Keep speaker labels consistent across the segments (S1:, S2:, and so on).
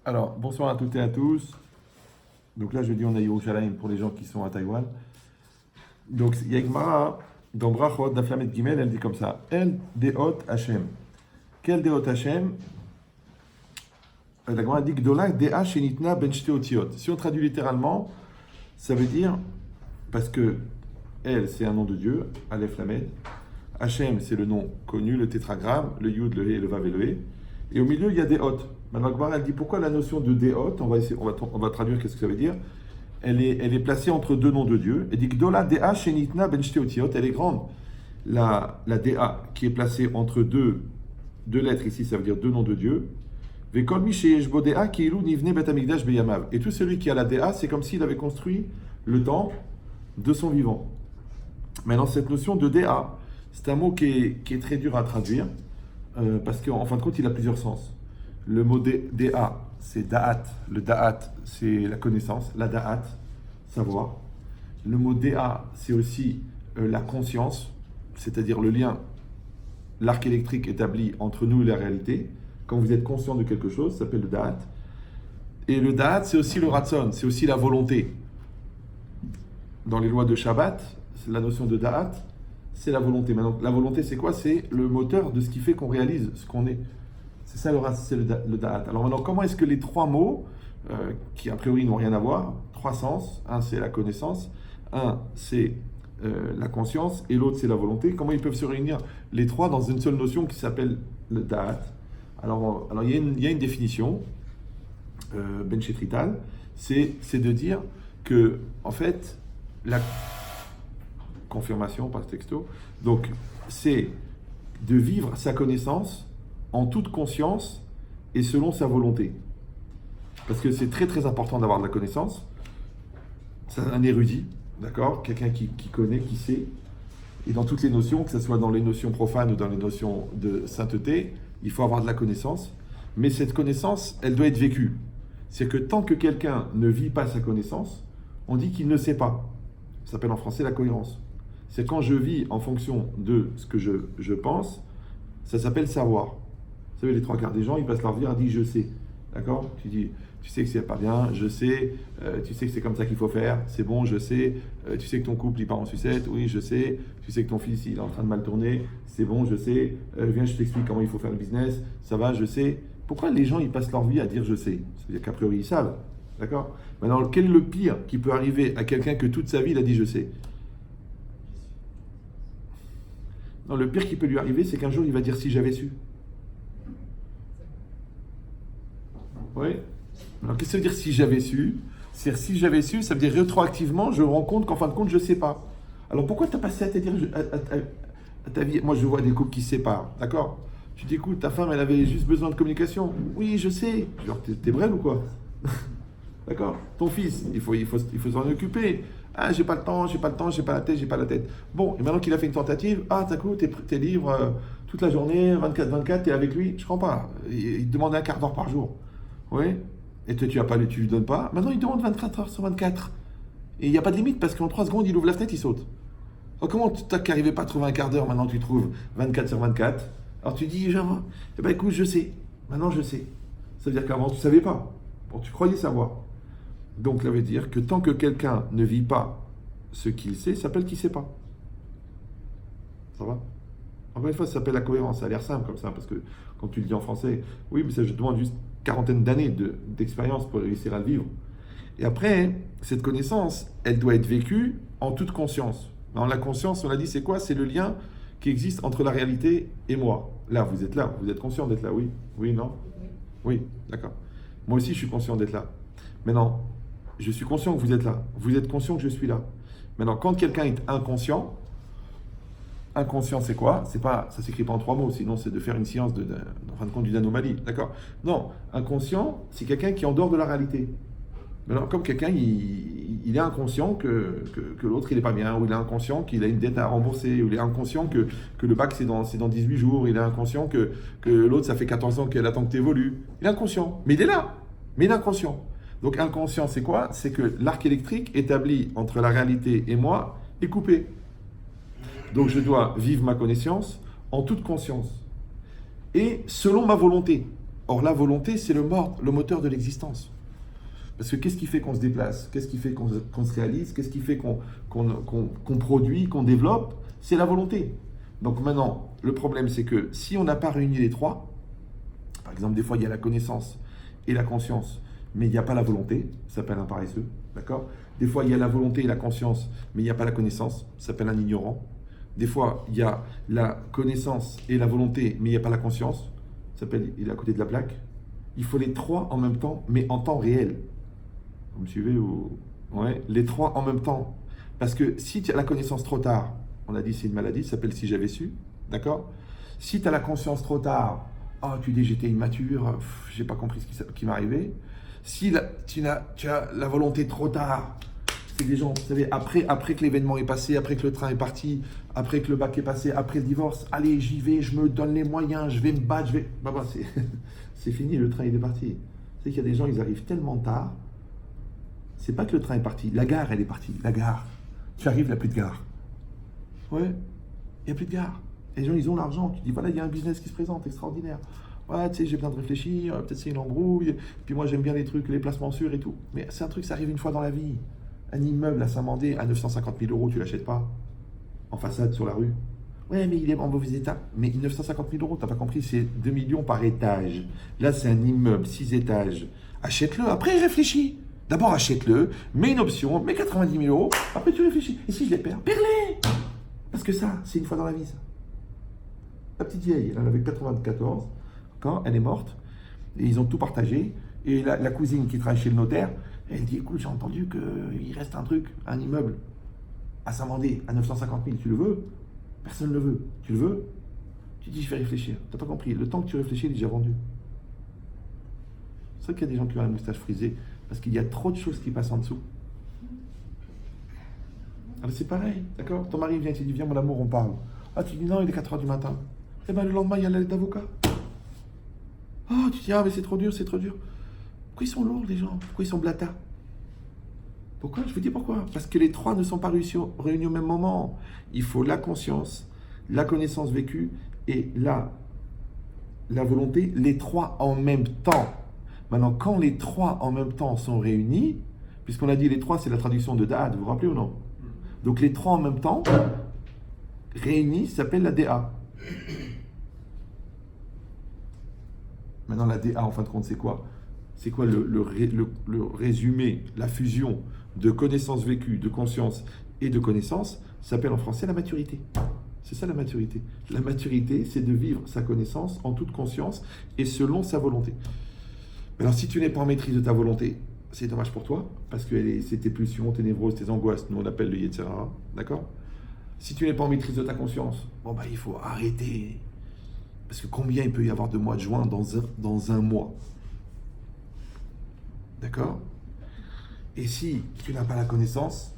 S1: Alors, bonsoir à toutes et à tous. Donc là, je dis on a Yerushalayim pour les gens qui sont à Taïwan. Donc, il y a une Gemara dans Brachot, d'Aflamet Gimel, elle dit comme ça. El Deot Hashem. Quel Deot Hashem? La Gemara dit Gdola Dea Shenitna Ben Shte Otiot. Si on traduit littéralement, ça veut dire, parce que El, c'est un nom de Dieu, Aleph Lamed. Hashem, c'est le nom connu, le tétragramme, le Yud, le He, le Vav et le He. Et au milieu, il y a des hôtes. Maintenant, la Gemara, elle dit pourquoi la notion de déhot, on va traduire qu'est-ce que ça veut dire. Elle est placée entre deux noms de Dieu. Elle dit Gdola Dea Shenitna Ben Shte Otiot. Elle est grande. La Dea qui est placée entre deux lettres, ici, ça veut dire deux noms de Dieu. Vekol mi sheyesh bo Dea ki'ilu nivne bet hamikdash beyamav. Et tout celui qui a la Dea, c'est comme s'il avait construit le temple de son vivant. Maintenant, cette notion de Dea, c'est un mot qui est très dur à traduire, parce qu'en fin de compte, il a plusieurs sens. Le mot Dea, c'est Da'at. Le Da'at, c'est la connaissance. La Da'at, savoir. Le mot Dea, c'est aussi la conscience, c'est-à-dire le lien, l'arc électrique établi entre nous et la réalité. Quand vous êtes conscient de quelque chose, ça s'appelle le Da'at. Et le Da'at, c'est aussi le Ratzon, c'est aussi la volonté. Dans les lois de Shabbat, la notion de Da'at, c'est la volonté. Maintenant, la volonté, c'est quoi? C'est le moteur de ce qui fait qu'on réalise ce qu'on est. C'est ça c'est le Da'at. Alors maintenant, comment est-ce que les trois mots, qui a priori n'ont rien à voir, trois sens, un c'est la connaissance, un c'est la conscience et l'autre c'est la volonté, comment ils peuvent se réunir les trois dans une seule notion qui s'appelle le Da'at? Alors il y a une définition, Ben Shetrital, c'est de dire que, en fait, la confirmation par texto, donc c'est de vivre sa connaissance en toute conscience et selon sa volonté. Parce que c'est très très important d'avoir de la connaissance. C'est un érudit, d'accord? Quelqu'un qui connaît, qui sait. Et dans toutes les notions, que ce soit dans les notions profanes ou dans les notions de sainteté, il faut avoir de la connaissance. Mais cette connaissance, elle doit être vécue. C'est que tant que quelqu'un ne vit pas sa connaissance, on dit qu'il ne sait pas. Ça s'appelle en français la cohérence. C'est quand je vis en fonction de ce que je pense, ça s'appelle savoir. Vous savez, les trois quarts des gens, ils passent leur vie à dire je sais. D'accord? Tu sais que c'est pas bien, je sais, tu sais que c'est comme ça qu'il faut faire, c'est bon, je sais, tu sais que ton couple il part en sucette, oui, je sais, tu sais que ton fils il est en train de mal tourner, c'est bon, je sais, viens, je t'explique comment il faut faire le business, ça va, je sais. Pourquoi les gens ils passent leur vie à dire je sais? Ça veut dire qu'a priori ils savent. D'accord? Maintenant, quel est le pire qui peut arriver à quelqu'un que toute sa vie il a dit je sais? Non, le pire qui peut lui arriver, c'est qu'un jour il va dire si j'avais su. Oui. Alors, qu'est-ce que ça veut dire si j'avais su? C'est-à-dire, si j'avais su, ça veut dire rétroactivement, je me rends compte qu'en fin de compte, je ne sais pas. Alors, pourquoi tu as passé à te dire à ta vie? Moi, je vois des couples qui se séparent, d'accord? Tu dis, écoute, ta femme, elle avait juste besoin de communication. Oui, je sais. Genre, t'es brêle ou quoi? D'accord? Ton fils, il faut s'en occuper. Ah, j'ai pas le temps, j'ai pas la tête. Bon, et maintenant qu'il a fait une tentative, ah, t'as coup, t'es libre toute la journée, 24-24, t'es avec lui. Je comprends pas. Il te demande un quart d'heure par jour. Oui? Et toi, tu lui donnes pas. Maintenant, il demande 24 heures sur 24. Et il n'y a pas de limite parce qu'en 3 secondes, il ouvre la fenêtre, il saute. Alors, comment tu n'arrivais pas à trouver un quart d'heure, maintenant tu trouves 24 sur 24? Alors tu dis, genre, eh ben écoute, je sais. Maintenant, je sais. Ça veut dire qu'avant, tu ne savais pas. Bon, tu croyais savoir. Donc, ça veut dire que tant que quelqu'un ne vit pas ce qu'il sait, ça s'appelle qu'il ne sait pas. Ça va? Encore une fois, ça s'appelle la cohérence. Ça a l'air simple comme ça, parce que quand tu le dis en français, oui, mais ça, je demande juste quarantaine d'années d'expérience pour réussir à le vivre. Et après, cette connaissance, elle doit être vécue en toute conscience. Dans la conscience, on a dit, c'est quoi? C'est le lien qui existe entre la réalité et moi. Là, vous êtes conscient d'être là, oui? Oui, non? Oui, d'accord. Moi aussi, je suis conscient d'être là. Maintenant, je suis conscient que vous êtes là. Vous êtes conscient que je suis là. Maintenant, quand quelqu'un est inconscient, c'est quoi? C'est pas, ça s'écrit pas en 3 mots, sinon c'est de faire une science en fin de compte d'une anomalie, d'accord? Non, inconscient, c'est quelqu'un qui est en dehors de la réalité. Maintenant, comme quelqu'un, il est inconscient que l'autre il est pas bien, ou il est inconscient qu'il a une dette à rembourser, ou il est inconscient que le bac c'est dans 18 jours, il est inconscient que l'autre ça fait 14 ans qu'elle attend que tu évolues. Il est inconscient, mais il est là, mais il est inconscient. Donc inconscient c'est quoi? C'est que l'arc électrique établi entre la réalité et moi est coupé. Donc je dois vivre ma connaissance en toute conscience et selon ma volonté. Or, la volonté, c'est le moteur de l'existence. Parce que qu'est-ce qui fait qu'on se déplace? Qu'est-ce qui fait qu'on se réalise? Qu'est-ce qui fait qu'on produit, qu'on développe? C'est la volonté. Donc maintenant, le problème, c'est que si on n'a pas réuni les trois, par exemple, des fois, il y a la connaissance et la conscience, mais il n'y a pas la volonté, ça s'appelle un paresseux, d'accord? Des fois, il y a la volonté et la conscience, mais il n'y a pas la connaissance, ça s'appelle un ignorant. Des fois, il y a la connaissance et la volonté, mais il n'y a pas la conscience, ça s'appelle, il est à côté de la plaque. Il faut les trois en même temps, mais en temps réel. Vous me suivez ou... Ouais, les trois en même temps. Parce que si tu as la connaissance trop tard, on a dit c'est une maladie, ça s'appelle si j'avais su, d'accord? Si tu as la conscience trop tard, oh tu dis j'étais immature, j'ai pas compris ce qui m'arrivait. Si tu as la volonté trop tard, c'est des gens, vous savez, après que l'événement est passé, après que le train est parti, après que le bac est passé, après le divorce, allez j'y vais, je me donne les moyens, je vais me battre, c'est fini, le train il est parti. C'est qu'il y a des gens, ils arrivent tellement tard. C'est pas que le train est parti, la gare elle est partie, la gare. Tu arrives, il n'y a plus de gare. Ouais, il n'y a plus de gare. Les gens, ils ont l'argent. Tu dis, voilà, il y a un business qui se présente, extraordinaire. Ouais, tu sais, j'ai besoin de réfléchir, peut-être c'est une embrouille. Puis moi, j'aime bien les trucs, les placements sûrs et tout. Mais c'est un truc, ça arrive une fois dans la vie. Un immeuble à Saint-Mandé à 950 000 euros, tu l'achètes pas. En façade, sur la rue. Ouais, mais il est en mauvais état. Mais 950 000 euros, t'as pas compris, c'est 2 millions par étage. Là, c'est un immeuble, 6 étages. Achète-le, après réfléchis. D'abord, achète-le, mets une option, mets 90 000 euros, après tu réfléchis. Et si je les perds, perds-les! Parce que ça, c'est une fois dans la vie, ça. La petite vieille, elle en avait 94, quand elle est morte, et ils ont tout partagé. Et la cousine qui travaille chez le notaire, elle dit, écoute, j'ai entendu qu'il reste un truc, un immeuble, à Saint-Mandé, à 950 000, tu le veux? Personne ne le veut. Tu le veux? Tu dis, je vais réfléchir. T'as pas compris, le temps que tu réfléchis, il est déjà vendu. C'est vrai qu'il y a des gens qui ont la moustache frisée, parce qu'il y a trop de choses qui passent en dessous. Alors c'est pareil, d'accord? Ton mari vient et te dit, viens mon amour, on parle. Ah, tu dis non, il est 4h du matin. Et bien le lendemain, il y a la lettre d'avocat. Oh, tu dis, ah mais c'est trop dur, c'est trop dur. Pourquoi ils sont lourds les gens? Pourquoi ils sont blata? Pourquoi? Je vous dis pourquoi. Parce que les trois ne sont pas réunis au même moment. Il faut la conscience, la connaissance vécue et la volonté, les trois en même temps. Maintenant, quand les trois en même temps sont réunis, puisqu'on a dit les trois, c'est la traduction de Da'at, vous vous rappelez ou non? Donc les trois en même temps, réunis, ça s'appelle la DA. Maintenant, la DA, en fin de compte, c'est quoi? C'est quoi le résumé, la fusion de connaissance vécue, de conscience et de connaissance, ça s'appelle en français la maturité. C'est ça la maturité. La maturité, c'est de vivre sa connaissance en toute conscience et selon sa volonté. Alors, si tu n'es pas en maîtrise de ta volonté, c'est dommage pour toi, parce que c'est tes pulsions, tes névroses, tes angoisses, nous on appelle le Yetzirah, d'accord? Si tu n'es pas en maîtrise de ta conscience, bon bah il faut arrêter. Parce que combien il peut y avoir de mois de juin dans un mois? D'accord? Et si tu n'as pas la connaissance,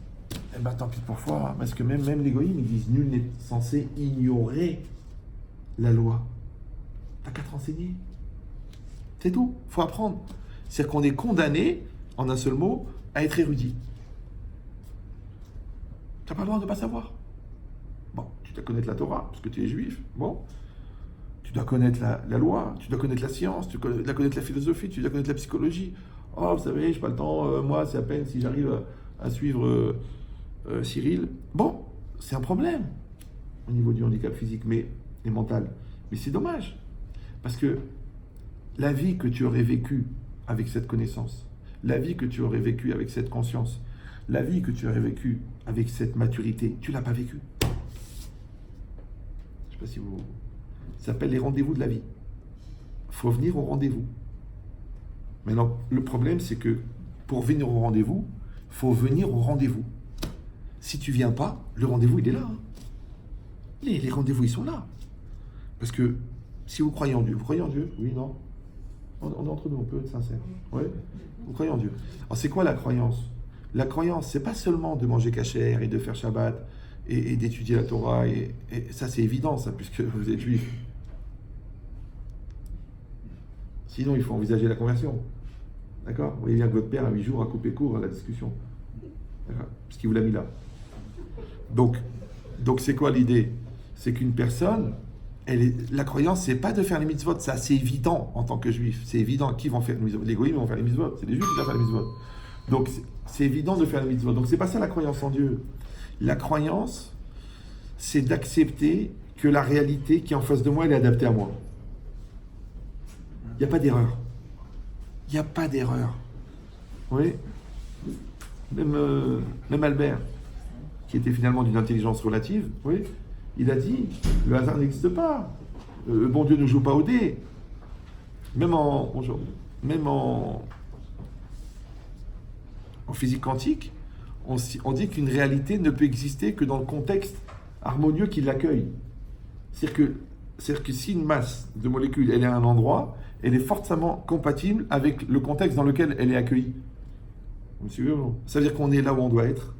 S1: eh ben tant pis pour toi, parce que même les goïms, ils disent nul n'est censé ignorer la loi. T'as qu'à te renseigner. C'est tout, il faut apprendre. C'est-à-dire qu'on est condamné, en un seul mot, à être érudit. Tu n'as pas le droit de ne pas savoir. Bon, tu dois connaître la Torah, parce que tu es juif. Bon, tu dois connaître la loi, tu dois connaître la science, tu dois connaître la philosophie, tu dois connaître la psychologie. Oh, vous savez, je n'ai pas le temps, moi, c'est à peine si j'arrive à suivre Cyril. Bon, c'est un problème au niveau du handicap physique et mental. Mais c'est dommage, parce que la vie que tu aurais vécue avec cette connaissance, la vie que tu aurais vécue avec cette conscience, la vie que tu aurais vécue avec cette maturité, tu ne l'as pas vécue. Je ne sais pas si vous... Ça s'appelle les rendez-vous de la vie. Il faut venir au rendez-vous. Maintenant, le problème, c'est que pour venir au rendez-vous, il faut venir au rendez-vous. Si tu ne viens pas, le rendez-vous, il est là. Hein. Les rendez-vous, ils sont là. Parce que si vous croyez en Dieu, vous croyez en Dieu? Oui, non? On est entre nous, on peut être sincère. Oui? Vous croyez en Dieu. Alors, c'est quoi la croyance? La croyance, c'est pas seulement de manger cachère et de faire Shabbat et d'étudier la Torah. Et ça, c'est évident, ça, puisque vous êtes juif. Sinon, il faut envisager la conversion. D'accord? Vous voyez bien que votre père, à 8 jours, a coupé court à la discussion. D'accord? Parce qu'il vous l'a mis là. Donc c'est quoi l'idée? C'est qu'une personne, La croyance, c'est pas de faire les mitzvot, ça c'est évident en tant que juif. C'est évident qui vont faire les mitzvot. Les goïms vont faire les mitzvot, c'est les juifs qui vont faire les mitzvot. Donc c'est évident de faire les mitzvot. Donc c'est pas ça la croyance en Dieu. La croyance, c'est d'accepter que la réalité qui est en face de moi, elle est adaptée à moi. Il n'y a pas d'erreur. Il n'y a pas d'erreur. Oui. Même Albert, qui était finalement d'une intelligence relative, oui, il a dit, le hasard n'existe pas. Le bon Dieu ne joue pas au dé. Même en physique quantique, on dit qu'une réalité ne peut exister que dans le contexte harmonieux qui l'accueille. C'est-à-dire que si une masse de molécules, elle est à un endroit, elle est forcément compatible avec le contexte dans lequel elle est accueillie. Vous me suivez ou non? Ça veut dire qu'on est là où on doit être.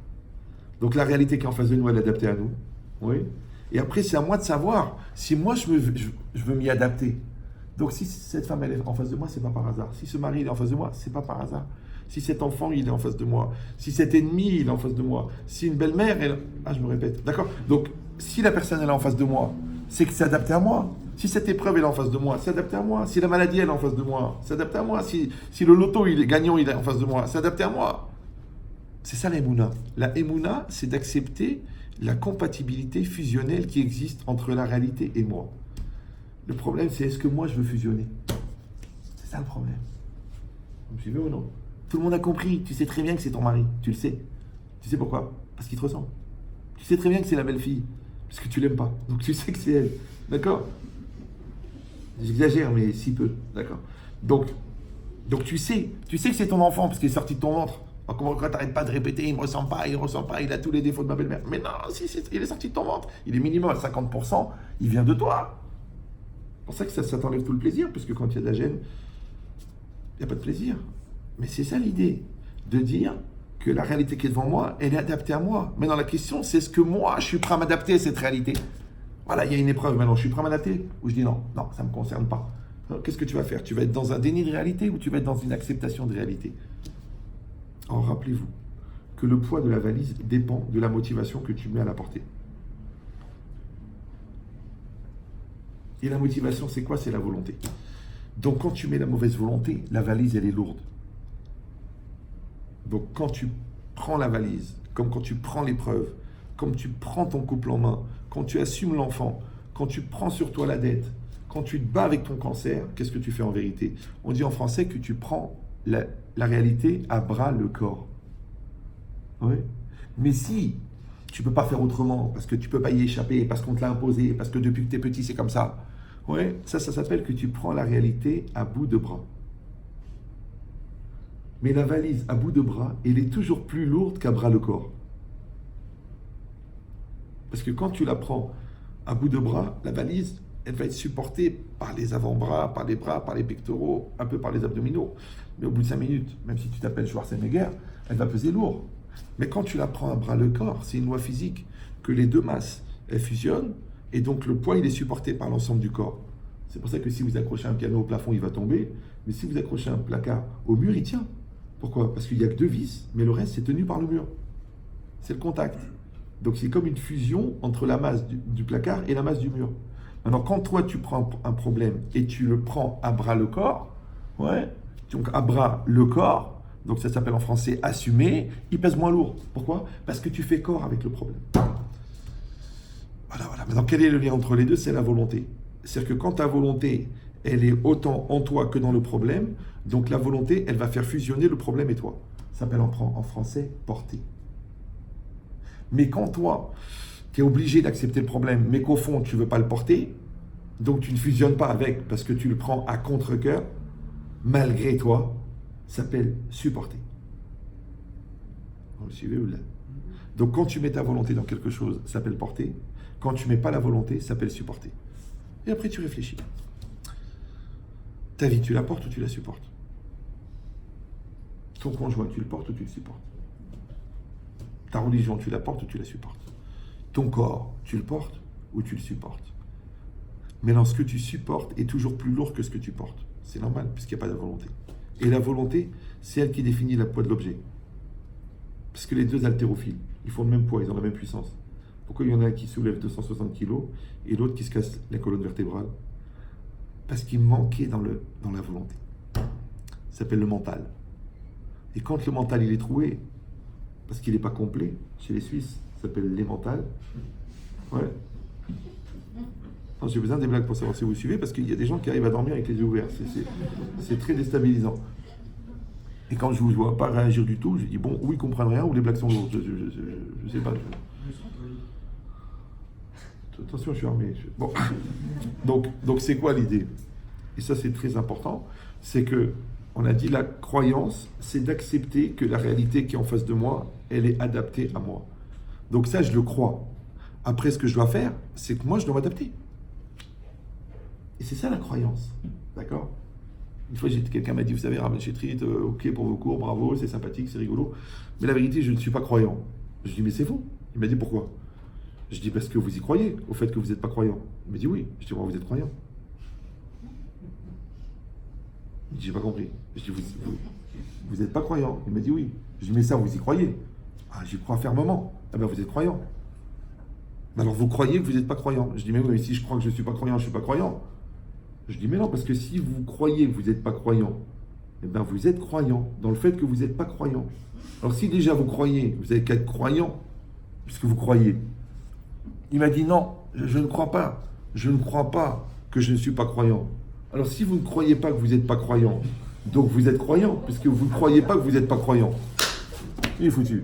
S1: Donc la réalité qui est en face de nous, elle est adaptée à nous. Oui. Et après, c'est à moi de savoir si moi, je veux m'y adapter. Donc si cette femme, elle est en face de moi, c'est pas par hasard. Si ce mari, il est en face de moi, c'est pas par hasard. Si cet enfant, il est en face de moi. Si cet ennemi, il est en face de moi. Si une belle-mère, elle... Ah, je me répète. D'accord? Donc, si la personne, elle est en face de moi, c'est que c'est adapté à moi. Si cette épreuve, elle est en face de moi, c'est adapté à moi. Si la maladie, elle est en face de moi, c'est adapté à moi. Si le loto, il est gagnant, il est en face de moi, c'est adapté à moi. C'est ça la Emouna. La Emouna, c'est d'accepter la compatibilité fusionnelle qui existe entre la réalité et moi. Le problème, c'est est-ce que moi, je veux fusionner? C'est ça le problème. Vous me suivez ou non? Tout le monde a compris. Tu sais très bien que c'est ton mari. Tu le sais. Tu sais pourquoi? Parce qu'il te ressemble. Tu sais très bien que c'est la belle-fille. Parce que tu l'aimes pas. Donc tu sais que c'est elle. D'accord? J'exagère, mais si peu. D'accord? Donc tu sais que c'est ton enfant parce qu'il est sorti de ton ventre. Quand t'arrêtes pas de répéter, il me ressemble pas, il a tous les défauts de ma belle-mère. Mais non, il est sorti de ton ventre. Il est minimum à 50%, il vient de toi. C'est pour ça que ça t'enlève tout le plaisir, parce que quand il y a de la gêne, il n'y a pas de plaisir. Mais c'est ça l'idée, de dire que la réalité qui est devant moi, elle est adaptée à moi. Maintenant, la question, c'est est-ce que moi, je suis prêt à m'adapter à cette réalité? Voilà, il y a une épreuve maintenant, je suis prêt à m'adapter? Ou je dis non, ça ne me concerne pas. Alors, qu'est-ce que tu vas faire? Tu vas être dans un déni de réalité ou tu vas être dans une acceptation de réalité? Alors, rappelez-vous que le poids de la valise dépend de la motivation que tu mets à la portée. Et la motivation, c'est quoi? C'est la volonté. Donc, quand tu mets la mauvaise volonté, la valise, elle est lourde. Donc, quand tu prends la valise, comme quand tu prends l'épreuve, comme tu prends ton couple en main, quand tu assumes l'enfant, quand tu prends sur toi la dette, quand tu te bats avec ton cancer, qu'est-ce que tu fais en vérité? On dit en français que tu prends la réalité à bras le corps. Oui. Mais si tu ne peux pas faire autrement, parce que tu ne peux pas y échapper, parce qu'on te l'a imposé, parce que depuis que tu es petit, c'est comme ça. Ouais, ça s'appelle que tu prends la réalité à bout de bras. Mais la valise à bout de bras, elle est toujours plus lourde qu'à bras le corps. Parce que quand tu la prends à bout de bras, la valise, elle va être supportée par les avant-bras, par les bras, par les pectoraux, un peu par les abdominaux. Mais au bout de 5 minutes, même si tu t'appelles Schwarzenegger, elle va peser lourd. Mais quand tu la prends à bras le corps, c'est une loi physique que les deux masses, elles fusionnent, et donc le poids, il est supporté par l'ensemble du corps. C'est pour ça que si vous accrochez un piano au plafond, il va tomber. Mais si vous accrochez un placard au mur, il tient. Pourquoi? Parce qu'il n'y a que 2 vis, mais le reste, c'est tenu par le mur. C'est le contact. Donc c'est comme une fusion entre la masse du placard et la masse du mur. Maintenant, quand toi, tu prends un problème et tu le prends à bras le corps, ouais, donc à bras le corps, donc ça s'appelle en français assumer, il pèse moins lourd. Pourquoi? Parce que tu fais corps avec le problème. Voilà. Maintenant, quel est le lien entre les deux? C'est la volonté. C'est-à-dire que quand ta volonté, elle est autant en toi que dans le problème, donc la volonté, elle va faire fusionner le problème et toi. Ça s'appelle en français porter. Mais quand toi, tu es obligé d'accepter le problème, mais qu'au fond, tu ne veux pas le porter, donc tu ne fusionnes pas avec parce que tu le prends à contre-cœur, malgré toi, ça s'appelle supporter. Vous me suivez ou là? Donc quand tu mets ta volonté dans quelque chose, ça s'appelle porter. Quand tu ne mets pas la volonté, ça s'appelle supporter. Et après, tu réfléchis. Ta vie, tu la portes ou tu la supportes? Ton conjoint, tu le portes ou tu le supportes? Ta religion, tu la portes ou tu la supportes? Ton corps, tu le portes ou tu le supportes? Maintenant, ce que tu supportes est toujours plus lourd que ce que tu portes. C'est normal, puisqu'il n'y a pas de volonté. Et la volonté, c'est elle qui définit le poids de l'objet. Parce que les deux haltérophiles, ils font le même poids, ils ont la même puissance. Pourquoi il y en a un qui soulève 260 kilos et l'autre qui se casse la colonne vertébrale? Parce qu'il manquait dans la volonté. Ça s'appelle le mental. Et quand le mental il est troué, parce qu'il n'est pas complet, chez les Suisses, ça s'appelle les mentales. Ouais. J'ai besoin des blagues pour savoir si vous suivez, parce qu'il y a des gens qui arrivent à dormir avec les yeux ouverts. C'est très déstabilisant. Et quand je ne vous vois pas réagir du tout, je dis bon, ou ils comprennent rien, ou les blagues sont lourdes. Je sais pas. Attention, je suis armé. Bon. Donc c'est quoi l'idée? Et ça, c'est très important. C'est que, on a dit, la croyance, c'est d'accepter que la réalité qui est en face de moi, elle est adaptée à moi. Donc ça, je le crois. Après, ce que je dois faire, c'est que moi, je dois m'adapter. Et c'est ça la croyance. D'accord? Une fois, quelqu'un m'a dit, vous savez, Rav Chetrit, ok pour vos cours, bravo, c'est sympathique, c'est rigolo. Mais la vérité, je ne suis pas croyant. Je dis, mais c'est faux. Il m'a dit, pourquoi? Je dis, parce que vous y croyez, au fait que vous n'êtes pas croyant. Il m'a dit, oui. Je dis, moi, vous êtes croyant. Il dit, j'ai pas compris. Je dis, vous n'êtes pas croyant. Il m'a dit, oui. Je dis, mais ça, vous y croyez? Ah, j'y crois fermement. Ah ben, vous êtes croyant. Alors, vous croyez que vous n'êtes pas croyant? Je dis, mais oui, mais si je crois que je ne suis pas croyant, je ne suis pas croyant. Je dis, mais non, parce que si vous croyez que vous n'êtes pas croyant, eh bien, vous êtes croyant dans le fait que vous n'êtes pas croyant. Alors, si déjà vous croyez, vous n'avez qu'à être croyant, puisque vous croyez. Il m'a dit, non, je ne crois pas. Je ne crois pas que je ne suis pas croyant. Alors, si vous ne croyez pas que vous n'êtes pas croyant, donc vous êtes croyant, puisque vous ne croyez pas que vous n'êtes pas croyant. Il est foutu.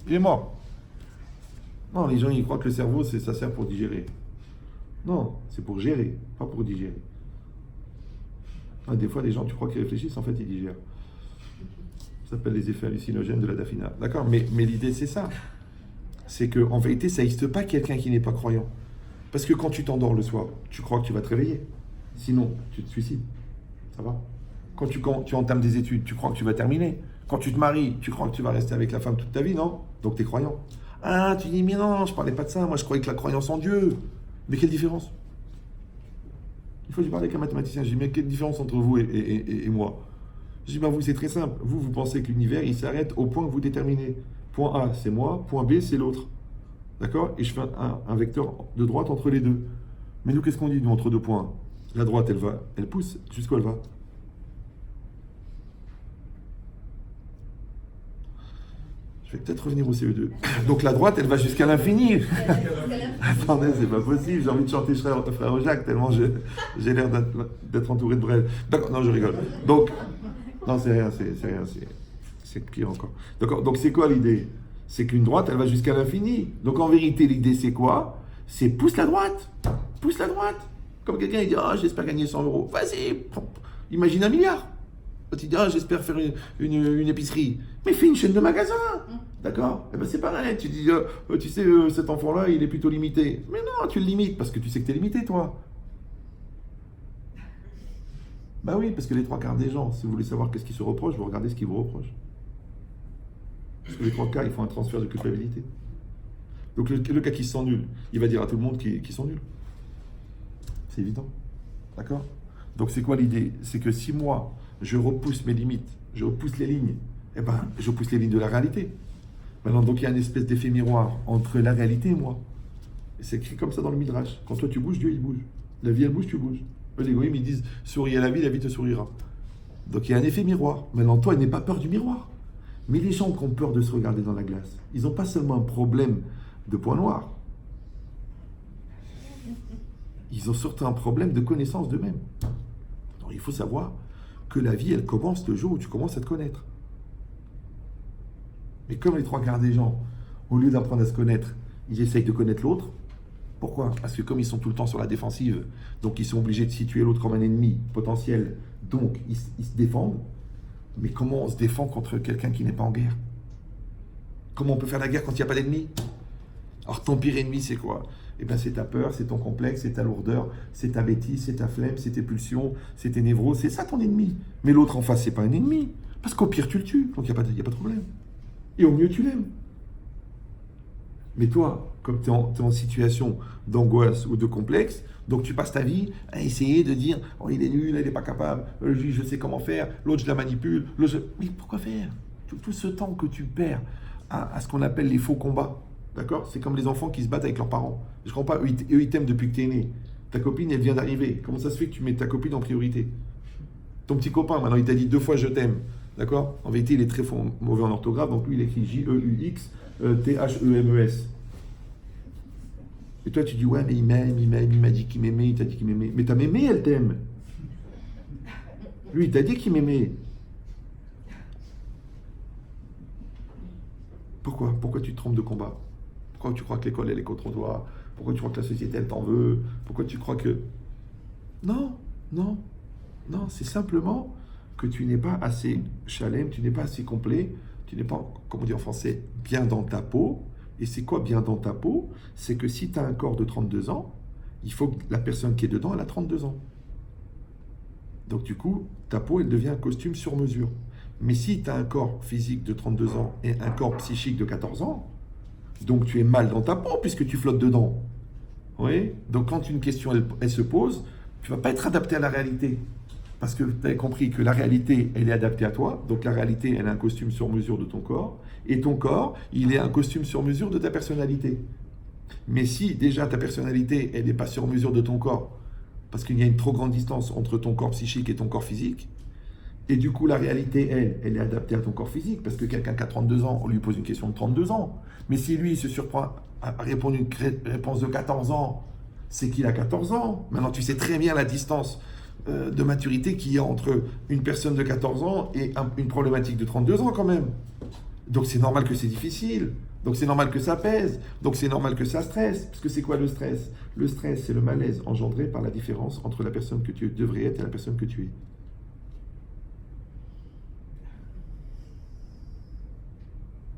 S1: Il est mort. Non, les gens, ils croient que le cerveau, ça sert pour digérer. Non, c'est pour gérer, pas pour digérer. Ah, des fois, les gens, tu crois qu'ils réfléchissent, en fait, ils digèrent. Ça s'appelle les effets hallucinogènes de la dafina. D'accord, mais l'idée, c'est ça. C'est qu'en vérité, ça n'existe pas quelqu'un qui n'est pas croyant. Parce que quand tu t'endors le soir, tu crois que tu vas te réveiller. Sinon, tu te suicides. Ça va? Quand tu entames des études, tu crois que tu vas terminer. Quand tu te maries, tu crois que tu vas rester avec la femme toute ta vie, non? Donc, tu es croyant. Ah, tu dis, mais non, je parlais pas de ça. Moi, je croyais que la croyance en Dieu. Mais quelle différence? Il faut que je parle avec un mathématicien. Je dis, mais quelle différence entre vous et moi? Je dis, bah, vous, c'est très simple. Vous pensez que l'univers, il s'arrête au point que vous déterminez. Point A, c'est moi. Point B, c'est l'autre. D'accord? Et je fais un vecteur de droite entre les deux. Mais nous, qu'est-ce qu'on dit, nous, entre deux points? La droite, elle pousse. Jusqu'où elle va? Je vais peut-être revenir au CE2. Donc la droite, elle va jusqu'à l'infini. Attendez, c'est pas possible. J'ai envie de chanter Frère Jacques, tellement j'ai l'air d'être entouré de Brel. D'accord, non, je rigole. Donc, non, c'est rien, c'est pire encore. D'accord, donc c'est quoi l'idée? C'est qu'une droite, elle va jusqu'à l'infini. Donc en vérité, l'idée, c'est quoi? C'est pousse la droite. Pousse la droite. Comme quelqu'un, il dit, ah, j'espère gagner 100 euros. Vas-y, imagine 1 milliard. Tu dis, ah, j'espère faire une épicerie. Mais fais une chaîne de magasins. D'accord? Eh ben c'est pareil. Tu dis, tu sais, cet enfant-là, il est plutôt limité. Mais non, tu le limites parce que tu sais que tu es limité, toi. Bah oui, parce que les 3/4 des gens, si vous voulez savoir qu'est-ce qu'ils se reprochent, vous regardez ce qu'ils vous reprochent. Parce que les 3/4, ils font un transfert de culpabilité. Donc le gars qui se sent nul, il va dire à tout le monde qu'ils sont nuls. C'est évident. D'accord? Donc c'est quoi l'idée? C'est que si moi, je repousse mes limites, je repousse les lignes, eh ben, je repousse les lignes de la réalité. Maintenant, donc il y a une espèce d'effet miroir entre la réalité et moi. Et c'est écrit comme ça dans le Midrash. Quand toi tu bouges, Dieu il bouge. La vie elle bouge, tu bouges. Les goïms ils disent souris à la vie te sourira. Donc il y a un effet miroir. Maintenant, toi, n'aie pas peur du miroir. Mais les gens qui ont peur de se regarder dans la glace, ils n'ont pas seulement un problème de point noir. Ils ont surtout un problème de connaissance d'eux-mêmes. Donc il faut savoir que la vie, elle commence le jour où tu commences à te connaître. Mais comme les 3/4 des gens, au lieu d'apprendre à se connaître, ils essayent de connaître l'autre. Pourquoi? Parce que comme ils sont tout le temps sur la défensive, donc ils sont obligés de situer l'autre comme un ennemi potentiel, donc ils se défendent. Mais comment on se défend contre quelqu'un qui n'est pas en guerre? Comment on peut faire la guerre quand il n'y a pas d'ennemi? Alors ton pire ennemi, c'est quoi? Eh bien c'est ta peur, c'est ton complexe, c'est ta lourdeur, c'est ta bêtise, c'est ta flemme, c'est tes pulsions, c'est tes névroses, c'est ça ton ennemi. Mais l'autre en face, c'est pas un ennemi. Parce qu'au pire, tu le tues, donc il n'y a pas de problème. Et au mieux, tu l'aimes. Mais toi, comme tu es en situation d'angoisse ou de complexe, donc tu passes ta vie à essayer de dire « Oh, il est nul, il n'est pas capable, lui, je sais comment faire, l'autre, je la manipule. » Mais pourquoi faire tout ce temps que tu perds à ce qu'on appelle les faux combats? D'accord? C'est comme les enfants qui se battent avec leurs parents. Je comprends pas, eux, ils t'aiment depuis que tu es né. Ta copine, elle vient d'arriver. Comment ça se fait que tu mets ta copine en priorité? Ton petit copain, maintenant, il t'a dit 2 fois je t'aime. D'accord? En vérité, il est très mauvais en orthographe, donc lui, il écrit J-E-U-X T-H-E-M-E-S. Et toi, tu dis, ouais, mais il m'aime, il m'a dit qu'il m'aimait, il t'a dit qu'il m'aimait. Mais ta mémé, elle t'aime. Lui, il t'a dit qu'il m'aimait. Pourquoi tu te trompes de combat? Pourquoi tu crois que l'école, elle est contre toi? Pourquoi tu crois que la société, elle t'en veut? Pourquoi tu crois que... Non, non, non, c'est simplement que tu n'es pas assez chalem, tu n'es pas assez complet, tu n'es pas, comme on dit en français, bien dans ta peau. Et c'est quoi bien dans ta peau? C'est que si tu as un corps de 32 ans, il faut que la personne qui est dedans, elle a 32 ans. Donc du coup, ta peau, elle devient un costume sur mesure. Mais si tu as un corps physique de 32 ans et un corps psychique de 14 ans, donc tu es mal dans ta peau puisque tu flottes dedans. Oui. Donc quand une question, elle se pose, tu ne vas pas être adapté à la réalité. Parce que tu as compris que la réalité, elle est adaptée à toi. Donc la réalité, elle est un costume sur mesure de ton corps. Et ton corps, il est un costume sur mesure de ta personnalité. Mais si déjà ta personnalité, elle n'est pas sur mesure de ton corps, parce qu'il y a une trop grande distance entre ton corps psychique et ton corps physique, et du coup la réalité, elle est adaptée à ton corps physique, parce que quelqu'un qui a 32 ans, on lui pose une question de 32 ans. Mais si lui, il se surprend à répondre une réponse de 14 ans, c'est qu'il a 14 ans. Maintenant, tu sais très bien la distance de maturité qu'il y a entre une personne de 14 ans et une problématique de 32 ans quand même. Donc c'est normal que c'est difficile, donc c'est normal que ça pèse, donc c'est normal que ça stresse. Parce que c'est quoi le stress? Le stress, c'est le malaise engendré par la différence entre la personne que tu devrais être et la personne que tu es.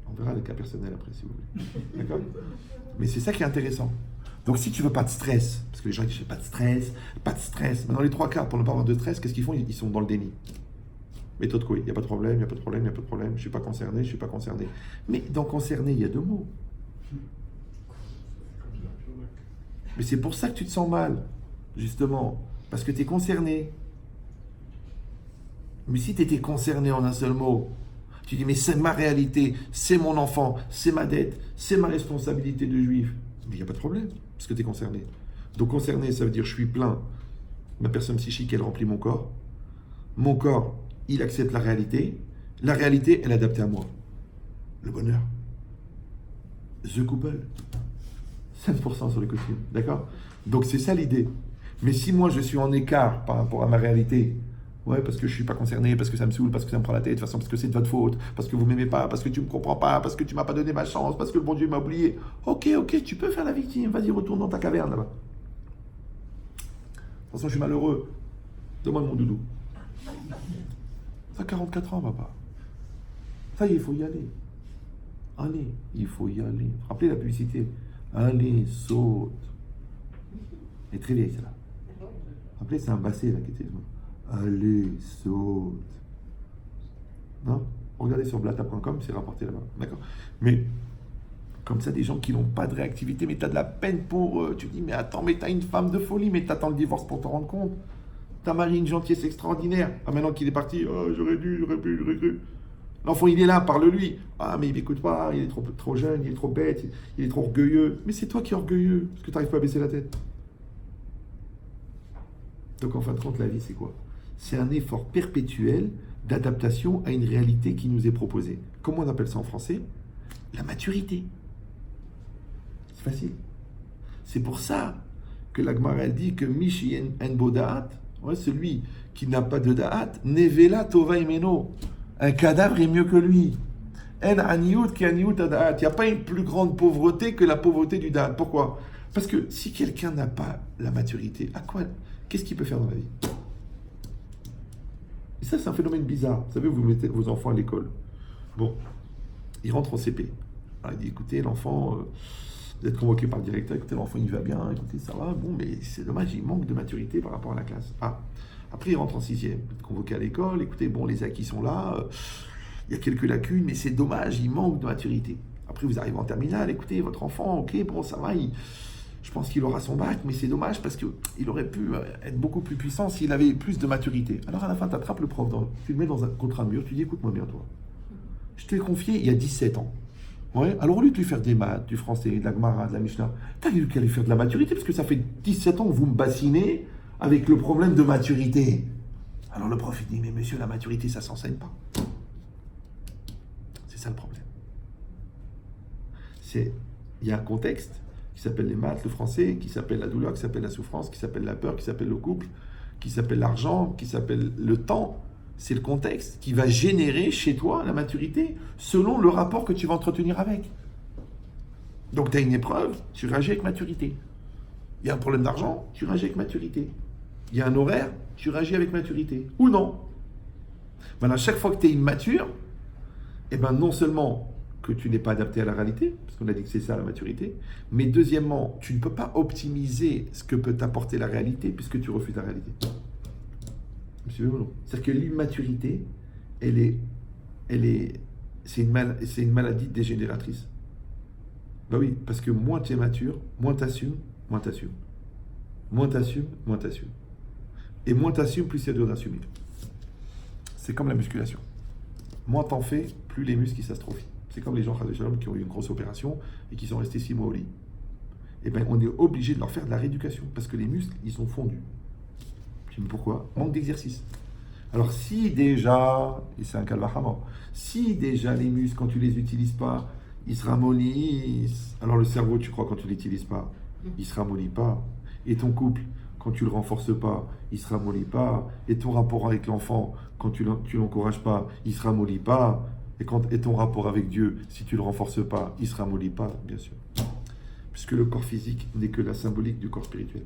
S1: On verra les cas personnels après si vous voulez. D'accord? Mais c'est ça qui est intéressant. Donc si tu veux pas de stress, parce que les gens disent pas de stress, pas de stress. Mais dans les 3 cas, pour ne pas avoir de stress, qu'est-ce qu'ils font? Ils sont dans le déni. Méthode Coué, il n'y a pas de problème, il n'y a pas de problème, il n'y a pas de problème, je ne suis pas concerné, je ne suis pas concerné. Mais dans concerné, il y a 2 mots. Mais c'est pour ça que tu te sens mal, justement, parce que tu es concerné. Mais si tu étais concerné en un seul mot, tu dis, mais c'est ma réalité, c'est mon enfant, c'est ma dette, c'est ma responsabilité de juif. Mais il n'y a pas de problème, parce que tu es concerné. Donc concerné, ça veut dire je suis plein. Ma personne psychique, elle remplit mon corps. Mon corps, il accepte la réalité. La réalité, elle est adaptée à moi. Le bonheur. The couple. 5% sur les costumes. D'accord? Donc c'est ça l'idée. Mais si moi je suis en écart par rapport à ma réalité, ouais, parce que je ne suis pas concerné, parce que ça me saoule, parce que ça me prend la tête, de toute façon, parce que c'est de votre faute, parce que vous ne m'aimez pas, parce que tu ne me comprends pas, parce que tu ne m'as pas donné ma chance, parce que le bon Dieu m'a oublié. Ok, tu peux faire la victime. Vas-y, retourne dans ta caverne là-bas. De toute façon, je suis malheureux. Donne-moi mon doudou. Ça a 44 ans, papa. Ça y est, il faut y aller. Allez, il faut y aller. Rappelez la publicité. Allez, saute. Elle est très vieille, celle-là. Rappelez, c'est un basset, là, qui était... Allez, saute. Non? Regardez sur blata.com, c'est rapporté là-bas. D'accord. Mais, comme ça, des gens qui n'ont pas de réactivité, mais tu as de la peine pour eux. Tu dis, mais attends, mais tu as une femme de folie, mais tu attends le divorce pour te rendre compte. T'as marié une gentillesse extraordinaire. Ah, maintenant qu'il est parti, oh, j'aurais dû, j'aurais pu, j'aurais cru. L'enfant, il est là, parle-lui. Ah, mais il m'écoute pas, il est trop jeune, il est trop bête, il est trop orgueilleux. Mais c'est toi qui es orgueilleux, parce que tu n'arrives pas à baisser la tête. Donc, en fin de compte, la vie, c'est quoi? C'est un effort perpétuel d'adaptation à une réalité qui nous est proposée. Comment on appelle ça en français? La maturité. C'est facile. C'est pour ça que la Gemara, elle dit que Mishi en Bodaat, ouais, celui qui n'a pas de da'at, nevela tova imeno. Un cadavre est mieux que lui. En aniyut ki aniyut da'at. Il n'y a pas une plus grande pauvreté que la pauvreté du da'at. Pourquoi? Parce que si quelqu'un n'a pas la maturité, qu'est-ce qu'il peut faire dans la vie? Et ça, c'est un phénomène bizarre. Vous savez, vous mettez vos enfants à l'école. Bon, ils rentrent en CP. Alors, il dit, écoutez, l'enfant, vous êtes convoqué par le directeur, écoutez, l'enfant, il va bien, écoutez, ça va, bon, mais c'est dommage, il manque de maturité par rapport à la classe. Ah, après, il rentre en 6e. Vous êtes convoqué à l'école, écoutez, bon, les acquis sont là, il y a quelques lacunes, mais c'est dommage, il manque de maturité. Après, vous arrivez en terminale, écoutez, votre enfant, ok, bon, ça va, je pense qu'il aura son bac, mais c'est dommage parce qu'il aurait pu être beaucoup plus puissant s'il avait plus de maturité. Alors à la fin, tu attrapes le prof, tu le mets contre un mur, tu dis, écoute-moi bien toi. Je te l'ai confié il y a 17 ans. Ouais. Alors au lieu de lui faire des maths, du français, de la Gemara, de la Mishnah, t'as lui qu'à lui faire de la maturité, parce que ça fait 17 ans que vous me bassinez avec le problème de maturité. Alors le prof il dit, mais monsieur, la maturité, ça s'enseigne pas. C'est ça le problème. Il y a un contexte qui s'appelle les maths, le français, qui s'appelle la douleur, qui s'appelle la souffrance, qui s'appelle la peur, qui s'appelle le couple, qui s'appelle l'argent, qui s'appelle le temps. C'est le contexte qui va générer chez toi la maturité selon le rapport que tu vas entretenir avec. Donc tu as une épreuve, tu réagis avec maturité. Il y a un problème d'argent, tu réagis avec maturité. Il y a un horaire, tu réagis avec maturité. Ou non. Voilà, chaque fois que tu es immature, eh ben non seulement que tu n'es pas adapté à la réalité, parce qu'on a dit que c'est ça la maturité, mais deuxièmement, tu ne peux pas optimiser ce que peut t'apporter la réalité puisque tu refuses la réalité. C'est-à-dire que l'immaturité, c'est une maladie dégénératrice. Ben oui, parce que moins tu es mature, moins tu assumes, moins tu assumes. Moins tu assumes, moins tu assumes. Et moins tu assumes, plus c'est dur d'assumer. C'est comme la musculation. Moins t'en fais, plus les muscles s'atrophient. C'est comme les gens qui ont eu une grosse opération et qui sont restés 6 mois au lit. Eh bien, on est obligé de leur faire de la rééducation parce que les muscles, ils sont fondus. Mais pourquoi? Manque d'exercice. Alors si déjà, et c'est un calvachama, si déjà les muscles, quand tu les utilises pas, ils se ramollissent, alors le cerveau, tu crois, quand tu l'utilises pas, il se ramollit pas. Et ton couple, quand tu le renforces pas, il se ramollit pas. Et ton rapport avec l'enfant, quand tu l'encourages pas, il se ramollit pas. Et ton rapport avec Dieu, si tu le renforces pas, il se ramollit pas, bien sûr. Puisque le corps physique n'est que la symbolique du corps spirituel.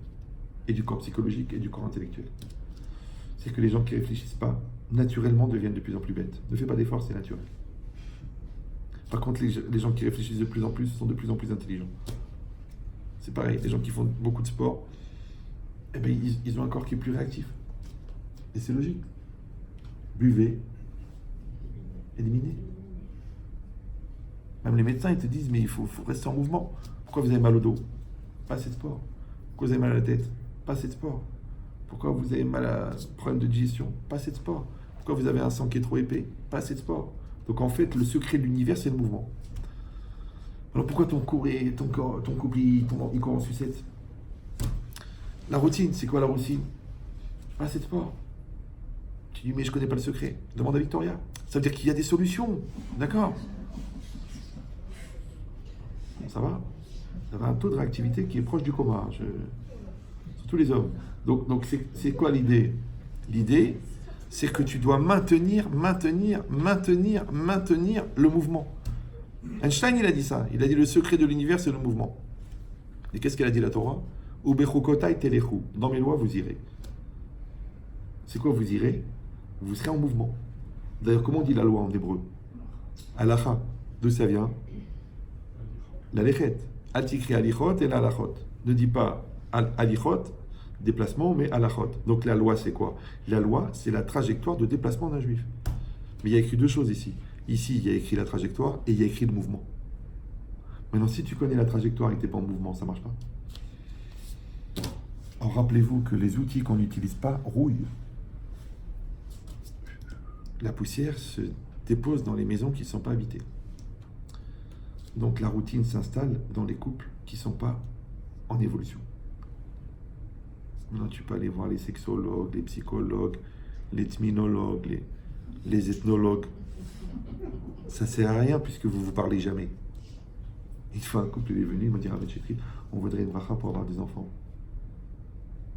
S1: Et du corps psychologique et du corps intellectuel. C'est que les gens qui ne réfléchissent pas, naturellement, deviennent de plus en plus bêtes. Ne fais pas d'efforts, c'est naturel. Par contre, les gens qui réfléchissent de plus en plus sont de plus en plus intelligents. C'est pareil, les gens qui font beaucoup de sport, eh bien, ils ont un corps qui est plus réactif. Et c'est logique. Buvez, éliminez. Même les médecins, ils te disent, mais il faut rester en mouvement. Pourquoi vous avez mal au dos? Pas assez de sport. Pourquoi vous avez mal à la tête? Pas assez de sport. Pourquoi vous avez mal à problème de digestion? Pas assez de sport. Pourquoi vous avez un sang qui est trop épais? Pas assez de sport. Donc en fait, le secret de l'univers, c'est le mouvement. Alors pourquoi ton couple, il court en sucette? La routine, c'est quoi la routine? Pas assez de sport. Tu dis, mais je connais pas le secret. Demande à Victoria. Ça veut dire qu'il y a des solutions. D'accord? Ça va? Vous avez un taux de réactivité qui est proche du coma. Surtout les hommes. Donc c'est quoi l'idée? L'idée, c'est que tu dois maintenir le mouvement. Einstein, il a dit ça. Il a dit le secret de l'univers, c'est le mouvement. Et qu'est-ce qu'elle a dit la Torah? Ubechukotai telechu. Dans mes lois, vous irez. C'est quoi vous irez? Vous serez en mouvement. D'ailleurs, comment on dit la loi en hébreu? Halacha. D'où ça vient? La lechet. Atikri alichot et la halachot. Ne dis pas alichot, déplacement, mais halachot. Donc la loi, c'est quoi? La loi, c'est la trajectoire de déplacement d'un juif. Mais il y a écrit deux choses ici. Ici, il y a écrit la trajectoire et il y a écrit le mouvement. Maintenant, si tu connais la trajectoire et que tu n'es pas en mouvement, ça ne marche pas. Alors rappelez-vous que les outils qu'on n'utilise pas rouillent. La poussière se dépose dans les maisons qui ne sont pas habitées. Donc la routine s'installe dans les couples qui ne sont pas en évolution. Maintenant, tu peux aller voir les sexologues, les psychologues, les thminologues, les ethnologues. Ça ne sert à rien puisque vous ne vous parlez jamais. Une fois un couple est venu, il m'a dit, Rav Chetri, on voudrait une bracha pour avoir des enfants.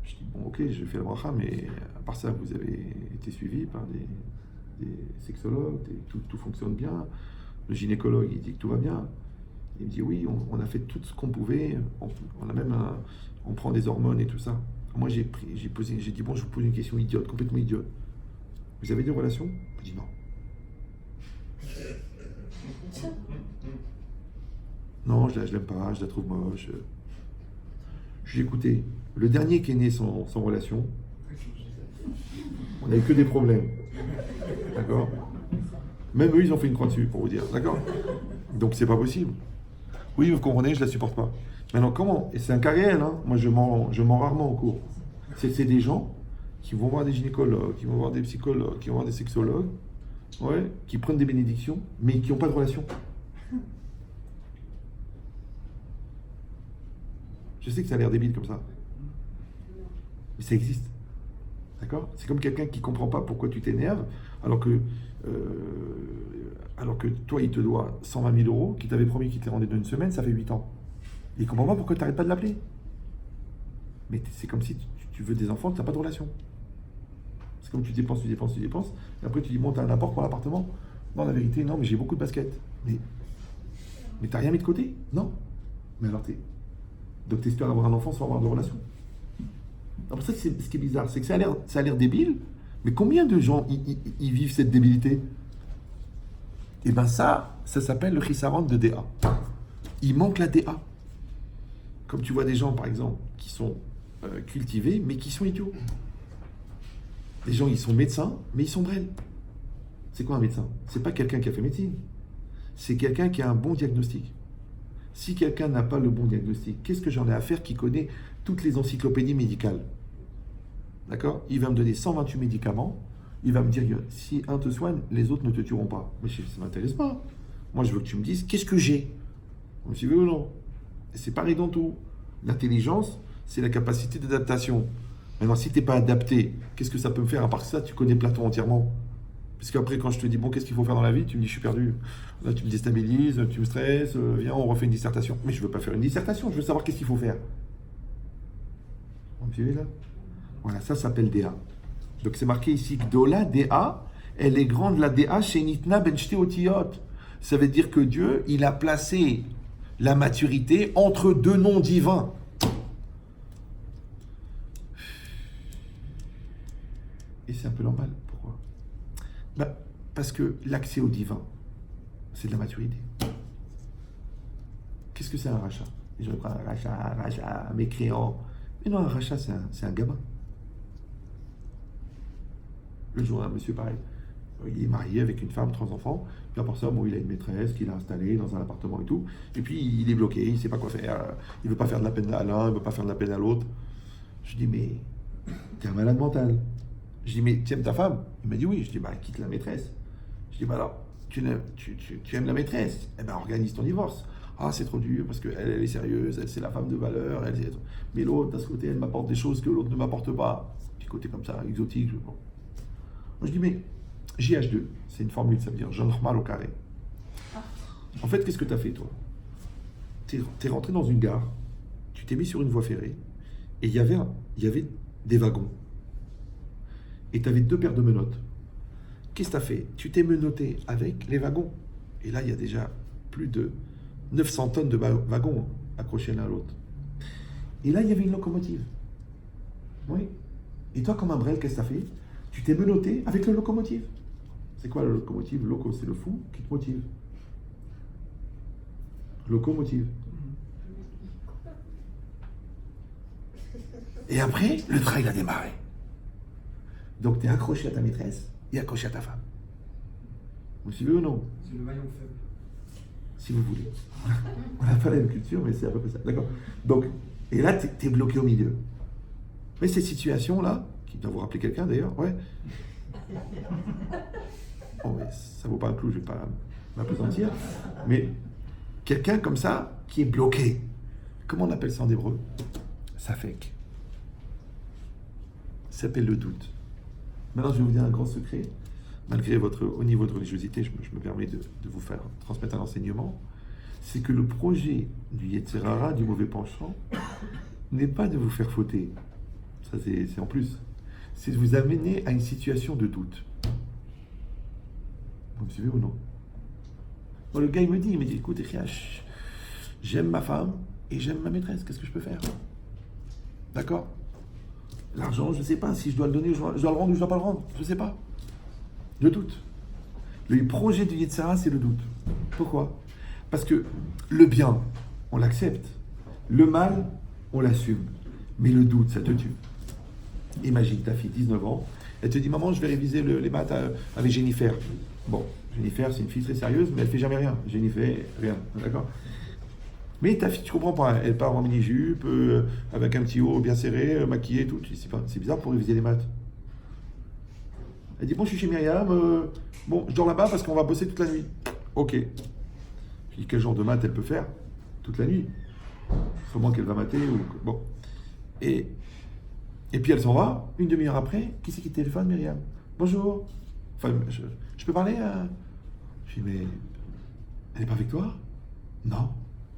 S1: Je dis, bon, ok, je fais la bracha, mais à part ça, vous avez été suivi par des sexologues, tout fonctionne bien. Le gynécologue, il dit que tout va bien. Il me dit, oui, on a fait tout ce qu'on pouvait, on prend des hormones et tout ça. Moi, j'ai dit, bon, je vous pose une question idiote, complètement idiote. Vous avez des relations? Il dit non. Non, je l'aime pas, je la trouve moche. Je lui ai écouté. Le dernier qui est né sans relation, on n'a eu que des problèmes. D'accord? Même eux, ils ont fait une croix dessus, pour vous dire. D'accord? Donc, c'est pas possible. Oui, vous comprenez, je la supporte pas. Maintenant, comment? Et c'est un cas réel, hein. Moi, je mens rarement au cours. C'est des gens qui vont voir des gynécologues, qui vont voir des psychologues, qui vont voir des sexologues, ouais, qui prennent des bénédictions, mais qui n'ont pas de relation. Je sais que ça a l'air débile comme ça. Mais ça existe. D'accord? C'est comme quelqu'un qui ne comprend pas pourquoi tu t'énerves, alors que toi, il te doit 120 000 euros, qui t'avait promis qu'il te les rendait dans une semaine, ça fait 8 ans. Il ne comprend pas pourquoi tu n'arrêtes pas de l'appeler. Mais c'est comme si tu veux des enfants, tu n'as pas de relation. C'est comme tu dépenses, et après tu dis, bon, tu as un apport pour l'appartement. Non, la vérité, non, mais j'ai beaucoup de baskets. Mais tu n'as rien mis de côté? Non. Mais alors, donc tu espères avoir un enfant sans avoir de relation? C'est pour ça que ce qui est bizarre, c'est que ça a l'air débile, mais combien de gens y vivent cette débilité? Et bien ça s'appelle le chisaron de DA. Il manque la DA. Comme tu vois des gens, par exemple, qui sont cultivés, mais qui sont idiots. Les gens, ils sont médecins, mais ils sont brels. C'est quoi un médecin? C'est pas quelqu'un qui a fait médecine. C'est quelqu'un qui a un bon diagnostic. Si quelqu'un n'a pas le bon diagnostic, qu'est-ce que j'en ai à faire qui connaît toutes les encyclopédies médicales? D'accord? Il va me donner 128 médicaments. Il va me dire, si un te soigne, les autres ne te tueront pas. Mais ça ne m'intéresse pas. Moi, je veux que tu me dises, qu'est-ce que j'ai? Je suis ou non? Et c'est pareil dans tout. L'intelligence, c'est la capacité d'adaptation. Maintenant, si tu n'es pas adapté, qu'est-ce que ça peut me faire? À part ça, tu connais Platon entièrement. Parce qu'après, quand je te dis, bon, qu'est-ce qu'il faut faire dans la vie? Tu me dis, je suis perdu. Là, tu me déstabilises, tu me stresses, viens, on refait une dissertation. Mais je ne veux pas faire une dissertation, je veux savoir qu'est-ce qu'il faut faire. Vous me suivez là? Voilà, ça s'appelle DA. Donc c'est marqué ici, Gdola, DA, elle est grande la DA chez Nitna ben Shte Otiyot. Ça veut dire que Dieu, il a placé la maturité entre deux noms divins. Et c'est un peu normal. Pourquoi? Parce que l'accès au divin, c'est de la maturité. Qu'est-ce que c'est un rachat? Je vais prendre un rachat, mécréant. Mais non, un rachat, c'est un gamin. Le jour, un monsieur pareil, il est marié avec une femme, 3 enfants, puis après ça, bon, il a une maîtresse qu'il a installée dans un appartement et tout, et puis il est bloqué, il ne sait pas quoi faire, il ne veut pas faire de la peine à l'un, il ne veut pas faire de la peine à l'autre. Je dis, mais t'es un malade mental. Je dis, mais tu aimes ta femme? Il m'a dit oui. Je dis, bah quitte la maîtresse. Je dis, bah alors, tu aimes la maîtresse? Eh ben organise ton divorce. Ah, c'est trop dur parce qu'elle est sérieuse, elle c'est la femme de valeur, mais l'autre, à ce côté, elle m'apporte des choses que l'autre ne m'apporte pas. Petit côté comme ça, exotique. Bon. Moi, je dis, mais JH2, c'est une formule, ça veut dire Jean normal au carré. En fait, qu'est-ce que tu as fait, toi? Tu es rentré dans une gare, tu t'es mis sur une voie ferrée, et il y avait des wagons. Et tu avais 2 paires de menottes. Qu'est-ce que tu as fait? Tu t'es menotté avec les wagons. Et là, il y a déjà plus de 900 tonnes de wagons accrochés l'un à l'autre. Et là, il y avait une locomotive. Oui. Et toi, comme un brel, qu'est-ce que tu as fait? Tu t'es menotté avec le locomotive. C'est quoi le locomotive? Loco, c'est le fou qui te motive. Locomotive. Et après, le train, il a démarré. Donc, tu es accroché à ta maîtresse et accroché à ta femme. Vous suivez ou non?
S2: C'est le maillon faible.
S1: Si vous voulez. On n'a pas la même culture, mais c'est à peu près ça. D'accord. Donc, et là, tu es bloqué au milieu. Mais ces situations-là, qui doivent vous rappeler quelqu'un d'ailleurs, ouais. Bon, mais ça vaut pas un clou, je vais pas m'appesantir. Mais quelqu'un comme ça, qui est bloqué. Comment on appelle ça en hébreu? Safek. Ça s'appelle le doute. Maintenant, je vais vous dire un grand secret. Malgré votre haut niveau de religiosité, je me permets de vous faire transmettre un enseignement. C'est que le projet du Yetzer Hara, du mauvais penchant, n'est pas de vous faire fauter. Ça, c'est en plus. C'est de vous amener à une situation de doute. Vous me suivez ou non? Bon, le gars, il me dit, écoute, Riach, j'aime ma femme et j'aime ma maîtresse. Qu'est-ce que je peux faire? D'accord? L'argent, je ne sais pas si je dois le donner, je dois le rendre ou je ne dois pas le rendre. Je ne sais pas. Le doute. Le projet du Yetzer Hara, c'est le doute. Pourquoi? Parce que le bien, on l'accepte. Le mal, on l'assume. Mais le doute, ça te tue. Imagine ta fille, 19 ans, elle te dit, maman, je vais réviser les maths avec Jennifer. Bon, Jennifer, c'est une fille très sérieuse, mais elle ne fait jamais rien. Jennifer, rien. D'accord? Mais ta fille, tu comprends pas, elle part en mini-jupe, avec un petit haut bien serré, maquillée et tout. C'est bizarre pour réviser les maths. Elle dit, bon, je suis chez Myriam, bon, je dors là-bas parce qu'on va bosser toute la nuit. Ok. Je dis, quel genre de maths elle peut faire toute la nuit? sûrement qu'elle va mater ou bon. Et puis elle s'en va. Une demi-heure après, qui c'est qui téléphone? Myriam. Bonjour. Enfin, je peux parler? Je dis mais elle n'est pas avec toi? Non.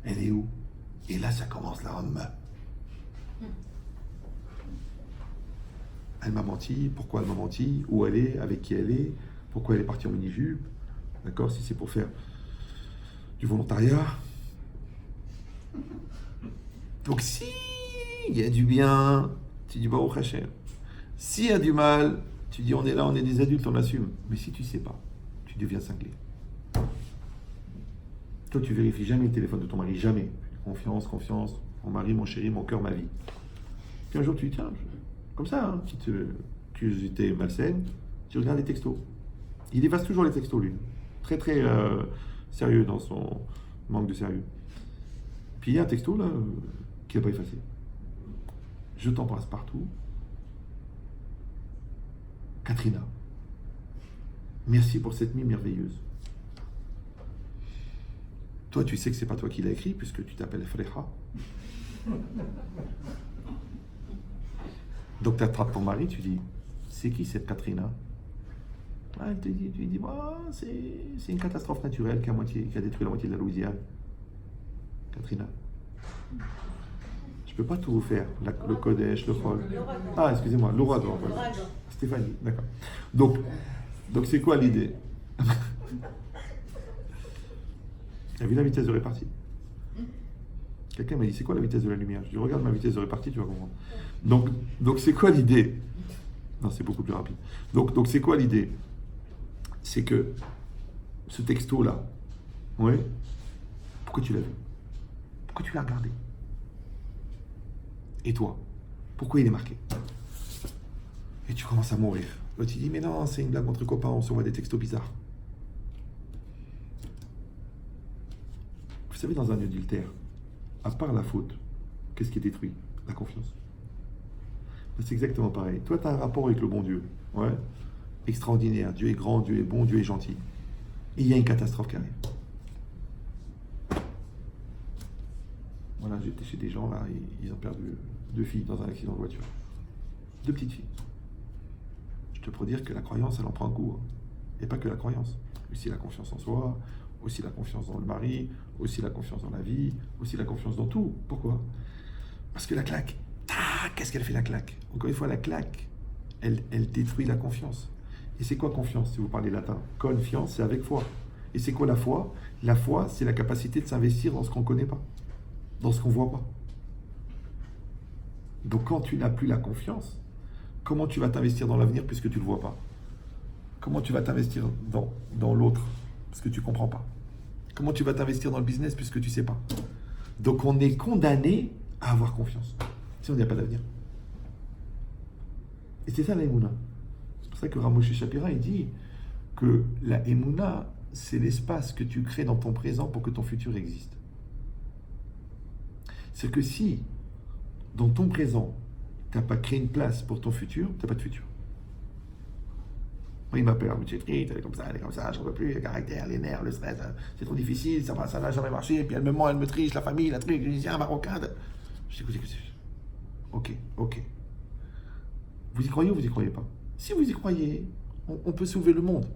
S1: Elle est où? Et là, ça commence la lendemain. Elle m'a menti. Pourquoi elle m'a menti? Où elle est? Avec qui elle est? Pourquoi elle est partie en mini-jupe? D'accord? Si c'est pour faire du volontariat. Donc si il y a du bien, tu dis Baruch Hashem. S'il y a du mal, tu dis on est là, on est des adultes, on assume. Mais si tu sais pas, tu deviens cinglé. Toi, tu vérifies jamais le téléphone de ton mari, jamais. Confiance, confiance, mon mari, mon chéri, mon cœur, ma vie. Puis un jour, tu dis, tiens, comme ça, hein, petite curiosité malsaine, tu regardes les textos. Il efface toujours les textos, lui. Très, très sérieux dans son manque de sérieux. Puis il y a un texto, là, qu'il n'a pas effacé. Je t'embrasse partout. Katrina, merci pour cette nuit merveilleuse. Toi, tu sais que c'est pas toi qui l'as écrit, puisque tu t'appelles Frecha. Donc tu attrapes ton mari, tu dis, c'est qui cette Katrina? Elle te dit, tu lui dis, bah, c'est une catastrophe naturelle qui a détruit la moitié de la Louisiane. Katrina. Je peux pas tout vous faire, le Kodesh, le Chol. Ah, excusez-moi, l'ouragan. Stéphanie, d'accord. Donc c'est quoi l'idée? T'as vu la vitesse de répartie? Quelqu'un m'a dit, c'est quoi la vitesse de la lumière? Je dis, regarde ma vitesse de répartie, tu vas comprendre. Donc c'est quoi l'idée? Non, c'est beaucoup plus rapide. Donc c'est quoi l'idée? C'est que ce texto-là, oui, pourquoi tu l'as vu? Pourquoi tu l'as regardé? Et toi, pourquoi il est marqué? Et tu commences à mourir. L'autre il dit, mais non, c'est une blague entre copains, on s'envoie des textos bizarres. Vous savez, dans un adultère, à part la faute, qu'est-ce qui est détruit? La confiance. C'est exactement pareil. Toi, tu as un rapport avec le bon Dieu. Ouais. Extraordinaire. Dieu est grand, Dieu est bon, Dieu est gentil. Et il y a une catastrophe qui arrive. Voilà, j'étais chez des gens, là, ils ont perdu 2 filles dans un accident de voiture. 2 petites filles. Je te peux dire que la croyance, elle en prend un coup. Hein. Et pas que la croyance. Aussi la confiance en soi, aussi la confiance dans le mari, aussi la confiance dans la vie, aussi la confiance dans tout. Pourquoi? Parce que la claque, qu'est-ce qu'elle fait la claque? Encore une fois, la claque, elle détruit la confiance. Et c'est quoi confiance, si vous parlez latin? Confiance, c'est avec foi. Et c'est quoi la foi? La foi, c'est la capacité de s'investir dans ce qu'on ne connaît pas, dans ce qu'on ne voit pas. Donc quand tu n'as plus la confiance, comment tu vas t'investir dans l'avenir puisque tu ne le vois pas? Comment tu vas t'investir dans l'autre parce que tu ne comprends pas? Comment tu vas t'investir dans le business puisque tu ne sais pas? Donc on est condamné à avoir confiance. Si on n'y a pas d'avenir. Et c'est ça la Emouna. C'est pour ça que Rav Moshe Shapira, il dit que la Emouna, c'est l'espace que tu crées dans ton présent pour que ton futur existe. C'est que si, dans ton présent, tu n'as pas créé une place pour ton futur, tu n'as pas de futur. Moi, il m'appelle à Mutchetrit, elle est comme ça, je ne peux plus, le caractère, les nerfs, le stress, c'est trop difficile, ça n'a jamais marché, et puis elle me ment, elle me triche, la famille, la truc, je dis, un marocain. Je dis, écoutez, ok. Vous y croyez ou vous y croyez pas? Si vous y croyez, on peut sauver le monde.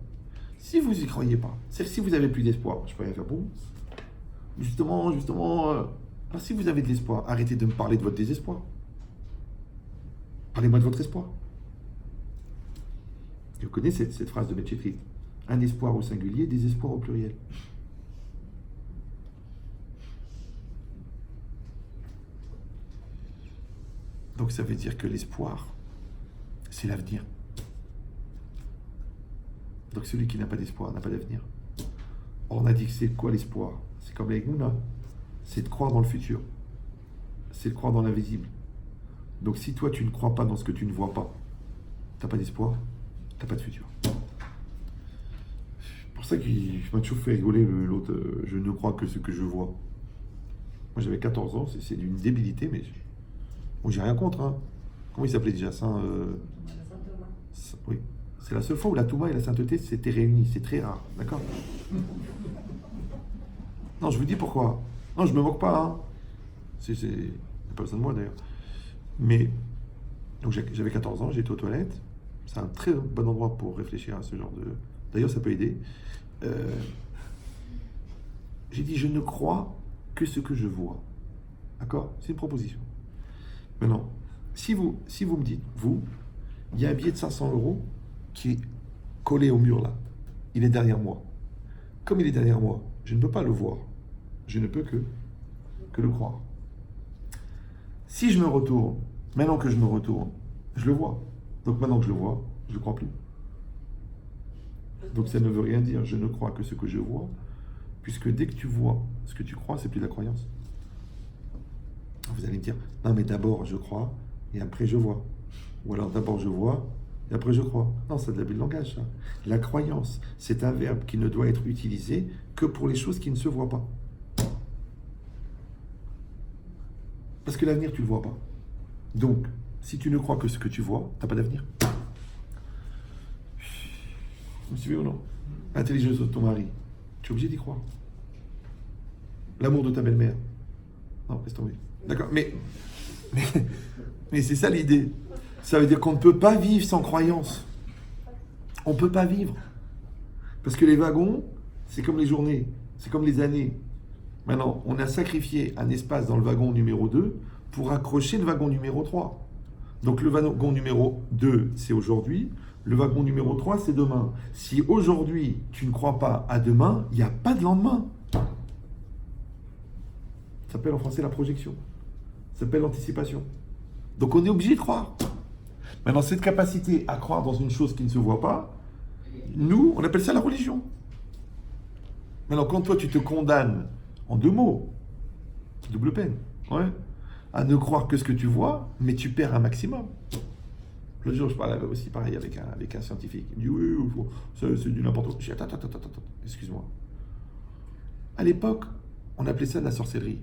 S1: Si vous y croyez pas, c'est si vous avez plus d'espoir, je peux rien faire pour vous. Justement, alors si vous avez de l'espoir, arrêtez de me parler de votre désespoir. Parlez-moi de votre espoir. Vous connaissez cette phrase de Mutchetrit. Un espoir au singulier, désespoir au pluriel. Donc ça veut dire que l'espoir, c'est l'avenir. Donc celui qui n'a pas d'espoir n'a pas d'avenir. Or, on a dit que c'est quoi l'espoir? C'est comme avec nous, là. C'est de croire dans le futur. C'est de croire dans l'invisible. Donc si toi tu ne crois pas dans ce que tu ne vois pas, tu n'as pas d'espoir, tu n'as pas de futur. C'est pour ça qu'il m'a toujours fait rigoler l'autre. Je ne crois que ce que je vois. Moi j'avais 14 ans, c'est d'une débilité, mais bon, j'ai rien contre. Hein. Comment il s'appelait déjà Saint Thomas. Oui. C'est la seule fois où la Touma et la sainteté s'étaient réunis. C'est très rare, d'accord? Non, je vous dis pourquoi. Non, je me moque pas. Hein. pas besoin de moi d'ailleurs. Mais, donc j'avais 14 ans, j'étais aux toilettes. C'est un très bon endroit pour réfléchir à ce genre de... D'ailleurs, ça peut aider. J'ai dit, je ne crois que ce que je vois. D'accord? C'est une proposition. Maintenant, si vous me dites, il y a un billet de 500 euros qui est collé au mur là. Il est derrière moi. Comme il est derrière moi, je ne peux pas le voir. Je ne peux que le croire. Si je me retourne, maintenant que je me retourne, je le vois. Donc maintenant que je le vois, je ne crois plus. Donc ça ne veut rien dire, je ne crois que ce que je vois, puisque dès que tu vois ce que tu crois, c'est plus de la croyance. Vous allez me dire, non mais d'abord je crois, et après je vois. Ou alors d'abord je vois, et après je crois. Non, c'est de l'abus de langage, ça. La croyance, c'est un verbe qui ne doit être utilisé que pour les choses qui ne se voient pas. Parce que l'avenir, tu ne le vois pas. Donc, si tu ne crois que ce que tu vois, tu n'as pas d'avenir. Vous me suivez ou non? L'intelligence de ton mari, tu es obligé d'y croire. L'amour de ta belle-mère. Non, laisse tomber. D'accord, mais c'est ça l'idée. Ça veut dire qu'on ne peut pas vivre sans croyance. On ne peut pas vivre. Parce que les wagons, c'est comme les journées, c'est comme les années. Maintenant, on a sacrifié un espace dans le wagon numéro 2 pour accrocher le wagon numéro 3. Donc le wagon numéro 2, c'est aujourd'hui. Le wagon numéro 3, c'est demain. Si aujourd'hui, tu ne crois pas à demain, il n'y a pas de lendemain. Ça s'appelle en français la projection. Ça s'appelle l'anticipation. Donc on est obligé de croire. Maintenant, cette capacité à croire dans une chose qui ne se voit pas, nous, on appelle ça la religion. Maintenant, quand toi, tu te condamnes en 2 mots, double peine, ouais, à ne croire que ce que tu vois, mais tu perds un maximum. L'autre jour, je parlais aussi pareil avec un scientifique. Il me dit, oui, c'est du n'importe quoi. Je dis, attends, excuse-moi. À l'époque, on appelait ça de la sorcellerie.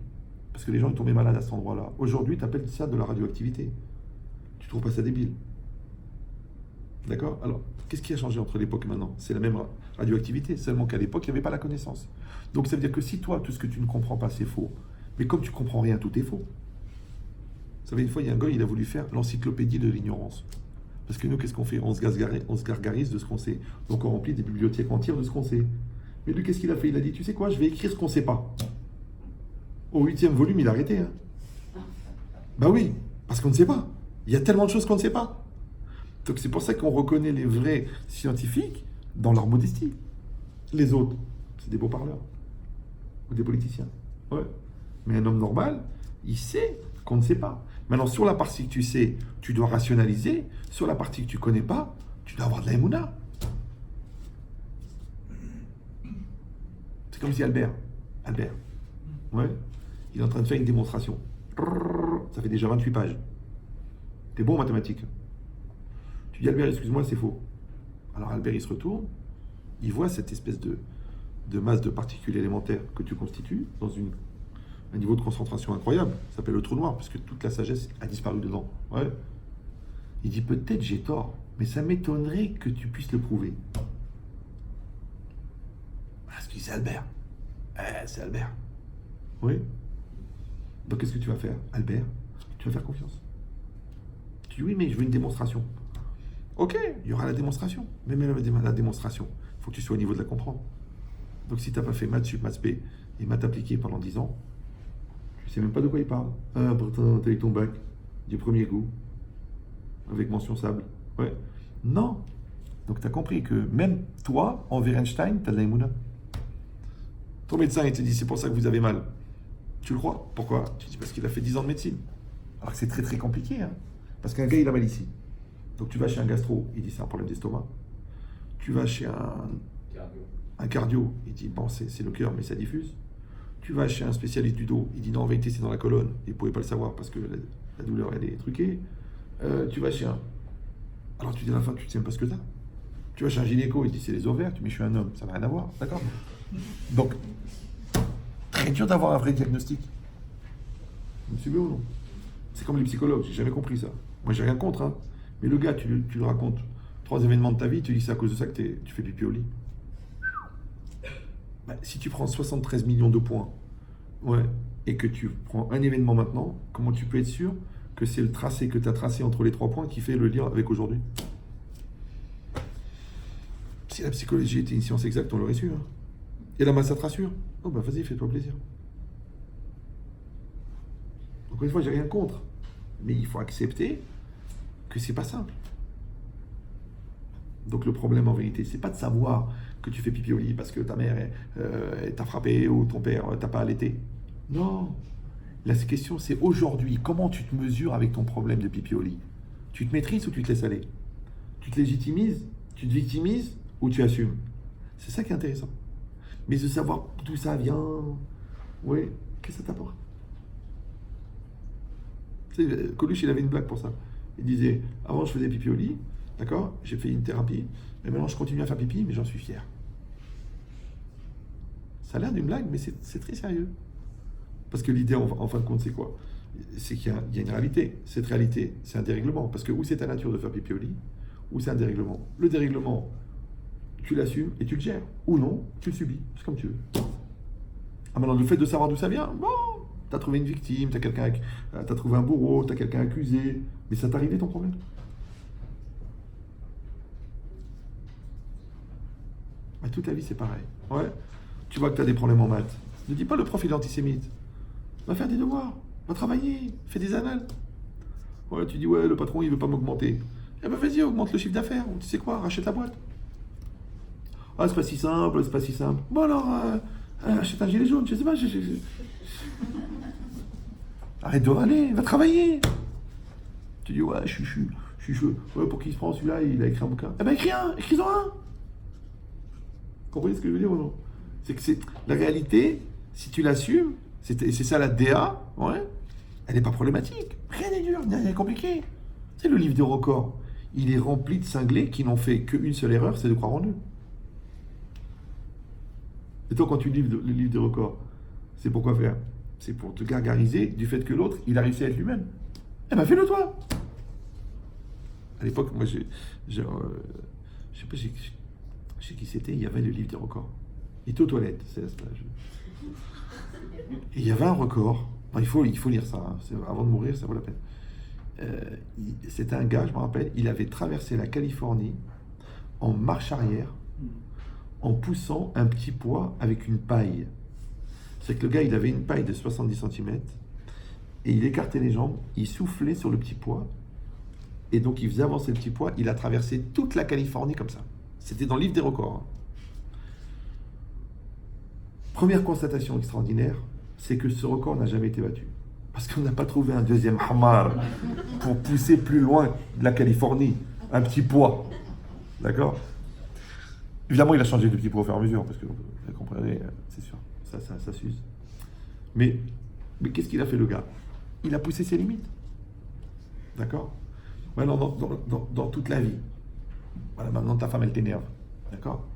S1: Parce que les gens ils tombaient malades à cet endroit-là. Aujourd'hui, tu appelles ça de la radioactivité. Tu trouves pas ça débile? D'accord? Alors, qu'est-ce qui a changé entre l'époque et maintenant? C'est la même radioactivité, seulement qu'à l'époque, il n'y avait pas la connaissance. Donc, ça veut dire que si toi, tout ce que tu ne comprends pas, c'est faux, mais comme tu ne comprends rien, tout est faux. Vous savez, une fois, il y a un gars, il a voulu faire l'encyclopédie de l'ignorance. Parce que nous, qu'est-ce qu'on fait? On se gargarise de ce qu'on sait. Donc, on remplit des bibliothèques entières de ce qu'on sait. Mais lui, qu'est-ce qu'il a fait? Il a dit, tu sais quoi, je vais écrire ce qu'on ne sait pas. Au 8e volume, il a arrêté. Hein. Bah oui, parce qu'on ne sait pas. Il y a tellement de choses qu'on ne sait pas. Donc c'est pour ça qu'on reconnaît les vrais scientifiques dans leur modestie. Les autres, c'est des beaux parleurs. Ou des politiciens. Ouais. Mais un homme normal, il sait qu'on ne sait pas. Maintenant, sur la partie que tu sais, tu dois rationaliser. Sur la partie que tu ne connais pas, tu dois avoir de la émouna. C'est comme si Albert, ouais, il est en train de faire une démonstration. Ça fait déjà 28 pages. T'es bon en mathématiques. Tu dis, Albert, excuse-moi, c'est faux. Alors Albert, il se retourne, il voit cette espèce de masse de particules élémentaires que tu constitues dans un niveau de concentration incroyable. Ça s'appelle le trou noir, parce que toute la sagesse a disparu dedans. Ouais. Il dit, peut-être j'ai tort, mais ça m'étonnerait que tu puisses le prouver. Parce que c'est Albert. C'est Albert. Oui. Donc qu'est-ce que tu vas faire, Albert? Tu vas faire confiance. Tu dis, oui, mais je veux une démonstration. Ok, il y aura la démonstration. Mais même la démonstration, il faut que tu sois au niveau de la comprendre. Donc si tu n'as pas fait maths sup, maths spé et maths appliqué pendant 10 ans, tu ne sais même pas de quoi il parle. Ah, pourtant, tu as eu ton bac du premier coup, avec mention sable. Ouais. Non. Donc tu as compris que même toi, en Einstein, tu as de la émouna. Ton médecin, il te dit, c'est pour ça que vous avez mal. Tu le crois? Pourquoi? Tu dis, parce qu'il a fait 10 ans de médecine. Alors que c'est très très compliqué. Hein. Parce qu'un gars, il a mal ici. Donc tu vas chez un gastro, il dit c'est un problème d'estomac. Tu vas chez un cardio, il dit bon c'est le cœur mais ça diffuse. Tu vas chez un spécialiste du dos, il dit non en vérité c'est dans la colonne. Il ne pouvait pas le savoir parce que la douleur elle est truquée. Tu vas chez un... Alors tu dis à la fin tu ne sais même pas ce que tu as. Tu vas chez un gynéco, il dit c'est les ovaires, tu dis mais je suis un homme, ça n'a rien à voir, d'accord? Donc, très dur d'avoir un vrai diagnostic. Vous me suivez ou non? C'est comme les psychologues, j'ai jamais compris ça. Moi j'ai rien contre, hein. Mais le gars, tu lui racontes 3 événements de ta vie, tu dis c'est à cause de ça que tu fais pipi au lit. Bah, si tu prends 73 millions de points, ouais, et que tu prends un événement maintenant, comment tu peux être sûr que c'est le tracé que tu as tracé entre les 3 points qui fait le lien avec aujourd'hui? Si la psychologie était une science exacte, on l'aurait su. Hein. Et la masse, ça te rassure? Oh bah vas-y, fais-toi plaisir. Encore une fois, j'ai rien contre. Mais il faut accepter que c'est pas simple. Donc le problème en vérité, c'est pas de savoir que tu fais pipi au lit parce que ta mère t'a frappé ou ton père t'a pas allaité. Non. La question, c'est aujourd'hui, comment tu te mesures avec ton problème de pipi au lit? Tu te maîtrises ou tu te laisses aller? Tu te légitimises? Tu te victimises? Ou tu assumes? C'est ça qui est intéressant. Mais de savoir d'où ça vient, oui, qu'est-ce que ça t'apporte? Tu sais, Coluche, il avait une blague pour ça. Il disait, avant je faisais pipi au lit, d'accord? J'ai fait une thérapie, mais maintenant je continue à faire pipi, mais j'en suis fier. Ça a l'air d'une blague, mais c'est très sérieux. Parce que l'idée, en fin de compte, c'est quoi? C'est qu'il y a une réalité. Cette réalité, c'est un dérèglement. Parce que ou c'est ta nature de faire pipi au lit, ou c'est un dérèglement. Le dérèglement, tu l'assumes et tu le gères. Ou non, tu le subis. C'est comme tu veux. Ah, maintenant, le fait de savoir d'où ça vient, bon, t'as trouvé une victime, t'as trouvé un bourreau, t'as quelqu'un accusé, mais ça t'est arrivé ton problème? Bah, toute la vie, c'est pareil. Ouais. Tu vois que t'as des problèmes en maths. Ne dis pas le prof il est antisémite. Va faire des devoirs, va travailler, fais des annales. Ouais, tu dis ouais, le patron il veut pas m'augmenter. Eh ben vas-y, augmente le chiffre d'affaires. Ou tu sais quoi, rachète la boîte. Ah, c'est pas si simple, c'est pas si simple. Bon alors, achète un gilet jaune, je sais pas. Arrête de râler, va travailler. Tu dis ouais, je suis chaud. Ouais, pour qui se prend celui-là, il a écrit un bouquin. Eh ben écris-en un. Comprenez ce que je veux dire ou non? C'est que c'est la réalité, si tu l'assumes, c'est ça la DA, ouais, elle n'est pas problématique. Rien n'est dur, rien n'est compliqué. C'est le livre des records. Il est rempli de cinglés qui n'ont fait qu'une seule erreur, c'est de croire en eux. Et toi, quand tu lis le livre des records, c'est pour quoi faire? C'est pour te gargariser du fait que l'autre, il a réussi à être lui-même. Eh ben, fais-le toi. À l'époque, moi, je sais pas chez qui c'était, il y avait le livre des records. Il était aux toilettes, c'est à ce stage. Et il y avait un record. Enfin, il faut lire ça. Hein. Avant de mourir, ça vaut la peine. C'était un gars, je me rappelle, il avait traversé la Californie en marche arrière, en poussant un petit poids avec une paille. C'est que le gars, il avait une paille de 70 cm, et il écartait les jambes, il soufflait sur le petit poids, et donc il faisait avancer le petit poids, il a traversé toute la Californie comme ça. C'était dans le livre des records. Hein. Première constatation extraordinaire, c'est que ce record n'a jamais été battu. Parce qu'on n'a pas trouvé un deuxième Hamar pour pousser plus loin de la Californie. Un petit poids. D'accord? Évidemment, il a changé de petit poids au fur et à mesure, parce que vous comprenez, c'est sûr, ça s'use. Mais qu'est-ce qu'il a fait le gars? Il a poussé ses limites. D'accord? Maintenant, dans toute la vie, voilà, maintenant ta femme, elle t'énerve. D'accord?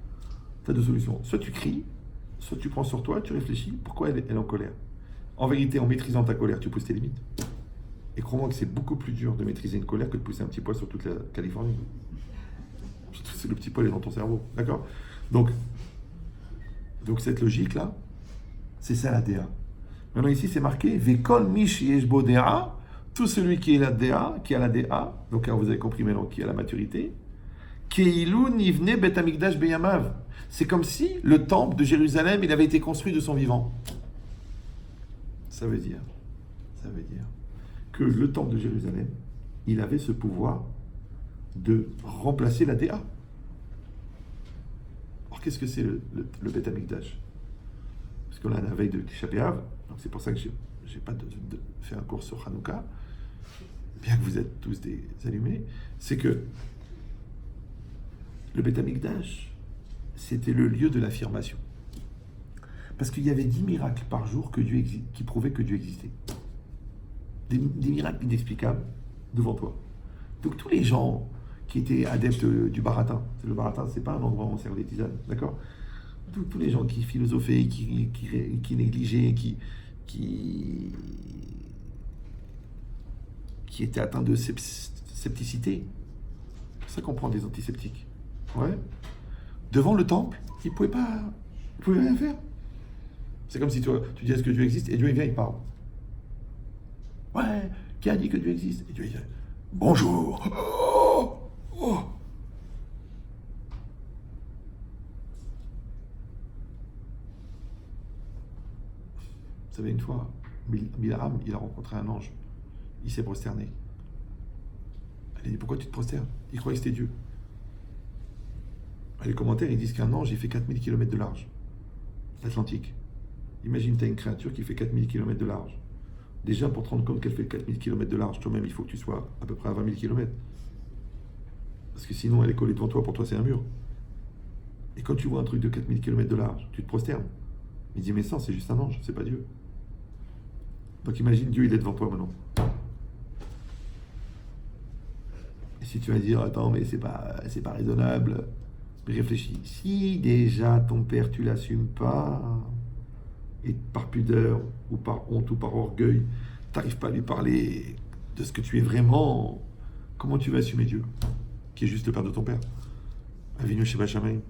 S1: Tu as deux solutions. Soit tu cries, soit tu prends sur toi, tu réfléchis, pourquoi elle est en colère? En vérité, en maîtrisant ta colère, tu pousses tes limites. Et crois-moi que c'est beaucoup plus dur de maîtriser une colère que de pousser un petit poids sur toute la Californie. Le petit poids est dans ton cerveau, d'accord? Donc cette logique-là, c'est ça la DA. Maintenant ici, c'est marqué « Vekol mish yeshbo DA » tout celui qui est la DA, qui a la DA, donc vous avez compris maintenant qui a la maturité, « Keilu nivne bet hamikdash beyamav » c'est comme si le temple de Jérusalem, il avait été construit de son vivant. Ça veut dire que le temple de Jérusalem, il avait ce pouvoir de remplacer la DA. Alors qu'est-ce que c'est le Beth Amikdash? Parce qu'on a la veille de Tisha B'Av, donc c'est pour ça que j'ai pas fait un cours sur Hanouka, bien que vous êtes tous des allumés, c'est que le Beth Amikdash, c'était le lieu de l'affirmation. Parce qu'il y avait 10 miracles par jour qui prouvaient que Dieu existait. Des miracles inexplicables devant toi. Donc tous les gens qui étaient adeptes du baratin, le baratin, c'est pas un endroit où on sert des tisanes, d'accord? Tous les gens qui philosophaient, qui négligeaient, qui étaient atteints de scepticité. C'est pour ça qu'on prend des antiseptiques. Ouais. Devant le temple, ils ne pouvaient rien faire. C'est comme si toi, tu dis est-ce que Dieu existe et Dieu il vient, il parle. Ouais, qui a dit que Dieu existe? Et Dieu il dit bonjour. Oh, oh. Vous savez, une fois, Bilham, il a rencontré un ange. Il s'est prosterné. Elle a dit pourquoi tu te prosternes? Il croyait que c'était Dieu. Les commentaires, ils disent qu'un ange, il fait 4000 km de large. L'Atlantique. Imagine, tu as une créature qui fait 4000 km de large. Déjà, pour te rendre compte qu'elle fait 4000 km de large, toi-même, il faut que tu sois à peu près à 20 000 km. Parce que sinon, elle est collée devant toi, pour toi, c'est un mur. Et quand tu vois un truc de 4000 km de large, tu te prosternes. Il dit, mais ça, c'est juste un ange, c'est pas Dieu. Donc imagine, Dieu, il est devant toi maintenant. Et si tu vas dire, attends, mais c'est pas raisonnable, mais réfléchis. Si déjà ton père, tu l'assumes pas, et par pudeur, ou par honte, ou par orgueil, t'arrives pas à lui parler de ce que tu es vraiment, comment tu vas assumer Dieu, qui est juste le père de ton père? Avinu Sheba Shamayim.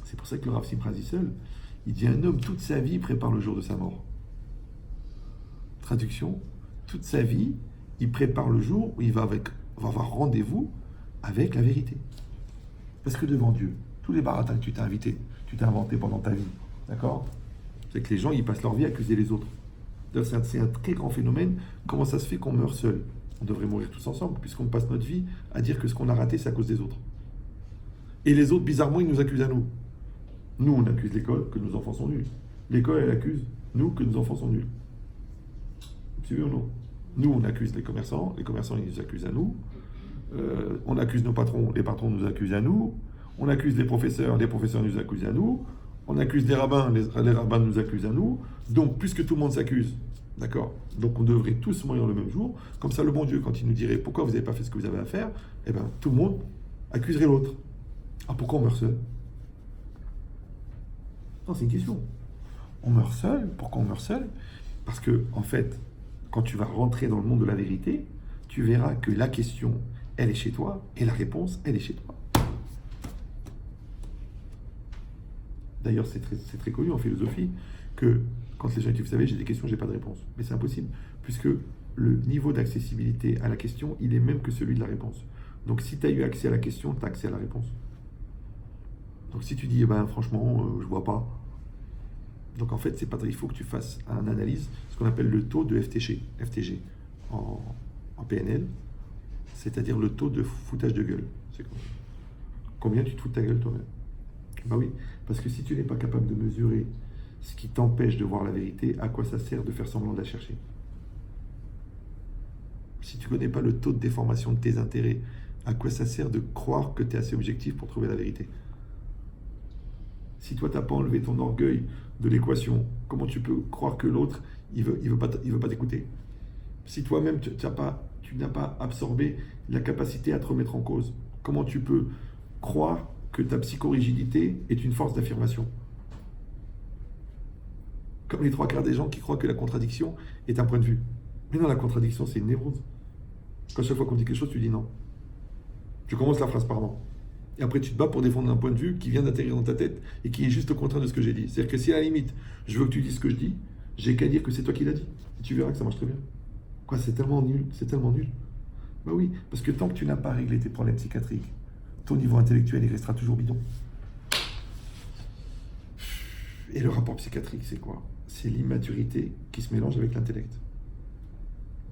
S1: C'est pour ça que le Rav Simcha Zissel, il dit un homme, toute sa vie, prépare le jour de sa mort. Traduction, toute sa vie, il prépare le jour où il va avoir rendez-vous avec la vérité. Parce que devant Dieu, tous les baratas que tu t'es invité, tu t'es inventé pendant ta vie, d'accord? C'est que les gens, ils passent leur vie à accuser les autres. C'est un très grand phénomène. Comment ça se fait qu'on meurt seul? On devrait mourir tous ensemble, puisqu'on passe notre vie à dire que ce qu'on a raté, c'est à cause des autres. Et les autres, bizarrement, ils nous accusent à nous. Nous, on accuse l'école que nos enfants sont nuls. L'école, elle accuse nous que nos enfants sont nuls. Tu veux ou non? Nous, on accuse les commerçants ils nous accusent à nous. On accuse nos patrons, les patrons nous accusent à nous. On accuse les professeurs nous accusent à nous. On accuse les rabbins nous accusent à nous. Donc, puisque tout le monde s'accuse, d'accord? Donc, on devrait tous mourir le même jour. Comme ça, le bon Dieu, quand il nous dirait pourquoi vous n'avez pas fait ce que vous avez à faire, eh bien, tout le monde accuserait l'autre. Ah, pourquoi on meurt seul? Non, c'est une question. On meurt seul. Pourquoi on meurt seul? Parce que, en fait, quand tu vas rentrer dans le monde de la vérité, tu verras que la question, elle est chez toi, et la réponse, elle est chez toi. D'ailleurs, c'est très connu en philosophie que quand les gens disent, vous savez, j'ai des questions, j'ai pas de réponse. Mais c'est impossible, puisque le niveau d'accessibilité à la question, il est même que celui de la réponse. Donc, si tu as eu accès à la question, tu as accès à la réponse. Donc, si tu dis, eh ben, franchement, je vois pas. Donc, en fait, c'est pas très, il faut que tu fasses une analyse, ce qu'on appelle le taux de FTG en PNL, c'est-à-dire le taux de foutage de gueule. C'est combien tu te fous de ta gueule toi-même? Bah oui, parce que si tu n'es pas capable de mesurer ce qui t'empêche de voir la vérité, à quoi ça sert de faire semblant de la chercher? Si tu ne connais pas le taux de déformation de tes intérêts, à quoi ça sert de croire que tu es assez objectif pour trouver la vérité? Si toi, tu n'as pas enlevé ton orgueil de l'équation, comment tu peux croire que l'autre, il veut pas t'écouter? Si toi-même, tu n'as pas absorbé la capacité à te remettre en cause, comment tu peux croire que ta psychorigidité est une force d'affirmation? Comme les 3/4 des gens qui croient que la contradiction est un point de vue. Mais non, la contradiction, c'est une névrose. Quand chaque fois qu'on dit quelque chose, tu dis non. Tu commences la phrase par non. Et après, tu te bats pour défendre un point de vue qui vient d'atterrir dans ta tête et qui est juste au contraire de ce que j'ai dit. C'est-à-dire que si à la limite, je veux que tu dises ce que je dis, j'ai qu'à dire que c'est toi qui l'as dit. Et tu verras que ça marche très bien. Quoi, c'est tellement nul, c'est tellement nul. Bah oui, parce que tant que tu n'as pas réglé tes problèmes psychiatriques, ton niveau intellectuel, il restera toujours bidon. Et le rapport psychiatrique, c'est quoi? C'est l'immaturité qui se mélange avec l'intellect.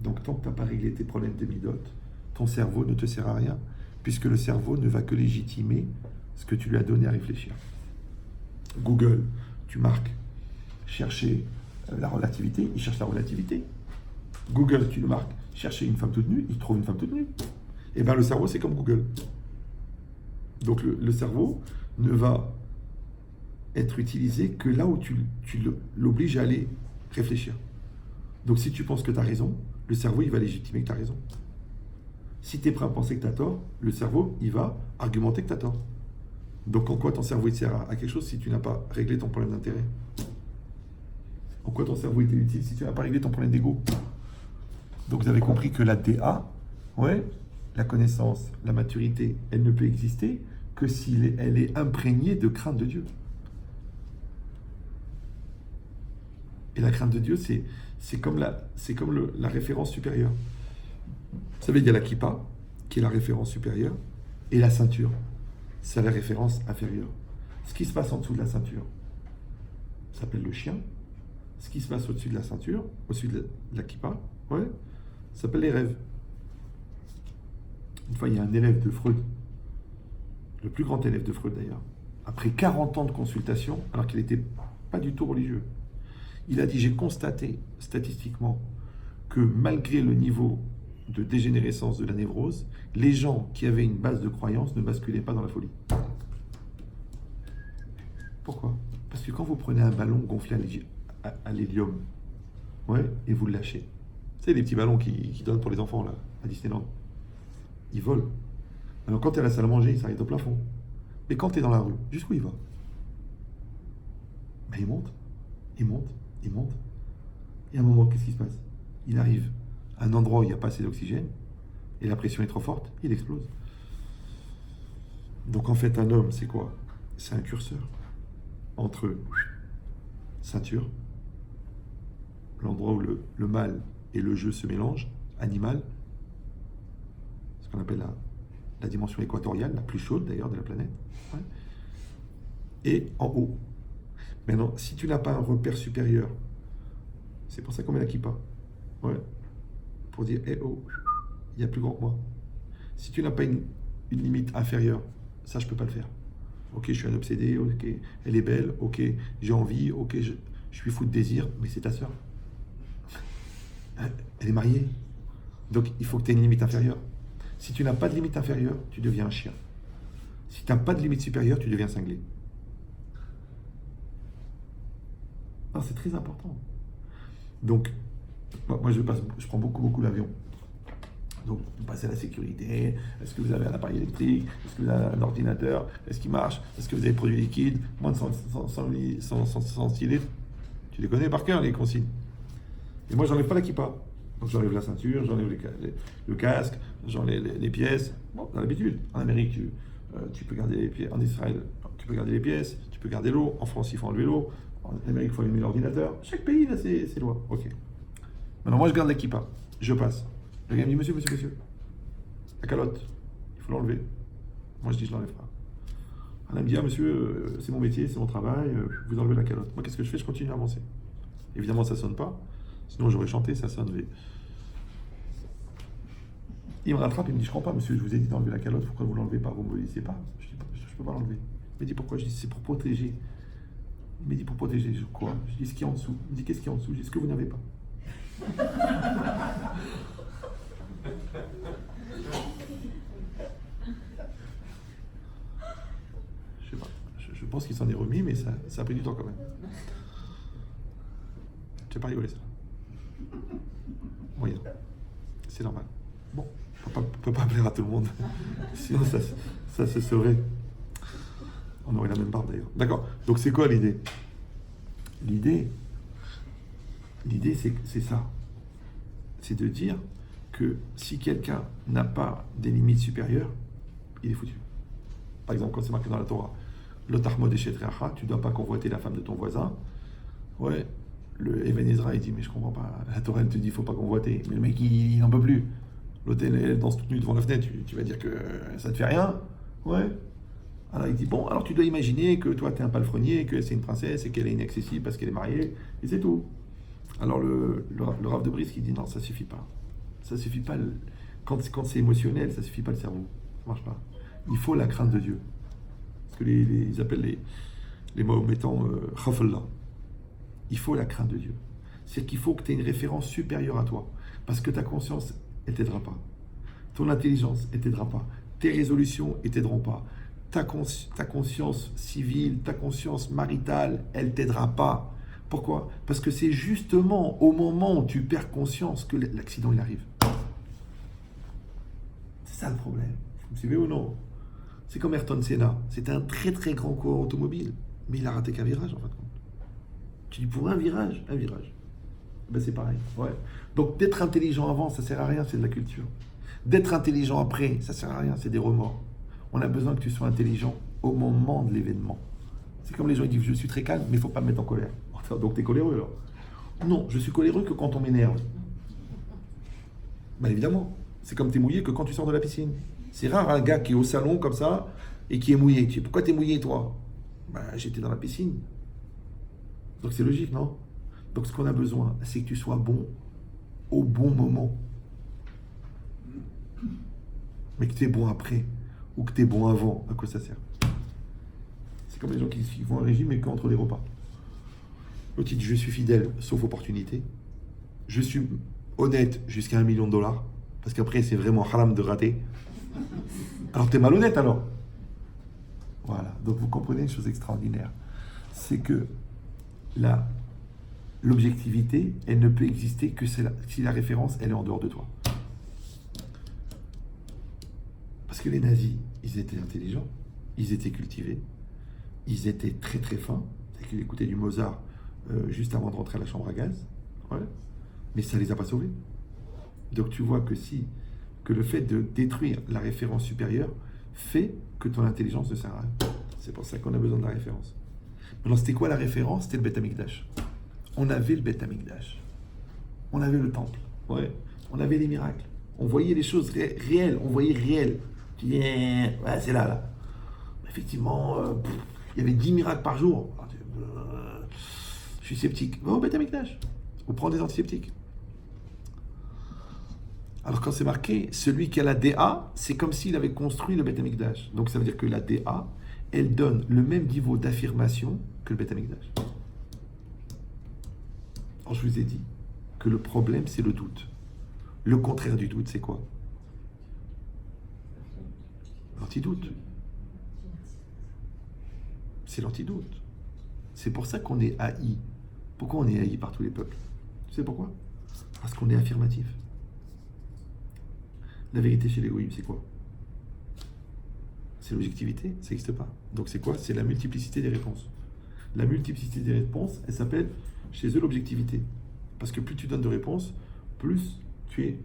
S1: Donc, tant que tu n'as pas réglé tes problèmes d'émidote, ton cerveau ne te sert à rien, puisque le cerveau ne va que légitimer ce que tu lui as donné à réfléchir. Google, tu marques chercher la relativité, il cherche la relativité. Google, tu le marques chercher une femme toute nue, il trouve une femme toute nue. Et bien, le cerveau, c'est comme Google. Donc, le cerveau ne va être utilisé que là où tu l'obliges à aller réfléchir. Donc, si tu penses que tu as raison, le cerveau, il va légitimer que tu as raison. Si tu es prêt à penser que tu as tort, le cerveau, il va argumenter que tu as tort. Donc, en quoi ton cerveau il sert à quelque chose si tu n'as pas réglé ton problème d'intérêt? En quoi ton cerveau était utile si tu n'as pas réglé ton problème d'ego? Donc, vous avez compris que la DA, ouais, la connaissance, la maturité, elle ne peut exister que que si elle est imprégnée de crainte de Dieu. Et la crainte de Dieu, c'est comme la référence supérieure. Vous savez, il y a la kippa, qui est la référence supérieure, et la ceinture, c'est la référence inférieure. Ce qui se passe en dessous de la ceinture s'appelle le chien. Ce qui se passe au-dessus de la ceinture, au-dessus de la kippa, ouais, s'appelle les rêves. Une fois, il y a un élève de Freud, le plus grand élève de Freud d'ailleurs, après 40 ans de consultation, alors qu'il n'était pas du tout religieux, il a dit, j'ai constaté statistiquement que malgré le niveau de dégénérescence de la névrose, les gens qui avaient une base de croyance ne basculaient pas dans la folie. Pourquoi? Parce que quand vous prenez un ballon gonflé à l'hélium, ouais, et vous le lâchez, vous savez, les petits ballons qui donnent pour les enfants là, à Disneyland, ils volent. Alors quand tu es à la salle à manger, il s'arrête au plafond. Mais quand tu es dans la rue, jusqu'où il va? Ben, il monte, il monte, il monte. Et à un moment, qu'est-ce qui se passe? Il arrive à un endroit où il n'y a pas assez d'oxygène, et la pression est trop forte, il explose. Donc en fait, un homme, c'est quoi? C'est un curseur entre ceinture, l'endroit où le mal et le jeu se mélangent, animal, ce qu'on appelle la dimension équatoriale, la plus chaude d'ailleurs de la planète, ouais, et en haut. Maintenant, si tu n'as pas un repère supérieur, c'est pour ça qu'on met la kippa, ouais, pour dire, eh oh, il y a plus grand que moi. Si tu n'as pas une limite inférieure, ça je peux pas le faire. Ok, je suis un obsédé, ok, elle est belle, ok, j'ai envie, ok, je suis fou de désir, mais c'est ta sœur. Elle est mariée. Donc il faut que tu aies une limite inférieure. Si tu n'as pas de limite inférieure, tu deviens un chien. Si tu n'as pas de limite supérieure, tu deviens cinglé. Alors, c'est très important. Donc, moi je prends beaucoup l'avion. Donc, vous passez à la sécurité. Est-ce que vous avez un appareil électrique? Est-ce que vous avez un ordinateur? Est-ce qu'il marche? Est-ce que vous avez des produits liquides? Moins de 100 litres. Tu les connais par cœur, les consignes. Et moi, j'enlève pas la kippa. Donc, j'enlève la ceinture, j'enlève le casque, j'enlève les pièces. Bon, dans l'habitude. En Amérique, tu peux garder les pièces. En Israël, tu peux garder les pièces. Tu peux garder l'eau. En France, il faut enlever l'eau. En Amérique, il faut allumer l'ordinateur. Chaque pays a ses lois. Ok. Maintenant, moi, je garde la kippa. Je passe. Le gars me dit, monsieur, la calotte, il faut l'enlever. Moi, je dis, je l'enlève pas. On me dit, ah, monsieur, c'est mon métier, c'est mon travail, vous enlevez la calotte. Moi, qu'est-ce que je fais? Je continue à avancer. Évidemment, ça sonne pas. Sinon, j'aurais chanté, ça sonne. Il me rattrape, il me dit, je comprends pas, monsieur, je vous ai dit d'enlever la calotte, pourquoi vous l'enlevez pas? Vous ne me l'obéissez pas? Je dis, je peux pas l'enlever. Il me dit, pourquoi? Je dis, c'est pour protéger. Il me dit, pour protéger, quoi? Je dis, ce qu'il y a en dessous. Il me dit, qu'est-ce qu'il y a en dessous? Je dis, ce que vous n'avez pas. Je sais pas. Je pense qu'il s'en est remis, mais ça a pris du temps quand même. Tu n'as pas rigolé ça? Moyen. C'est normal. Bon, on ne peut pas plaire à tout le monde. Sinon, ça se saurait. On aurait la même barbe d'ailleurs. D'accord. Donc, c'est quoi l'idée? L'idée, c'est ça. C'est de dire que si quelqu'un n'a pas des limites supérieures, il est foutu. Par exemple, quand c'est marqué dans la Torah, l'otarmod eshetreacha, tu ne dois pas convoiter la femme de ton voisin. Ouais, le Even Ezra, il dit, mais je comprends pas. La Torah, elle te dit, il ne faut pas convoiter. Mais le mec, il n'en peut plus. L'hôtel, elle danse toute nue devant la fenêtre, tu vas dire que ça ne te fait rien. Ouais. Alors il dit, bon, alors tu dois imaginer que toi, tu es un palefrenier, que c'est une princesse et qu'elle est inaccessible parce qu'elle est mariée, et c'est tout. Alors le Rav de Brisk, il dit, non, ça ne suffit pas. Ça suffit pas. Quand c'est émotionnel, ça suffit pas le cerveau. Ça marche pas. Il faut la crainte de Dieu. Ce que ils appellent les Mahométans Khafallah. Il faut la crainte de Dieu. C'est qu'il faut que tu aies une référence supérieure à toi. Parce que ta conscience, elle t'aidera pas. Ton intelligence, elle t'aidera pas. Tes résolutions, elles t'aideront pas. Ta conscience civile, ta conscience maritale, elle t'aidera pas. Pourquoi? Parce que c'est justement au moment où tu perds conscience que l'accident il arrive. C'est ça le problème. Vous me suivez ou non? C'est comme Ayrton Senna. C'était un très très grand coureur automobile. Mais il a raté qu'un virage en fin de compte. Tu dis pour un virage. Ben c'est pareil. Ouais. Donc d'être intelligent avant, ça sert à rien, c'est de la culture. D'être intelligent après, ça sert à rien, c'est des remords. On a besoin que tu sois intelligent au moment de l'événement. C'est comme les gens qui disent je suis très calme, mais il ne faut pas me mettre en colère. Donc tu es coléreux alors. Non, je suis coléreux que quand on m'énerve. Ben évidemment, c'est comme tu es mouillé que quand tu sors de la piscine. C'est rare un gars qui est au salon comme ça et qui est mouillé. Tu dis, pourquoi tu es mouillé toi? Ben j'étais dans la piscine. Donc c'est logique, non? Donc ce qu'on a besoin, c'est que tu sois bon au bon moment. Mais que tu es bon après ou que tu es bon avant, à quoi ça sert? C'est comme les gens qui font un régime et qu'entre les repas. L'autre dit je suis fidèle sauf opportunité. Je suis honnête jusqu'à $1 million. Parce qu'après c'est vraiment haram de rater. Alors t'es malhonnête alors. Voilà, donc vous comprenez une chose extraordinaire. C'est que l'objectivité, elle ne peut exister que si la référence, elle est en dehors de toi. Parce que les nazis, ils étaient intelligents, ils étaient cultivés, ils étaient très très fins, c'est qu'ils écoutaient du Mozart juste avant de rentrer à la chambre à gaz, ouais. Mais ça les a pas sauvés. Donc tu vois que le fait de détruire la référence supérieure fait que ton intelligence ne sert à rien. C'est pour ça qu'on a besoin de la référence. Maintenant, c'était quoi la référence? C'était le Beth Amikdash. On avait le Beth Amikdash. On avait le temple. Ouais. On avait les miracles. On voyait les choses réelles. On voyait réel. Tu dis, ouais, c'est là. Effectivement, il y avait 10 miracles par jour. Je suis sceptique. Va au Beth Amikdash. Ou prends des antiseptiques. Alors quand c'est marqué, celui qui a la DA, c'est comme s'il avait construit le Beth Amikdash. Donc ça veut dire que la DA, elle donne le même niveau d'affirmation que le Beth Amikdash. Alors je vous ai dit que le problème, c'est le doute. Le contraire du doute, c'est quoi? L'antidoute. C'est l'antidoute. C'est pour ça qu'on est haï. Pourquoi on est haï par tous les peuples? Tu sais pourquoi? Parce qu'on est affirmatif. La vérité chez l'égoïsme, c'est quoi? C'est l'objectivité, ça n'existe pas. Donc c'est quoi? C'est la multiplicité des réponses. La multiplicité des réponses, elle s'appelle chez eux l'objectivité. Parce que plus tu donnes de réponses, plus tu es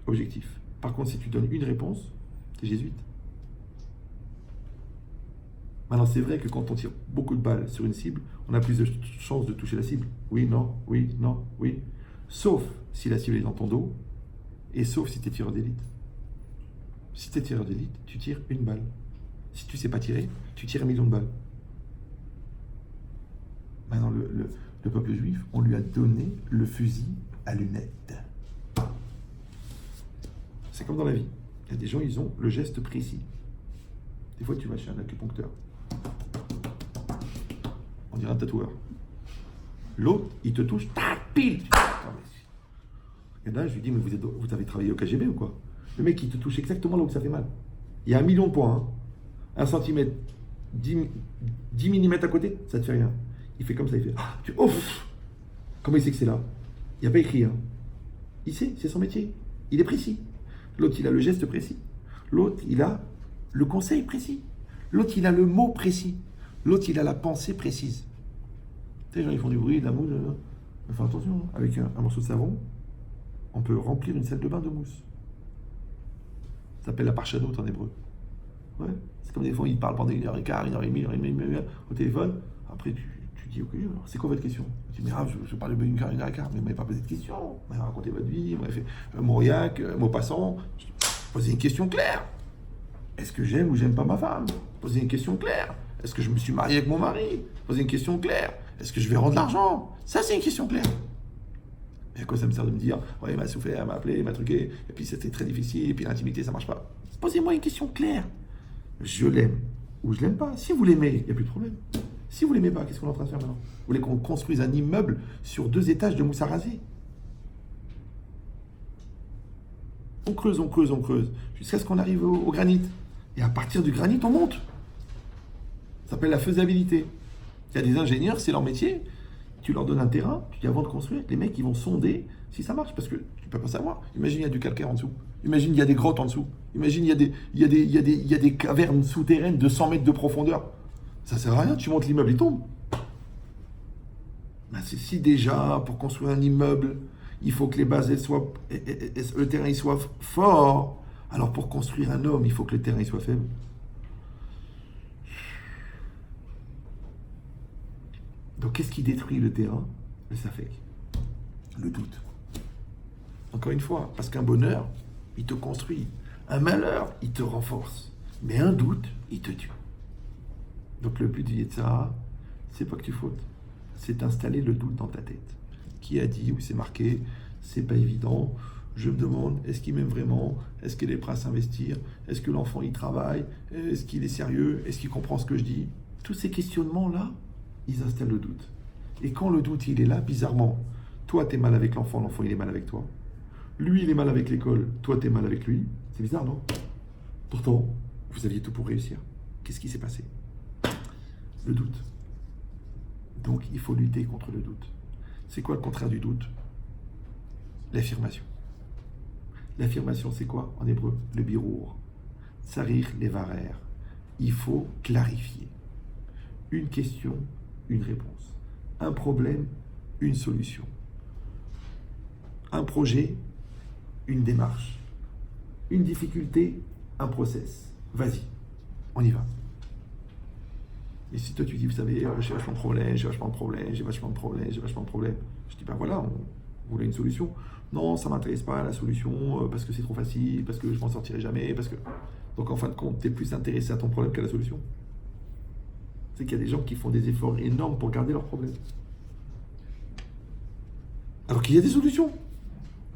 S1: objectif. Par contre, si tu donnes une réponse, tu es jésuite. Maintenant, c'est vrai que quand on tire beaucoup de balles sur une cible, on a plus de chances de toucher la cible. Oui, non, oui, non, oui. Sauf si la cible est dans ton dos, et sauf si tu es tireur d'élite. Si tu es tireur d'élite, tu tires une balle. Si tu ne sais pas tirer, tu tires 1 million de balles. Maintenant, le peuple juif, on lui a donné le fusil à lunettes. C'est comme dans la vie. Il y a des gens, ils ont le geste précis. Des fois, tu vas chez un acupuncteur. On dirait un tatoueur. L'autre, il te touche, tac, pile. Et là, je lui dis, mais vous avez travaillé au KGB ou quoi? Le mec, il te touche exactement là où ça fait mal. Il y a 1 million de points. Hein. 1 centimètre, 10 mm à côté, ça te fait rien. Il fait comme ça, il fait ouf. Comment il sait que c'est là? Il n'y a pas écrit. Hein. Il sait, c'est son métier. Il est précis. L'autre, il a le geste précis. L'autre, il a le conseil précis. L'autre, il a le mot précis. L'autre, il a la pensée précise. Tu sais, les gens, ils font du bruit, de la mousse. Mais fais attention, hein. Avec un morceau de savon, on peut remplir une salle de bain de mousse. Ça s'appelle la parchanout en hébreu. Ouais. C'est comme des fois, ils parlent pendant 1h15, 1h30, au téléphone. Après, tu dis, ok, alors, c'est quoi votre question? Tu dis, mais je parle de 1h15, 1h15, mais vous m'avez pas posé de question. Vous m'avez raconté votre vie, vous m'avez fait Mauriac, mot passant. Posez une question claire. Est-ce que j'aime ou j'aime pas ma femme? Posez une question claire. Est-ce que je me suis marié avec mon mari? Posez une question claire. Est-ce que je vais rendre l'argent? Ça, c'est une question claire. Et à quoi ça me sert de me dire, ouais, il m'a souffert, il m'a appelé, il m'a truqué, et puis c'était très difficile, et puis l'intimité, ça marche pas. Posez-moi une question claire. Je l'aime ou je l'aime pas. Si vous l'aimez, il n'y a plus de problème. Si vous l'aimez pas, qu'est-ce qu'on est en train de faire maintenant? Vous voulez qu'on construise un immeuble sur 2 étages de mousse à raser? On creuse, jusqu'à ce qu'on arrive au granit. Et à partir du granit, on monte. Ça s'appelle la faisabilité. Il y a des ingénieurs, c'est leur métier. Tu leur donnes un terrain, tu dis avant de construire, les mecs, ils vont sonder si ça marche, parce que tu ne peux pas savoir. Imagine, il y a du calcaire en dessous. Imagine, il y a des grottes en dessous. Imagine, il y a des cavernes souterraines de 100 mètres de profondeur. Ça ne sert à rien, tu montes l'immeuble, il tombe. Ben, c'est si déjà, pour construire un immeuble, il faut que les bases, le terrain il soit fort. Alors pour construire un homme, il faut que le terrain il soit faible. Donc qu'est-ce qui détruit le terrain? Le safek, le doute. Encore une fois, parce qu'un bonheur, il te construit. Un malheur, il te renforce. Mais un doute, il te tue. Donc le but du Yetzirah, c'est pas que tu fautes. C'est d'installer le doute dans ta tête. Qui a dit, ou c'est marqué, c'est pas évident. Je me demande, est-ce qu'il m'aime vraiment? Est-ce qu'il est prêt à s'investir? Est-ce que l'enfant, il travaille? Est-ce qu'il est sérieux? Est-ce qu'il comprend ce que je dis? Tous ces questionnements-là, ils installent le doute. Et quand le doute, il est là, bizarrement, toi, t'es mal avec l'enfant, l'enfant, il est mal avec toi. Lui, il est mal avec l'école, toi, t'es mal avec lui. C'est bizarre, non? Pourtant, vous aviez tout pour réussir. Qu'est-ce qui s'est passé? Le doute. Donc, il faut lutter contre le doute. C'est quoi le contraire du doute? L'affirmation. L'affirmation, c'est quoi en hébreu? Le birour. Tsarir levarer. Il faut clarifier. Une question, une réponse. Un problème, une solution. Un projet, une démarche. Une difficulté, un process. Vas-y, on y va. Et si toi tu dis, vous savez, j'ai vachement de problèmes, j'ai vachement de problèmes, j'ai vachement de problèmes, j'ai vachement de problèmes, je dis, ben voilà, on voulait une solution. Non, ça m'intéresse pas la solution, parce que c'est trop facile, parce que je m'en sortirai jamais, parce que... Donc en fin de compte, tu es plus intéressé à ton problème qu'à la solution. C'est qu'il y a des gens qui font des efforts énormes pour garder leur problème. Alors qu'il y a des solutions.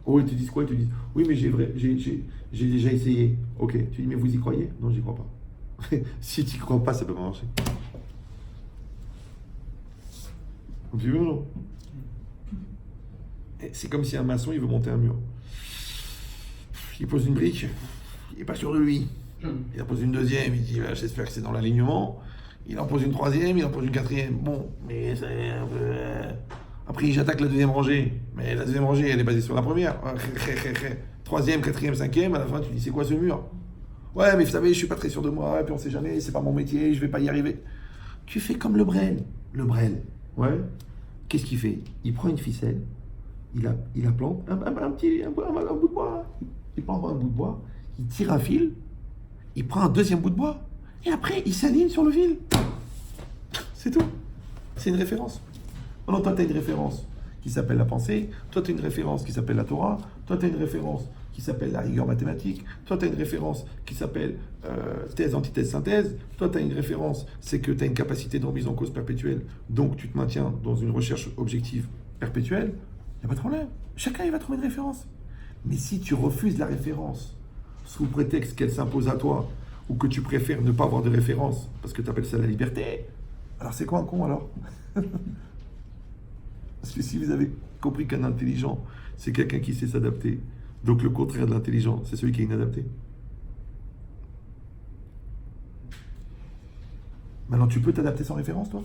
S1: Oh, ils te disent quoi? Ils te disent, oui, mais j'ai déjà essayé. Ok, tu dis, mais vous y croyez? Non, j'y crois pas. Si tu n'y crois pas, ça peut pas marcher. Tu veux ou non? C'est comme si un maçon, il veut monter un mur. Il pose une brique, il n'est pas sûr de lui. Il en pose une deuxième, il dit, j'espère que c'est dans l'alignement. Il en pose une troisième, il en pose une quatrième. Bon, mais c'est un peu... Après, j'attaque la deuxième rangée. Mais la deuxième rangée, elle est basée sur la première. Troisième, quatrième, cinquième, à la fin, tu dis, c'est quoi ce mur? Ouais, mais vous savez, je suis pas très sûr de moi, et puis on sait jamais, c'est pas mon métier, je vais pas y arriver. Tu fais comme le Brel. Le Brel, ouais. Qu'est-ce qu'il fait? Il prend une ficelle, il la plante, un bout de bois. Il prend un bout de bois, il tire un fil, il prend un deuxième bout de bois, et après, il s'aligne sur le fil. C'est tout. C'est une référence. Non, toi, tu as une référence qui s'appelle la pensée, toi, tu as une référence qui s'appelle la Torah, toi, tu as une référence qui s'appelle la rigueur mathématique, toi, tu as une référence qui s'appelle thèse, antithèse, synthèse, toi, tu as une référence, c'est que tu as une capacité de remise en cause perpétuelle, donc tu te maintiens dans une recherche objective perpétuelle, il n'y a pas de problème. Chacun, il va trouver une référence. Mais si tu refuses la référence sous prétexte qu'elle s'impose à toi, ou que tu préfères ne pas avoir de référence, parce que tu appelles ça la liberté, alors c'est quoi un con alors? Parce que si vous avez compris qu'un intelligent, c'est quelqu'un qui sait s'adapter, donc le contraire de l'intelligent, c'est celui qui est inadapté. Maintenant, tu peux t'adapter sans référence, toi?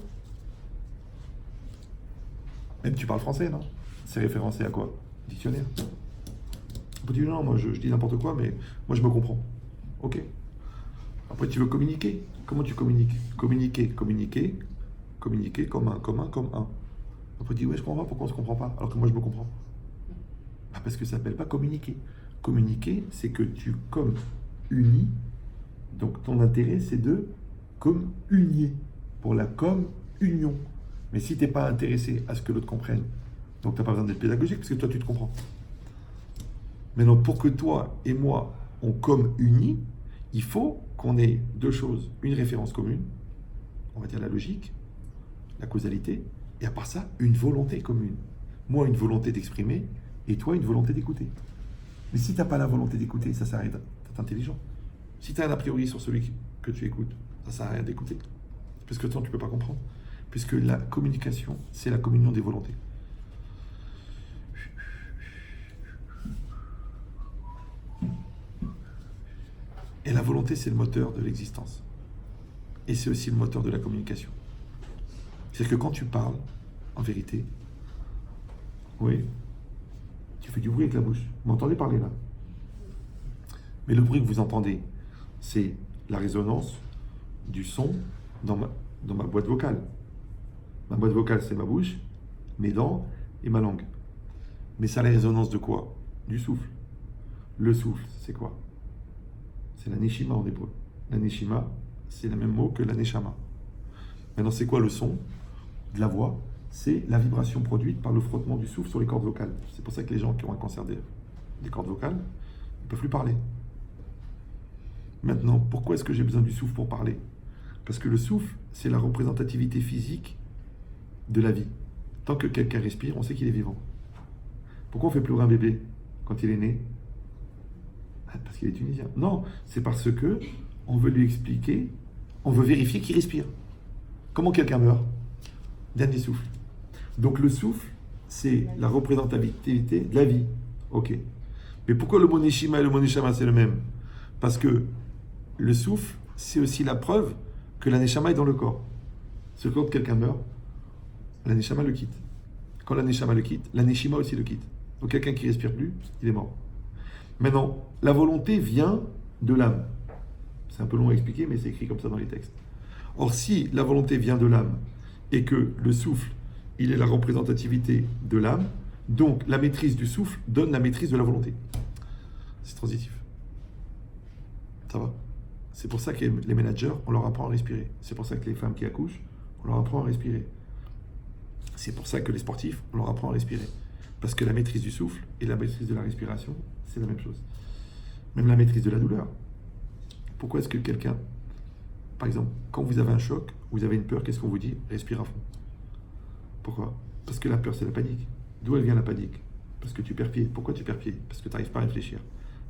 S1: Même tu parles français, non? C'est référencé à quoi? Dictionnaire. On peut dire non, moi je dis n'importe quoi, mais moi je me comprends. Ok. Après, tu veux communiquer. Comment tu communiques? Communiquer comme un. Après, tu dis, ouais, je comprends pas, pourquoi on se comprend pas? Alors que moi, je me comprends. Bah, parce que ça s'appelle pas communiquer. Communiquer, c'est que tu comme unis. Donc, ton intérêt, c'est de comme unier. Pour la comme union. Mais si tu n'es pas intéressé à ce que l'autre comprenne, donc tu n'as pas besoin d'être pédagogique, parce que toi, tu te comprends. Maintenant, pour que toi et moi, on comme unis, il faut qu'on ait deux choses. Une référence commune, on va dire la logique, la causalité, et à part ça, une volonté commune. Moi, une volonté d'exprimer, et toi, une volonté d'écouter. Mais si tu n'as pas la volonté d'écouter, ça sert à rien d'être intelligent. Si tu as un a priori sur celui que tu écoutes, ça sert à rien d'écouter. Parce que toi, tu ne peux pas comprendre. Puisque la communication, c'est la communion des volontés. Et la volonté, c'est le moteur de l'existence. Et c'est aussi le moteur de la communication. C'est-à-dire que quand tu parles, en vérité, oui, tu fais du bruit avec la bouche. Vous m'entendez parler là? Mais le bruit que vous entendez, c'est la résonance du son dans ma boîte vocale. Ma boîte vocale, c'est ma bouche, mes dents et ma langue. Mais ça a la résonance de quoi? Du souffle. Le souffle, c'est quoi? C'est la neshima en hébreu. La neshima, c'est le même mot que la neshama. Maintenant, c'est quoi le son de la voix? c'est la vibration produite par le frottement du souffle sur les cordes vocales. C'est pour ça que les gens qui ont un cancer des cordes vocales, ils ne peuvent plus parler. Maintenant, pourquoi est-ce que j'ai besoin du souffle pour parler? Parce que le souffle, c'est la représentativité physique de la vie. Tant que quelqu'un respire, on sait qu'il est vivant. Pourquoi on fait pleurer un bébé quand il est né? Parce qu'il est tunisien. Non, c'est parce que on veut lui expliquer, on veut vérifier qu'il respire. Comment quelqu'un meurt? Dernier souffle. Donc le souffle, c'est la représentativité de la vie. Ok. Mais pourquoi le mot Neshima et le mot Neshama, c'est le même? Parce que le souffle, c'est aussi la preuve que la Neshama est dans le corps. C'est quand quelqu'un meurt, la Neshama le quitte. Quand la Neshama le quitte, la Neshima aussi le quitte. Donc quelqu'un qui ne respire plus, il est mort. Maintenant, la volonté vient de l'âme. C'est un peu long à expliquer, mais c'est écrit comme ça dans les textes. Or, si la volonté vient de l'âme et que le souffle, il est la représentativité de l'âme, donc la maîtrise du souffle donne la maîtrise de la volonté. C'est transitif. Ça va? C'est pour ça que les managers, on leur apprend à respirer. C'est pour ça que les femmes qui accouchent, on leur apprend à respirer. C'est pour ça que les sportifs, on leur apprend à respirer. Parce que la maîtrise du souffle et la maîtrise de la respiration, c'est la même chose. Même la maîtrise de la douleur. Pourquoi est-ce que quelqu'un, par exemple, quand vous avez un choc, vous avez une peur, qu'est-ce qu'on vous dit? Respire à fond. Pourquoi? Parce que la peur, c'est la panique. D'où elle vient la panique? Parce que tu perds pied. Pourquoi tu perds pied? Parce que tu n'arrives pas à réfléchir.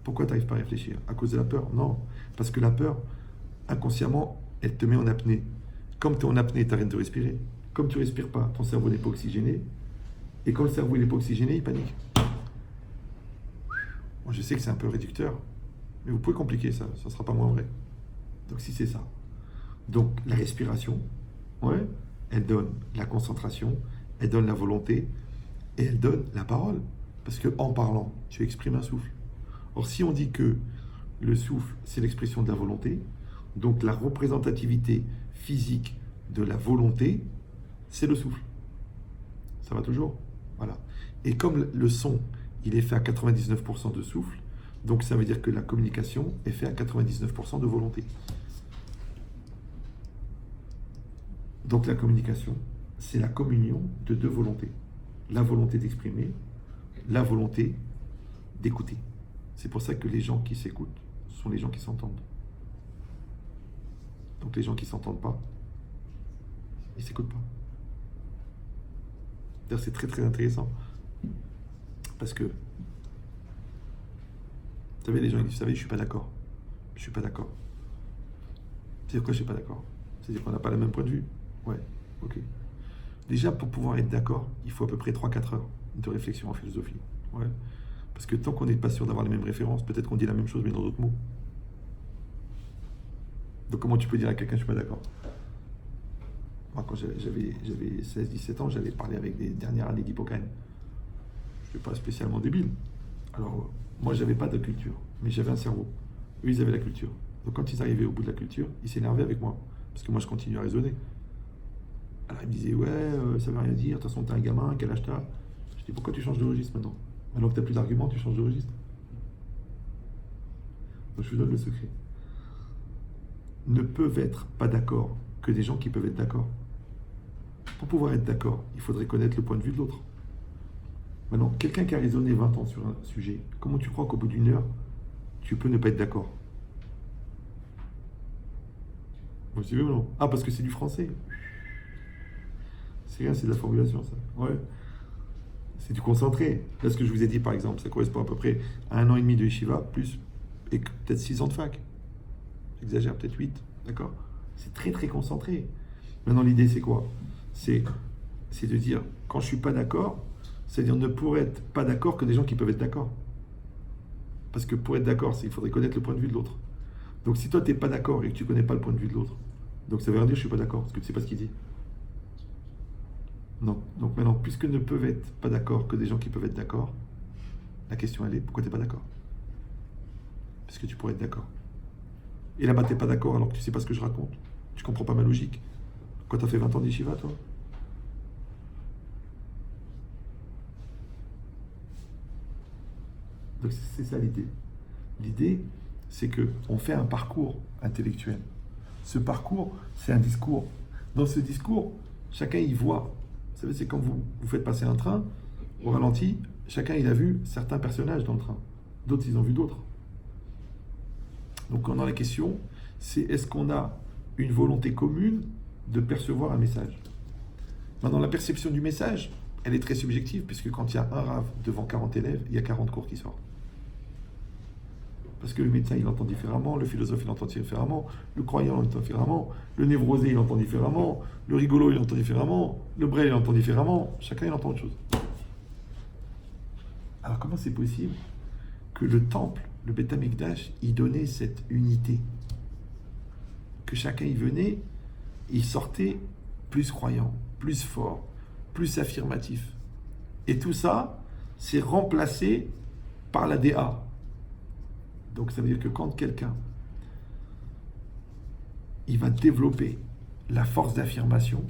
S1: Pourquoi tu n'arrives pas à réfléchir? À cause de la peur? Non. Parce que la peur, inconsciemment, elle te met en apnée. Comme tu es en apnée, tu arrêtes de respirer. Comme tu ne respires pas, ton cerveau n'est pas oxygéné. Et quand le cerveau n'est pas oxygéné, il panique. Moi, je sais que c'est un peu réducteur, mais vous pouvez compliquer ça, ça ne sera pas moins vrai. Donc si c'est ça. Donc la respiration, ouais, elle donne la concentration, elle donne la volonté, et elle donne la parole. Parce qu'en parlant, tu exprimes un souffle. Or, si on dit que le souffle, c'est l'expression de la volonté, donc la représentativité physique de la volonté, c'est le souffle. Ça va toujours? Voilà. Et comme le son, il est fait à 99% de souffle, donc ça veut dire que la communication est faite à 99% de volonté. Donc la communication, c'est la communion de deux volontés. La volonté d'exprimer, la volonté d'écouter. C'est pour ça que les gens qui s'écoutent sont les gens qui s'entendent. Donc les gens qui ne s'entendent pas, ils ne s'écoutent pas. D'ailleurs, c'est très très intéressant. Parce que, vous savez, les gens ils disent, vous savez, je ne suis pas d'accord. Je ne suis pas d'accord. C'est-à-dire quoi, je ne suis pas d'accord? C'est-à-dire qu'on n'a pas le même point de vue? Ouais, ok. Déjà, pour pouvoir être d'accord, il faut à peu près 3-4 heures de réflexion en philosophie. Ouais. Parce que tant qu'on n'est pas sûr d'avoir les mêmes références, peut-être qu'on dit la même chose mais dans d'autres mots. Donc comment tu peux dire à quelqu'un je suis pas d'accord? Moi, quand j'avais 16-17 ans, j'allais parler avec des dernières années d'Hippocrène. Je n'étais pas spécialement débile. Alors, moi, j'avais pas de culture, mais j'avais un cerveau. Eux, ils avaient la culture. Donc quand ils arrivaient au bout de la culture, ils s'énervaient avec moi. Parce que moi, je continuais à raisonner. Alors ils me disaient, ouais, ça veut rien dire, de toute façon, t'es un gamin, quel âge t'as? Je dis, pourquoi tu changes de registre maintenant? Maintenant que t'as plus d'arguments, tu changes de registre. Donc je vous donne le secret. Ne peuvent être pas d'accord que des gens qui peuvent être d'accord. Pour pouvoir être d'accord, il faudrait connaître le point de vue de l'autre. Maintenant, quelqu'un qui a raisonné 20 ans sur un sujet, comment tu crois qu'au bout d'une heure, tu peux ne pas être d'accord? Vous suivez ou non? Ah, parce que c'est du français. C'est rien, c'est de la formulation, ça. Ouais. C'est du concentré. Là, ce que je vous ai dit, par exemple, ça correspond à peu près à 1 an et demi de yeshiva, plus, et peut-être 6 ans de fac. J'exagère, peut-être 8, d'accord? C'est très, très concentré. Maintenant, l'idée, c'est quoi? C'est de dire, quand je ne suis pas d'accord, c'est-à-dire ne pourrait être pas d'accord que des gens qui peuvent être d'accord. Parce que pour être d'accord, il faudrait connaître le point de vue de l'autre. Donc, si toi, tu n'es pas d'accord et que tu ne connais pas le point de vue de l'autre, donc ça veut rien dire je ne suis pas d'accord, parce que tu ne sais pas ce qu'il dit. Non. Donc maintenant, puisque ne peuvent être pas d'accord que des gens qui peuvent être d'accord, la question elle est, pourquoi tu n'es pas d'accord? Parce que tu pourrais être d'accord. Et là-bas, tu n'es pas d'accord alors que tu ne sais pas ce que je raconte. Tu ne comprends pas ma logique. Quand tu as fait 20 ans d'Yeshiva, toi? Donc c'est ça l'idée. L'idée, c'est qu'on fait un parcours intellectuel. Ce parcours, c'est un discours. Dans ce discours, chacun y voit Vous savez, c'est quand vous faites passer un train, au ralenti, chacun il a vu certains personnages dans le train. D'autres, ils ont vu d'autres. Donc, quand on a la question, c'est est-ce qu'on a une volonté commune de percevoir un message? Maintenant, la perception du message, elle est très subjective, puisque quand il y a un rave devant 40 élèves, il y a 40 cours qui sortent. Parce que le médecin, il entend différemment, le philosophe, il entend différemment, le croyant, il entend différemment, le névrosé, il entend différemment, le rigolo, il entend différemment, le brel, il entend différemment. Chacun, il entend autre chose. Alors, comment c'est possible que le temple, le Beth Amikdash, il donnait cette unité? Que chacun y venait, il sortait plus croyant, plus fort, plus affirmatif. Et tout ça, c'est remplacé par la DA. Donc ça veut dire que quand quelqu'un, il va développer la force d'affirmation,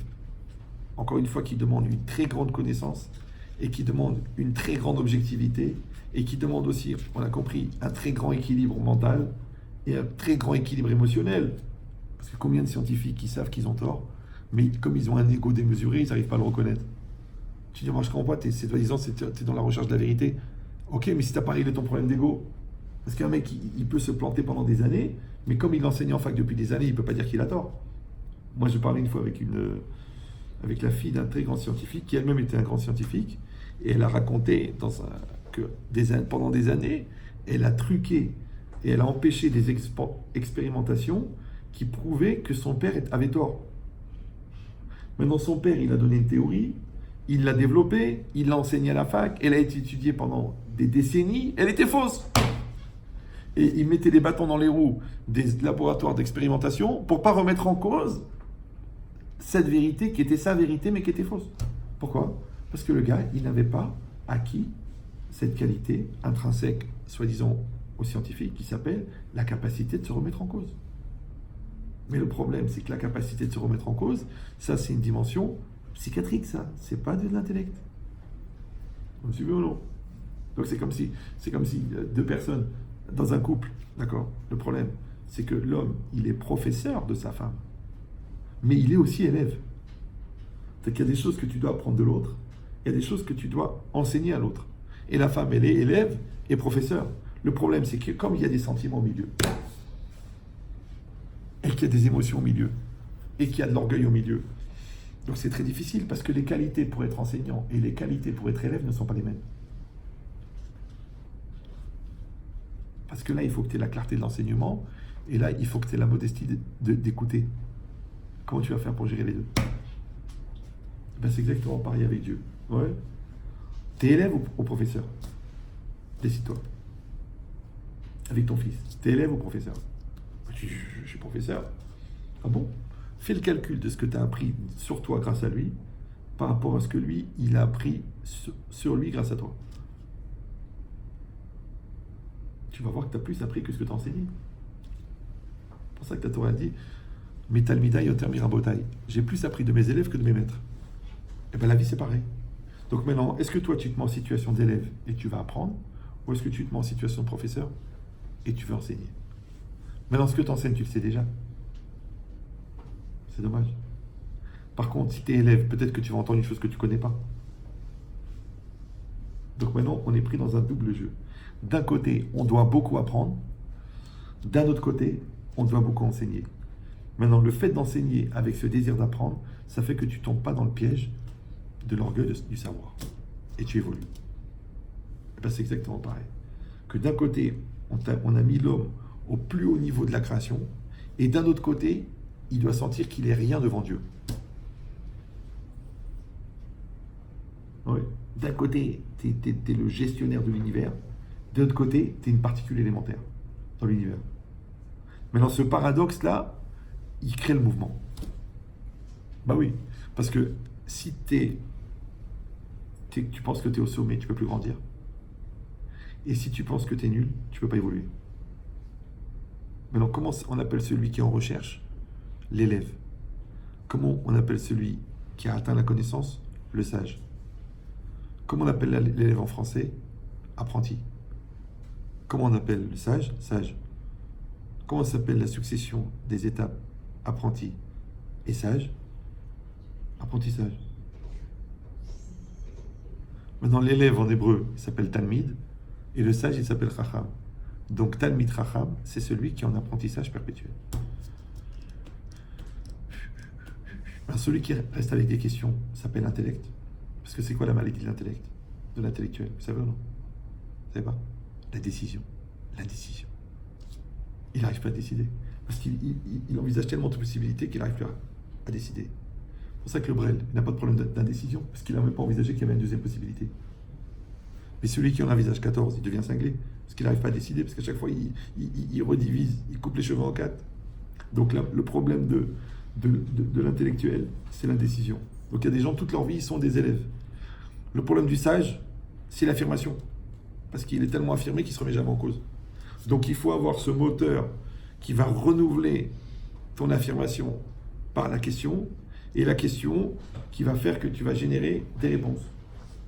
S1: encore une fois, qui demande une très grande connaissance et qui demande une très grande objectivité et qui demande aussi, on a compris, un très grand équilibre mental et un très grand équilibre émotionnel. Parce que combien de scientifiques qui savent qu'ils ont tort, mais comme ils ont un ego démesuré, ils n'arrivent pas à le reconnaître. Tu dis, moi je comprends pas, t'es soi-disant, t'es dans la recherche de la vérité. Ok, mais si t'as pas réglé ton problème d'ego, parce qu'un mec, il peut se planter pendant des années, mais comme il enseigne en fac depuis des années, il peut pas dire qu'il a tort. Moi, je parlais une fois avec la fille d'un très grand scientifique, qui elle-même était un grand scientifique, et elle a raconté que pendant des années, elle a truqué et elle a empêché des expérimentations qui prouvaient que son père avait tort. Maintenant, son père, il a donné une théorie, il l'a développée, il l'a enseignée à la fac, elle a été étudiée pendant des décennies, elle était fausse. Et il mettait les bâtons dans les roues des laboratoires d'expérimentation pour ne pas remettre en cause cette vérité qui était sa vérité mais qui était fausse. Pourquoi? Parce que le gars, il n'avait pas acquis cette qualité intrinsèque, soi-disant aux scientifiques, qui s'appelle la capacité de se remettre en cause. Mais le problème, c'est que la capacité de se remettre en cause, ça c'est une dimension psychiatrique, ça. C'est pas de l'intellect. Vous me suivez ou non? Donc c'est comme si deux personnes dans un couple, d'accord? Le problème, c'est que l'homme, il est professeur de sa femme, mais il est aussi élève. C'est qu'il y a des choses que tu dois apprendre de l'autre, il y a des choses que tu dois enseigner à l'autre. Et la femme, elle est élève et professeur. Le problème, c'est que comme il y a des sentiments au milieu, et qu'il y a des émotions au milieu, et qu'il y a de l'orgueil au milieu, donc c'est très difficile, parce que les qualités pour être enseignant et les qualités pour être élève ne sont pas les mêmes. Parce que là, il faut que tu aies la clarté de l'enseignement, et là, il faut que tu aies la modestie d'écouter. Comment tu vas faire pour gérer les deux? Ben, c'est exactement pareil avec Dieu. Ouais. T'es élève ou professeur? Décide-toi. Avec ton fils. T'es élève ou professeur? Je suis professeur. Ah bon? Fais le calcul de ce que tu as appris sur toi grâce à lui, par rapport à ce que lui, il a appris sur lui grâce à toi. Tu vas voir que tu as plus appris que ce que tu as enseigné. C'est pour ça que ta Torah dit Metalmidai yoter mirabotai. J'ai plus appris de mes élèves que de mes maîtres. Et bien la vie c'est pareil. Donc maintenant, est-ce que toi tu te mets en situation d'élève et tu vas apprendre, ou est-ce que tu te mets en situation de professeur et tu veux enseigner? Maintenant, ce que tu enseignes, tu le sais déjà. C'est dommage. Par contre, si tu es élève, peut-être que tu vas entendre une chose que tu ne connais pas. Donc maintenant, on est pris dans un double jeu. D'un côté, on doit beaucoup apprendre. D'un autre côté, on doit beaucoup enseigner. Maintenant, le fait d'enseigner avec ce désir d'apprendre, ça fait que tu ne tombes pas dans le piège de l'orgueil du savoir. Et tu évolues. Et ben, c'est exactement pareil. Que d'un côté, on a mis l'homme au plus haut niveau de la création, et d'un autre côté, il doit sentir qu'il est rien devant Dieu. Oui. D'un côté, tu es le gestionnaire de l'univers, de l'autre côté, tu es une particule élémentaire dans l'univers. Maintenant, ce paradoxe-là, il crée le mouvement. Bah oui, parce que si tu penses que tu es au sommet, tu ne peux plus grandir. Et si tu penses que tu es nul, tu ne peux pas évoluer. Maintenant, comment on appelle celui qui est en recherche? L'élève. Comment on appelle celui qui a atteint la connaissance? Le sage. Comment on appelle l'élève en français? Apprenti. Comment on appelle le sage? Sage. Comment s'appelle la succession des étapes? Apprenti et sage? Apprentissage. Maintenant, l'élève en hébreu, il s'appelle Talmid, et le sage, il s'appelle Chacham. Donc, Talmid Chacham, c'est celui qui est en apprentissage perpétuel. Alors, celui qui reste avec des questions s'appelle intellect. Parce que c'est quoi la maladie de l'intellect? De l'intellectuel, vous savez ou non? Vous savez pas? La décision. L'indécision. Il n'arrive pas à décider. Parce qu'il envisage tellement de possibilités qu'il n'arrive plus à décider. C'est pour ça que le Brel n'a pas de problème d'indécision, parce qu'il n'a même pas envisagé qu'il y avait une deuxième possibilité. Mais celui qui en envisage 14, il devient cinglé, parce qu'il n'arrive pas à décider, parce qu'à chaque fois, il redivise, il coupe les cheveux en quatre. Donc là, le problème de l'intellectuel, c'est l'indécision. Donc il y a des gens, toute leur vie, ils sont des élèves. Le problème du sage, c'est l'affirmation. Parce qu'il est tellement affirmé qu'il ne se remet jamais en cause. Donc il faut avoir ce moteur qui va renouveler ton affirmation par la question, et la question qui va faire que tu vas générer des réponses.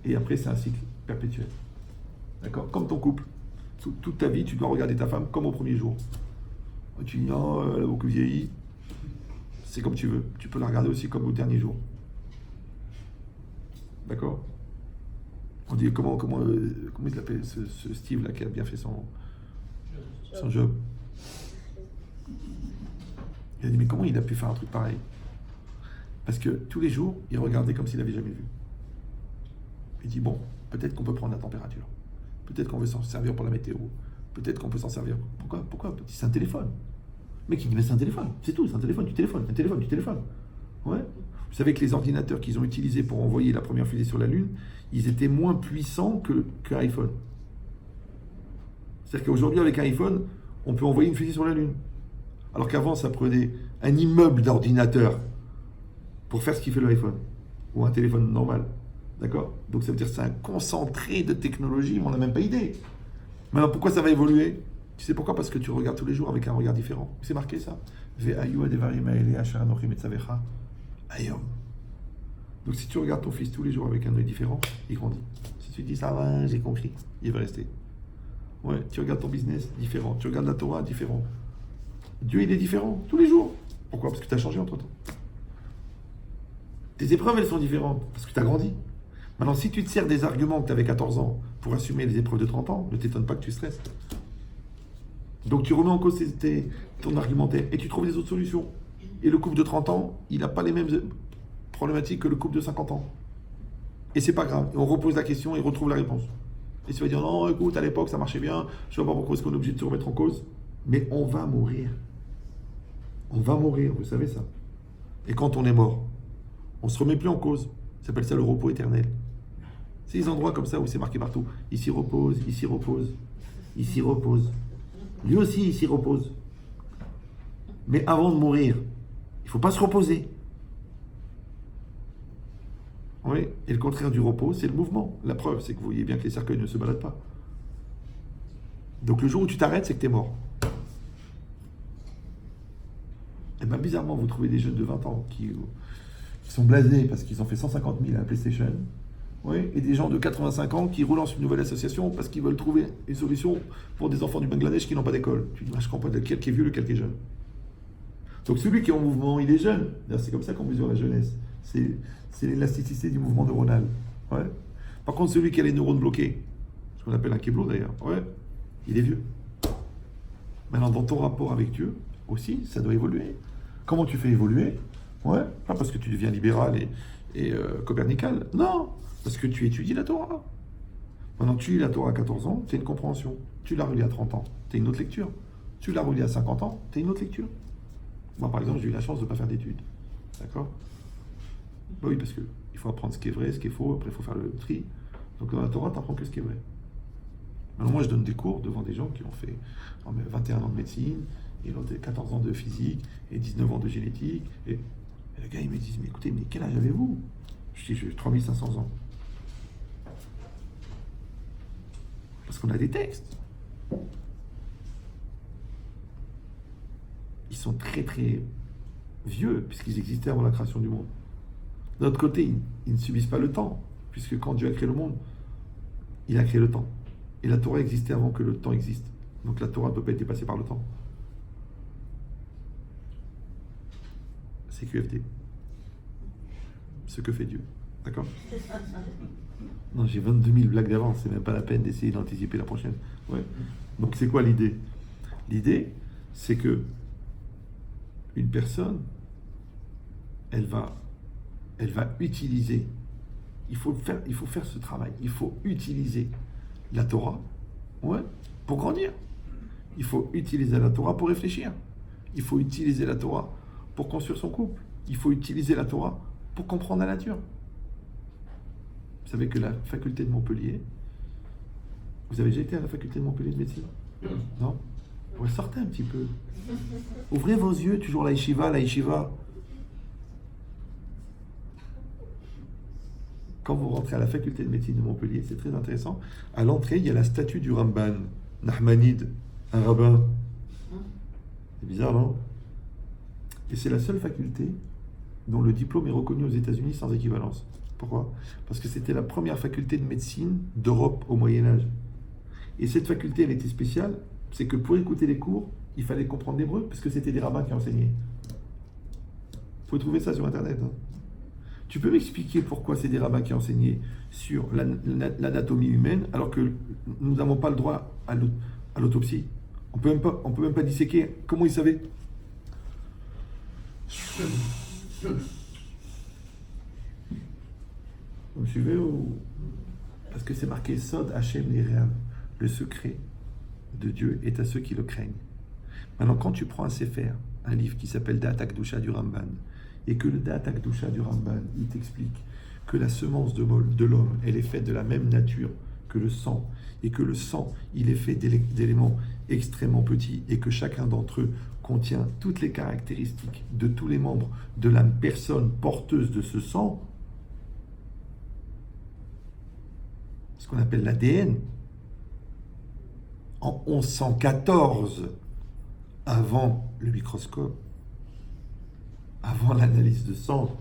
S1: Et après, c'est un cycle perpétuel. D'accord? Comme ton couple. Toute ta vie, tu dois regarder ta femme comme au premier jour. Tu dis non, elle a beaucoup vieilli. C'est comme tu veux. Tu peux la regarder aussi comme au dernier jour. D'accord? On dit comment il s'appelle ce Steve là qui a bien fait son job. Il a dit mais comment il a pu faire un truc pareil? Parce que tous les jours, il regardait comme s'il n'avait jamais vu. Il dit bon, peut-être qu'on peut prendre la température. Peut-être qu'on veut s'en servir pour la météo. Peut-être qu'on peut s'en servir. Pourquoi? C'est un téléphone. Le mec il dit mais c'est un téléphone. C'est tout, c'est un téléphone, tu téléphones. Un téléphone, tu téléphones. Ouais. Vous savez que les ordinateurs qu'ils ont utilisés pour envoyer la première fusée sur la Lune, ils étaient moins puissants qu'un iPhone. C'est-à-dire qu'aujourd'hui, avec un iPhone, on peut envoyer une fusée sur la Lune. Alors qu'avant, ça prenait un immeuble d'ordinateurs pour faire ce qu'il fait l'iPhone. Ou un téléphone normal. D'accord? Donc ça veut dire que c'est un concentré de technologie, mais on n'a même pas idée. Maintenant, pourquoi ça va évoluer? Tu sais pourquoi? Parce que tu regardes tous les jours avec un regard différent. C'est marqué ça. Donc si tu regardes ton fils tous les jours avec un œil différent, il grandit. Si tu dis ça va, j'ai compris, il va rester. Ouais, tu regardes ton business différent, tu regardes la Torah différent. Dieu il est différent tous les jours. Pourquoi? Parce que tu as changé entre temps. Tes épreuves elles sont différentes parce que tu as grandi. Maintenant si tu te sers des arguments que tu avais 14 ans pour assumer les épreuves de 30 ans, ne t'étonne pas que tu stresses. Donc tu remets en cause ton argumentaire et tu trouves des autres solutions. Et le couple de 30 ans, il n'a pas les mêmes problématiques que le couple de 50 ans. Et c'est pas grave. Et on repose la question et on retrouve la réponse. Et tu vas dire non, écoute, à l'époque ça marchait bien, je sais pas pourquoi est-ce qu'on est obligé de se remettre en cause. Mais on va mourir. On va mourir, vous savez ça. Et quand on est mort, on ne se remet plus en cause. Ça s'appelle ça le repos éternel. C'est des endroits comme ça où c'est marqué partout. Ici repose, ici repose, ici repose. Lui aussi, il s'y repose. Mais avant de mourir, il ne faut pas se reposer. Oui, et le contraire du repos, c'est le mouvement. La preuve, c'est que vous voyez bien que les cercueils ne se baladent pas. Donc le jour où tu t'arrêtes, c'est que tu es mort. Et bien bizarrement, vous trouvez des jeunes de 20 ans qui sont blasés parce qu'ils ont fait 150 000 à la PlayStation. Oui, et des gens de 85 ans qui relancent une nouvelle association parce qu'ils veulent trouver une solution pour des enfants du Bangladesh qui n'ont pas d'école. Tu dis, je ne comprends pas lequel qui est vieux, lequel qui est jeune. Donc celui qui est en mouvement, il est jeune. D'ailleurs, c'est comme ça qu'on mesure la jeunesse. C'est l'élasticité du mouvement neuronal. Ouais. Par contre, celui qui a les neurones bloqués, ce qu'on appelle un kéblo d'ailleurs, ouais, il est vieux. Maintenant, dans ton rapport avec Dieu, aussi, ça doit évoluer. Comment tu fais évoluer? Ouais, pas parce que tu deviens libéral et copernical. Non, parce que tu étudies la Torah. Maintenant, tu lis la Torah à 14 ans, tu as une compréhension. Tu l'as relis à 30 ans, tu as une autre lecture. Tu l'as relis à 50 ans, tu as une autre lecture. Moi, par exemple, j'ai eu la chance de ne pas faire d'études. D'accord? Bah oui, parce qu'il faut apprendre ce qui est vrai, ce qui est faux, après il faut faire le tri. Donc dans la Torah, tu apprends que ce qui est vrai. Maintenant, moi, je donne des cours devant des gens qui ont fait 21 ans de médecine, ils ont 14 ans de physique et 19 ans de génétique. Et le gars, il me dit, mais écoutez, mais quel âge avez-vous? Je dis, j'ai 3500 ans. Parce qu'on a des textes. Ils sont très très vieux, puisqu'ils existaient avant la création du monde. D'un autre côté, ils ne subissent pas le temps, puisque quand Dieu a créé le monde, il a créé le temps. Et la Torah existait avant que le temps existe. Donc la Torah ne peut pas être dépassée par le temps. C'est QFD. Ce que fait Dieu. D'accord? Non, j'ai 22 000 blagues d'avance, c'est même pas la peine d'essayer d'anticiper la prochaine. Ouais. Donc c'est quoi l'idée? L'idée, c'est que une personne, elle va utiliser, il faut faire ce travail, il faut utiliser la Torah, ouais, pour grandir. Il faut utiliser la Torah pour réfléchir. Il faut utiliser la Torah pour construire son couple. Il faut utiliser la Torah pour comprendre la nature. Vous savez que la faculté de Montpellier, vous avez déjà été à la faculté de Montpellier de médecine? Non? Ouais, sortez un petit peu. Ouvrez vos yeux, toujours la yeshiva, la yeshiva. Quand vous rentrez à la faculté de médecine de Montpellier, c'est très intéressant. À l'entrée, il y a la statue du Ramban, Nachmanide, un rabbin. C'est bizarre, non? Et c'est la seule faculté dont le diplôme est reconnu aux États-Unis sans équivalence. Pourquoi? Parce que c'était la première faculté de médecine d'Europe au Moyen-Âge. Et cette faculté, elle était spéciale, c'est que pour écouter les cours, il fallait comprendre l'hébreu, parce que c'était des rabbins qui enseignaient. Vous pouvez trouver ça sur Internet. Hein. Tu peux m'expliquer pourquoi c'est des rabbins qui enseignaient sur l'anatomie humaine, alors que nous n'avons pas le droit à l'autopsie? On peut même pas disséquer. Comment ils savaient? Vous me suivez ou... Parce que c'est marqué Sod Hachem Lireav. Le secret de Dieu est à ceux qui le craignent. Maintenant, quand tu prends un Sefer, un livre qui s'appelle Da'at HaKdusha du Ramban, et que le Da'at HaKdusha du Ramban, il t'explique que la semence de l'homme, elle est faite de la même nature que le sang, et que le sang, il est fait d'éléments extrêmement petits, et que chacun d'entre eux contient toutes les caractéristiques de tous les membres de la personne porteuse de ce sang, ce qu'on appelle l'ADN, en 1114, avant le microscope, avant l'analyse de sang,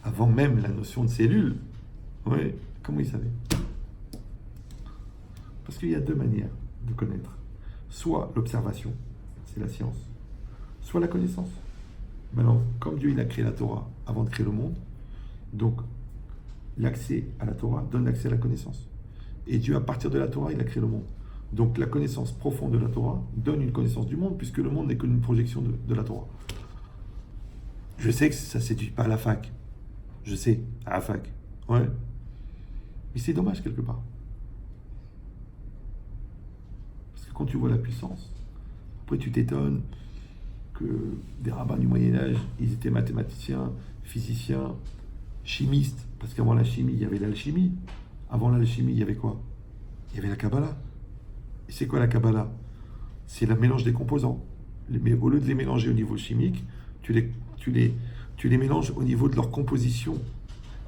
S1: avant même la notion de cellule. Oui, comment ils savaient? Parce qu'il y a deux manières de connaître. Soit l'observation, c'est la science, soit la connaissance. Maintenant, comme Dieu il a créé la Torah avant de créer le monde, donc l'accès à la Torah donne l'accès à la connaissance. Et Dieu, à partir de la Torah, il a créé le monde. Donc la connaissance profonde de la Torah donne une connaissance du monde, puisque le monde n'est qu'une projection de la Torah. Je sais que ça ne séduit pas à la fac. Je sais, à la fac. Ouais. Mais c'est dommage quelque part. Parce que quand tu vois la puissance, après tu t'étonnes que des rabbins du Moyen-Âge, ils étaient mathématiciens, physiciens, chimistes. Parce qu'avant la chimie, il y avait l'alchimie. Avant l'alchimie, il y avait quoi? Il y avait la Kabbalah. Et c'est quoi la Kabbalah? C'est le mélange des composants. Mais au lieu de les mélanger au niveau chimique, tu les mélanges au niveau de leur composition.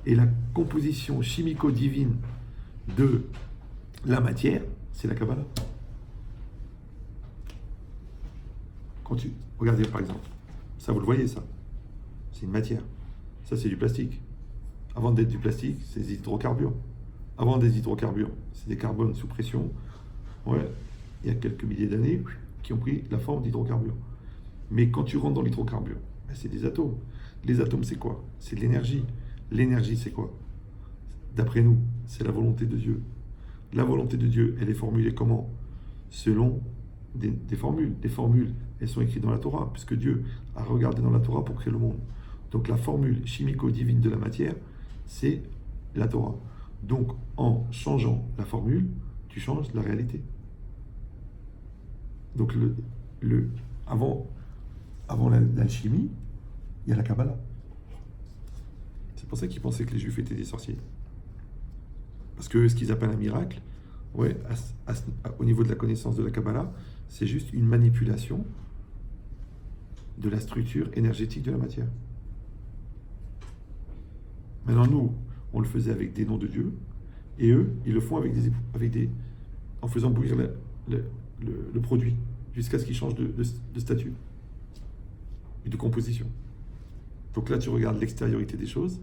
S1: Et la composition chimico-divine de la matière, c'est la Kabbalah. Regardez par exemple, ça vous le voyez ça, c'est une matière. Ça c'est du plastique. Avant d'être du plastique, c'est des hydrocarbures. Avant des hydrocarbures, c'est des carbones sous pression. Ouais, il y a quelques milliers d'années, qui ont pris la forme d'hydrocarbures. Mais quand tu rentres dans l'hydrocarbure, ben c'est des atomes. Les atomes, c'est quoi? C'est de l'énergie. L'énergie, c'est quoi? D'après nous, c'est la volonté de Dieu. La volonté de Dieu, elle est formulée comment? Selon des formules. Des formules, elles sont écrites dans la Torah, puisque Dieu a regardé dans la Torah pour créer le monde. Donc la formule chimico-divine de la matière, c'est la Torah. Donc en changeant la formule, tu changes la réalité. Donc avant l'alchimie, il y a la Kabbalah. C'est pour ça qu'ils pensaient que les Juifs étaient des sorciers. Parce que ce qu'ils appellent un miracle, ouais, au niveau de la connaissance de la Kabbalah, c'est juste une manipulation de la structure énergétique de la matière. Maintenant, nous, on le faisait avec des noms de Dieu, et eux, ils le font en faisant bouillir le produit, jusqu'à ce qu'il change de statut et de composition. Donc là, tu regardes l'extériorité des choses,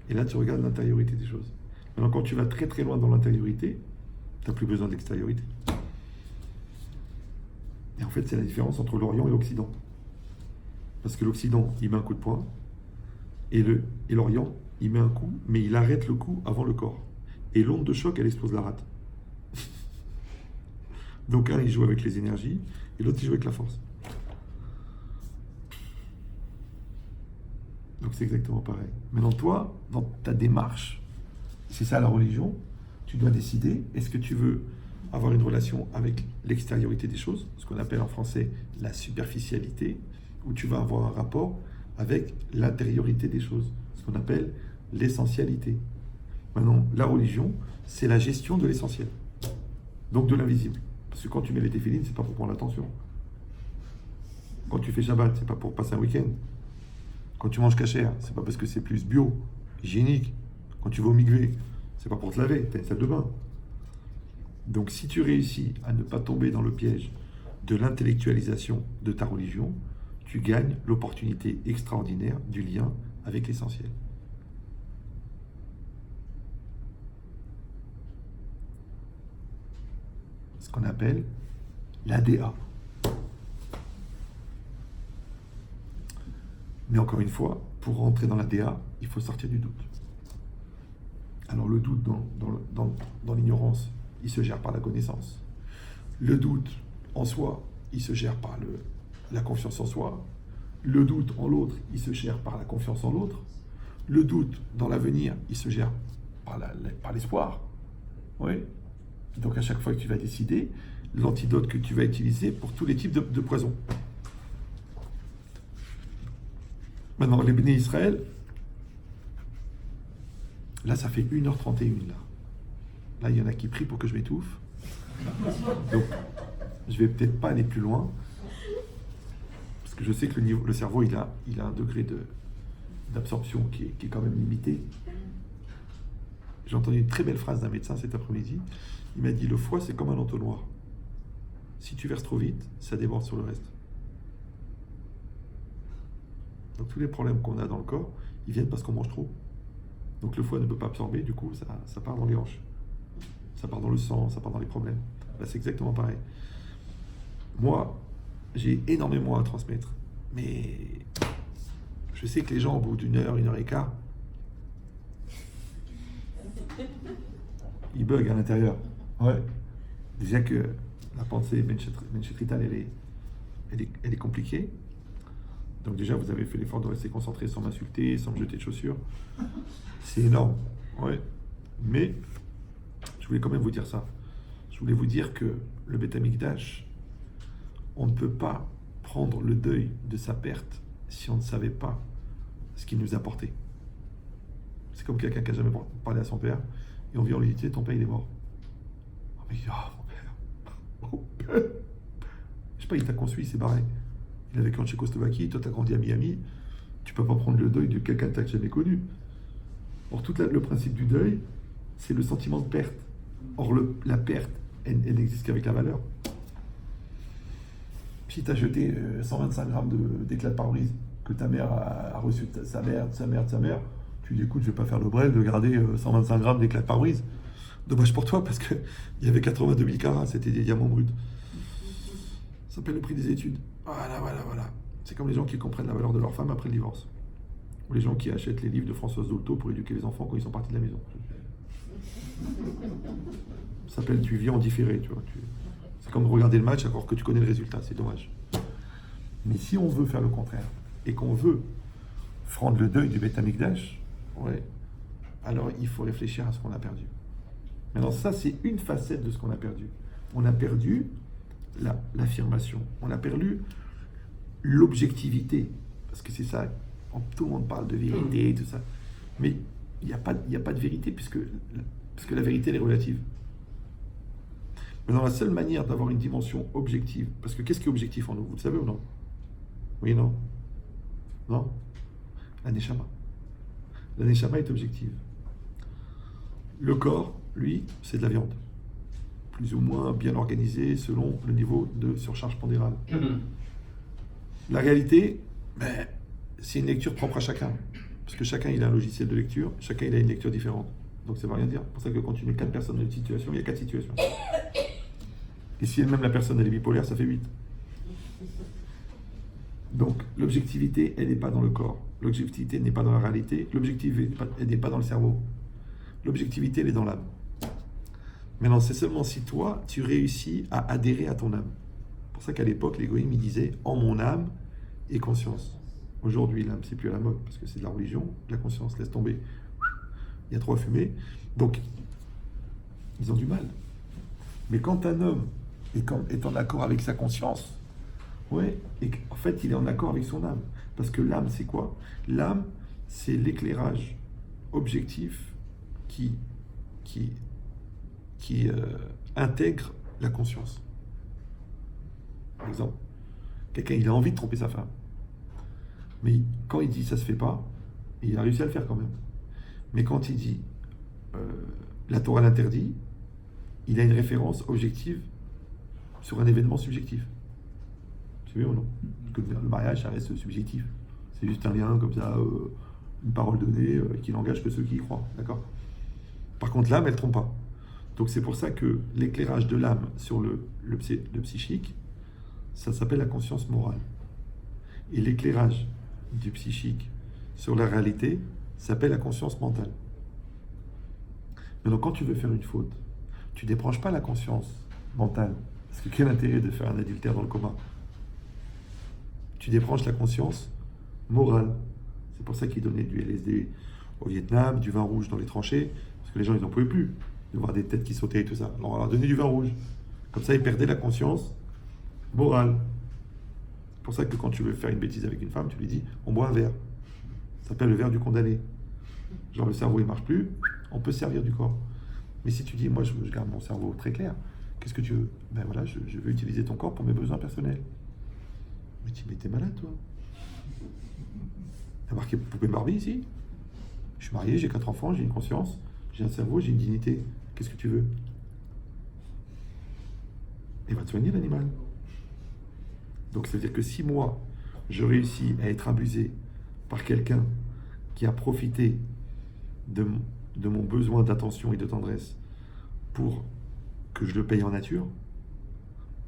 S1: et là, tu regardes l'intériorité des choses. Maintenant, quand tu vas très très loin dans l'intériorité, tu n'as plus besoin de l'extériorité. Et en fait, c'est la différence entre l'Orient et l'Occident. Parce que l'Occident, il met un coup de poing, et l'Orient, il met un coup, mais il arrête le coup avant le corps. Et l'onde de choc, elle explose la rate. Donc un, il joue avec les énergies, et l'autre, il joue avec la force. Donc c'est exactement pareil. Maintenant, toi, dans ta démarche, c'est ça la religion, tu dois décider, est-ce que tu veux avoir une relation avec l'extériorité des choses, ce qu'on appelle en français la superficialité, ou tu vas avoir un rapport avec l'intériorité des choses, ce qu'on appelle l'essentialité. Maintenant, la religion, c'est la gestion de l'essentiel, donc de l'invisible. Parce que quand tu mets les téphilines, c'est pas pour prendre l'attention. Quand tu fais Shabbat, c'est pas pour passer un week-end. Quand tu manges kasher, c'est pas parce que c'est plus bio, hygiénique. Quand tu vas au mikvé, c'est pas pour te laver, t'as une salle de bain. Donc si tu réussis à ne pas tomber dans le piège de l'intellectualisation de ta religion, tu gagnes l'opportunité extraordinaire du lien avec l'essentiel. Ce qu'on appelle l'ADA. Mais encore une fois, pour rentrer dans l'ADA, il faut sortir du doute. Alors le doute dans l'ignorance, il se gère par la connaissance. Le doute en soi, il se gère par la confiance en soi. Le doute en l'autre, il se gère par la confiance en l'autre. Le doute dans l'avenir, il se gère par l'espoir. Oui. Donc à chaque fois que tu vas décider, l'antidote que tu vas utiliser pour tous les types de poisons. Maintenant, les béné Israël, là ça fait 1h31 là. Là, il y en a qui prient pour que je m'étouffe. Donc, je vais peut-être pas aller plus loin. Parce que je sais que le cerveau, il a un degré d'absorption qui est quand même limité. J'ai entendu une très belle phrase d'un médecin cet après-midi. Il m'a dit, le foie, c'est comme un entonnoir. Si tu verses trop vite, ça déborde sur le reste. Donc, tous les problèmes qu'on a dans le corps, ils viennent parce qu'on mange trop. Donc, le foie ne peut pas absorber, du coup, ça part dans les hanches. Ça part dans le sang, ça part dans les problèmes. Là, c'est exactement pareil. Moi, j'ai énormément à transmettre. Mais je sais que les gens, au bout d'une heure et quart, ils bug à l'intérieur. Ouais. Déjà que la pensée Menchetrital, elle est compliquée. Donc déjà, vous avez fait l'effort de rester concentré sans m'insulter, sans me jeter de chaussures. C'est énorme. Ouais. Mais je voulais quand même vous dire ça. Je voulais vous dire que le Beth Amikdash, on ne peut pas prendre le deuil de sa perte si on ne savait pas ce qu'il nous a apporté. C'est comme quelqu'un qui n'a jamais parlé à son père et on vient lui dire, ton père il est mort. Oh, mais mon père. Je sais pas, il t'a conçu, il s'est barré. Il a vécu en Tchécoslovaquie, toi t'as grandi à Miami. Tu peux pas prendre le deuil de quelqu'un que t'as jamais connu. Or, tout le principe du deuil, c'est le sentiment de perte. Or, la perte, elle n'existe qu'avec la valeur. Si tu as jeté 125 grammes d'éclat de pare-brise que ta mère a reçu de sa mère, tu dis écoute, je vais pas faire le brel de garder 125 grammes d'éclat de pare-brise. Dommage pour toi parce qu'il y avait 82 000 carats, c'était des diamants bruts. Ça s'appelle le prix des études. Voilà. C'est comme les gens qui comprennent la valeur de leur femme après le divorce. Ou les gens qui achètent les livres de Françoise Dolto pour éduquer les enfants quand ils sont partis de la maison. Ça s'appelle tu vis en différé, tu vois. C'est comme regarder le match alors que tu connais le résultat, c'est dommage. Mais si on veut faire le contraire et qu'on veut prendre le deuil du Beth Amikdash, ouais, alors il faut réfléchir à ce qu'on a perdu. Maintenant, ça, c'est une facette de ce qu'on a perdu. On a perdu l'affirmation, on a perdu l'objectivité, parce que c'est ça, tout le monde parle de vérité, tout ça, mais il n'y a pas de vérité puisque la vérité elle est relative. Maintenant, la seule manière d'avoir une dimension objective, parce que qu'est-ce qui est objectif en nous, vous le savez ou non? Oui, non? Non? La Neshama. La Neshama est objective. Le corps, lui, c'est de la viande. Plus ou moins bien organisé selon le niveau de surcharge pondérale. La réalité, c'est une lecture propre à chacun. Parce que chacun, il a un logiciel de lecture, chacun, il a une lecture différente. Donc ça ne veut rien dire. C'est pour ça que quand tu mets 4 personnes dans une situation, il y a 4 situations. Et si même la personne elle est bipolaire, ça fait 8. Donc l'objectivité, elle n'est pas dans le corps. L'objectivité n'est pas dans la réalité. L'objectivité n'est pas dans le cerveau. L'objectivité, elle est dans l'âme. Maintenant, c'est seulement si toi, tu réussis à adhérer à ton âme. C'est pour ça qu'à l'époque, les goïms, ils disaient « en mon âme et conscience ». Aujourd'hui, l'âme, c'est plus à la mode, parce que c'est de la religion, de la conscience, laisse tomber. Il y a trop à fumer. Donc, ils ont du mal. Mais quand un homme est en accord avec sa conscience, ouais, et en fait, il est en accord avec son âme. Parce que l'âme, c'est quoi? L'âme, c'est l'éclairage objectif qui intègre la conscience. Par exemple, quelqu'un, il a envie de tromper sa femme. Mais quand il dit ça se fait pas, il a réussi à le faire quand même. Mais quand il dit la Torah l'interdit, il a une référence objective sur un événement subjectif. Tu vois ou non? Parce que le mariage, ça reste subjectif. C'est juste un lien comme ça, une parole donnée qui n'engage que ceux qui y croient. D'accord? Par contre, l'âme, elle ne trompe pas. Donc c'est pour ça que l'éclairage de l'âme sur le psychique, ça s'appelle la conscience morale. Et l'éclairage du psychique sur la réalité s'appelle la conscience mentale. Maintenant, quand tu veux faire une faute, tu ne débranches pas la conscience mentale. Parce que quel intérêt de faire un adultère dans le coma? Tu débranches la conscience morale. C'est pour ça qu'ils donnaient du LSD au Vietnam, du vin rouge dans les tranchées, parce que les gens, ils n'en pouvaient plus de voir des têtes qui sautaient et tout ça. Alors on leur donnait du vin rouge. Comme ça, ils perdaient la conscience morale. C'est pour ça que quand tu veux faire une bêtise avec une femme, tu lui dis, on boit un verre. Ça s'appelle le verre du condamné. Genre le cerveau, il ne marche plus, on peut se servir du corps. Mais si tu dis, moi, je garde mon cerveau très clair, qu'est-ce que tu veux? Ben voilà, je veux utiliser ton corps pour mes besoins personnels. Mais tu t'es malade, toi. T'as marqué poupée Barbie ici? Je suis marié, j'ai 4 enfants, j'ai une conscience, j'ai un cerveau, j'ai une dignité. Qu'est-ce que tu veux? Il va te soigner, l'animal. Donc, ça veut dire que si moi, je réussis à être abusé par quelqu'un qui a profité de mon besoin d'attention et de tendresse pour que je le paye en nature,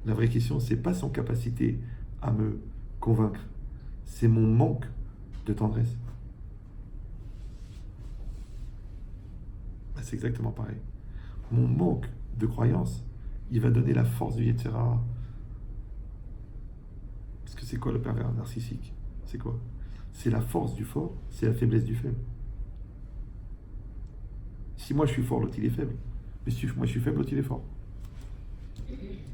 S1: la vraie question, c'est pas son capacité à me convaincre, c'est mon manque de tendresse. Ben, c'est exactement pareil. Mon manque de croyance, il va donner la force du Yetzer Hara. Parce que c'est quoi le pervers narcissique? C'est quoi? C'est la force du fort, c'est la faiblesse du faible. Si moi je suis fort, l'autre il est faible. Mais si moi je suis faible, l'autre il est fort.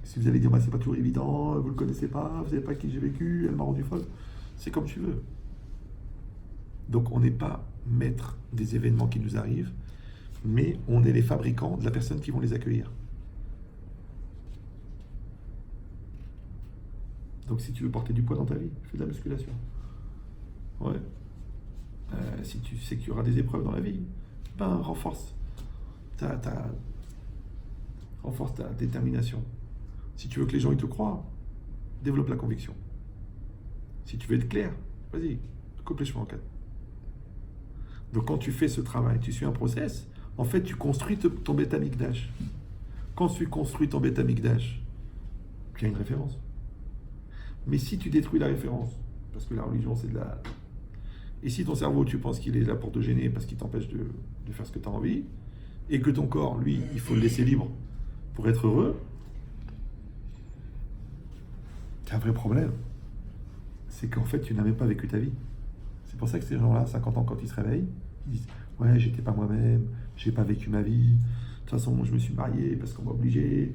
S1: Si vous allez dire, bah, c'est pas toujours évident, vous le connaissez pas, vous savez pas qui j'ai vécu, elle m'a rendu folle, c'est comme tu veux. Donc on n'est pas maître des événements qui nous arrivent, mais on est les fabricants de la personne qui vont les accueillir. Donc si tu veux porter du poids dans ta vie, fais de la musculation. Ouais. Si tu sais qu'il y aura des épreuves dans la vie, ben renforce ta détermination. Si tu veux que les gens ils te croient, développe la conviction. Si tu veux être clair, vas-y, coupe les cheveux en quatre. Donc quand tu fais ce travail, tu suis un process, en fait tu construis ton Beth Amikdash. Quand tu construis ton Beth Amikdash, tu as une référence. Mais si tu détruis la référence, parce que la religion c'est de la... Et si ton cerveau tu penses qu'il est là pour te gêner parce qu'il t'empêche de faire ce que tu as envie, et que ton corps, lui, il faut le laisser libre pour être heureux, c'est un vrai problème. C'est qu'en fait tu n'as même pas vécu ta vie. C'est pour ça que ces gens-là, 50 ans, quand ils se réveillent, ils disent « Ouais, j'étais pas moi-même, j'ai pas vécu ma vie, de toute façon, je me suis marié parce qu'on m'a obligé,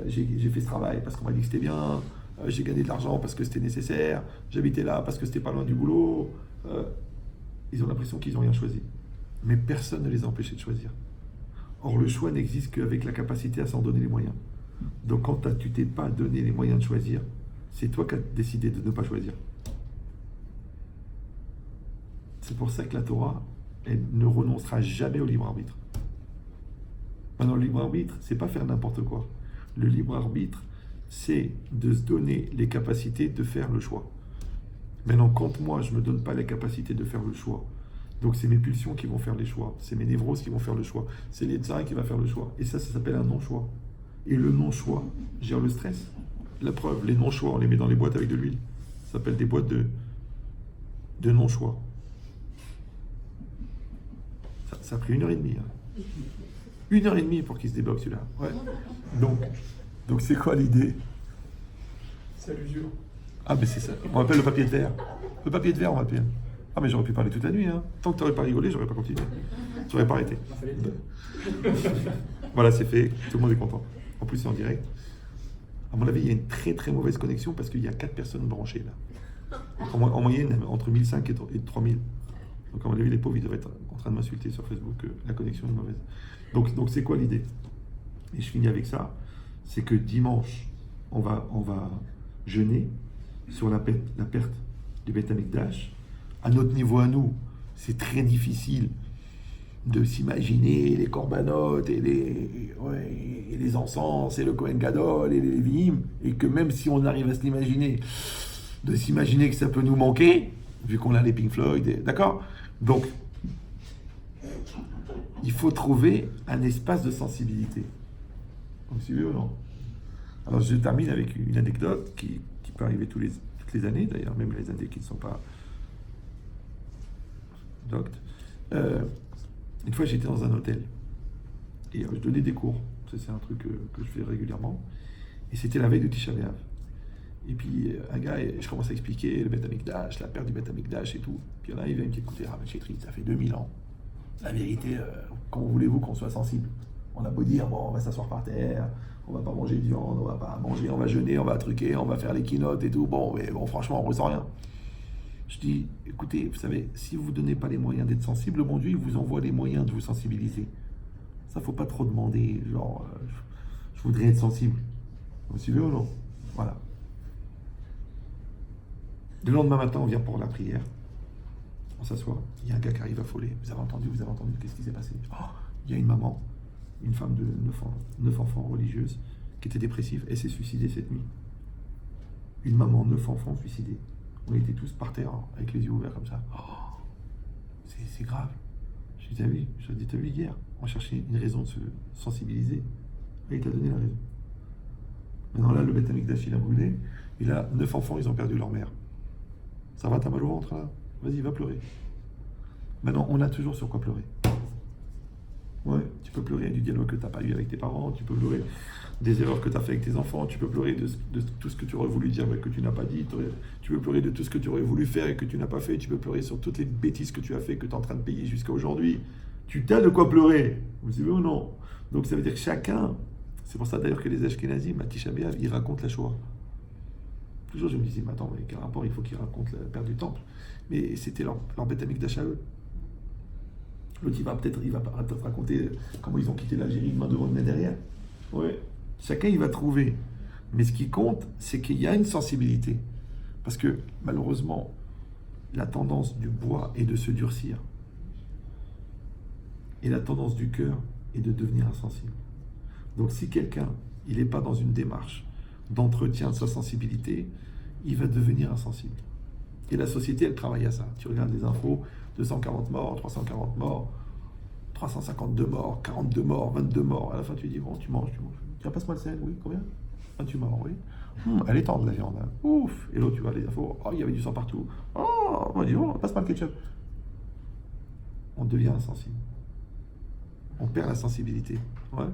S1: j'ai fait ce travail parce qu'on m'a dit que c'était bien, j'ai gagné de l'argent parce que c'était nécessaire, j'habitais là parce que c'était pas loin du boulot. » Ils ont l'impression qu'ils n'ont rien choisi. Mais personne ne les a empêchés de choisir. Or, le choix n'existe qu'avec la capacité à s'en donner les moyens. Donc, quand tu t'es pas donné les moyens de choisir, c'est toi qui as décidé de ne pas choisir. C'est pour ça que la Torah, elle ne renoncera jamais au libre arbitre. Maintenant, le libre arbitre, c'est pas faire n'importe quoi. Le libre arbitre, c'est de se donner les capacités de faire le choix. Maintenant, quand moi, je me donne pas les capacités de faire le choix, donc c'est mes pulsions qui vont faire les choix, c'est mes névroses qui vont faire le choix, c'est l'Yetzer qui va faire le choix. Et ça s'appelle un non-choix. Et le non-choix gère le stress. La preuve, les non-choix, on les met dans les boîtes avec de l'huile. Ça s'appelle des boîtes de de non-choix. Ça a pris 1h30. 1h30 pour qu'il se débloque celui-là. Ouais. Donc c'est quoi l'idée?
S2: C'est l'usure.
S1: Ah, mais c'est ça. On appelle le papier de verre. Le papier de verre, on m'appelle. Ah, mais j'aurais pu parler toute la nuit. Hein. Tant que tu n'aurais pas rigolé, j'aurais pas continué. J'aurais pas arrêté. Voilà, c'est fait. Tout le monde est content. En plus, c'est en direct. À mon avis, il y a une très très mauvaise connexion parce qu'il y a 4 personnes branchées là. En moyenne, entre 1500 et 3000. Donc, à mon avis, les pauvres, ils doivent être en train de m'insulter sur Facebook que la connexion est mauvaise. Donc c'est quoi l'idée? Et je finis avec ça. C'est que dimanche, on va jeûner sur la perte du Beth Amikdash. À notre niveau, à nous, c'est très difficile de s'imaginer les corbanotes et les encens et le Kohen Gadol et les Lévi'im, et que même si on arrive à se l'imaginer, de s'imaginer que ça peut nous manquer, vu qu'on a les Pink Floyd, d'accord? Donc, il faut trouver un espace de sensibilité. Vous suivez ou non? Alors, je termine avec une anecdote qui peut arriver toutes les années, d'ailleurs, même les années qui ne sont pas doctes. Une fois, j'étais dans un hôtel et je donnais des cours. C'est un truc que je fais régulièrement. Et c'était la veille de Tisha B'Av. Et puis, un gars, je commence à expliquer le Beth Amikdash, la perte du Beth Amikdash et tout. Puis là, il vient me dire, écoutez, Rav Chetri, ça fait 2000 ans. La vérité, comment voulez-vous qu'on soit sensible? On a beau dire, bon, on va s'asseoir par terre, on va pas manger de viande, on va pas manger, on va jeûner, on va truquer, on va faire les keynotes et tout. Bon, mais bon, franchement, on ressent rien. Je dis, écoutez, vous savez, si vous ne donnez pas les moyens d'être sensible, le bon Dieu, il vous envoie les moyens de vous sensibiliser. Ça, faut pas trop demander, genre, je voudrais être sensible. Vous suivez ou non? Voilà. Le lendemain matin, on vient pour la prière. On s'assoit. Il y a un gars qui arrive affolé. Vous avez entendu, qu'est-ce qui s'est passé? Oh, il y a une maman, une femme de 9 enfants religieuse, qui était dépressive. Elle s'est suicidée cette nuit. Une maman, 9 enfants suicidés. On était tous par terre, hein, avec les yeux ouverts comme ça. Oh, c'est grave. Je dis, t'as vu hier, on cherchait une raison de se sensibiliser. Et il t'a donné la raison. Maintenant là, le Beth Amikdash, il a brûlé. Et là, 9 enfants, ils ont perdu leur mère. Ça va, t'as mal au ventre là? Vas-y, va pleurer. Maintenant, on a toujours sur quoi pleurer. Ouais, tu peux pleurer du dialogue que tu n'as pas eu avec tes parents, tu peux pleurer des erreurs que tu as fait avec tes enfants, tu peux pleurer de tout ce que tu aurais voulu dire mais que tu n'as pas dit, tu peux pleurer de tout ce que tu aurais voulu faire et que tu n'as pas fait, tu peux pleurer sur toutes les bêtises que tu as fait, que tu es en train de payer jusqu'à aujourd'hui. Tu as de quoi pleurer, vous savez ou non? Donc ça veut dire que chacun, c'est pour ça d'ailleurs que les Ashkénazim, à Tisha B'Av, ils racontent la Shoah. Toujours je me disais, mais attends, mais quel rapport il faut qu'ils racontent la perte du temple? Mais c'était leur Beth Amikdash à eux. L'autre, il va peut-être raconter comment ils ont quitté l'Algérie, une main devant, une main derrière. Ouais. Chacun, il va trouver. Mais ce qui compte, c'est qu'il y a une sensibilité. Parce que, malheureusement, la tendance du bois est de se durcir. Et la tendance du cœur est de devenir insensible. Donc, si quelqu'un, il n'est pas dans une démarche d'entretien de sa sensibilité, il va devenir insensible. Et la société, elle travaille à ça. Tu regardes les infos, 240 morts, 340 morts, 352 morts, 42 morts, 22 morts. À la fin, tu dis, bon, tu manges. Tu vas pas ce malsaine, oui, combien? 28 morts, oui. Elle est tendre, la viande. Hein. Ouf. Et l'autre, tu vois les infos, oh, il y avait du sang partout. Oh, on dit, oh, passe pas le ketchup. On devient insensible. On perd la sensibilité. Ouais.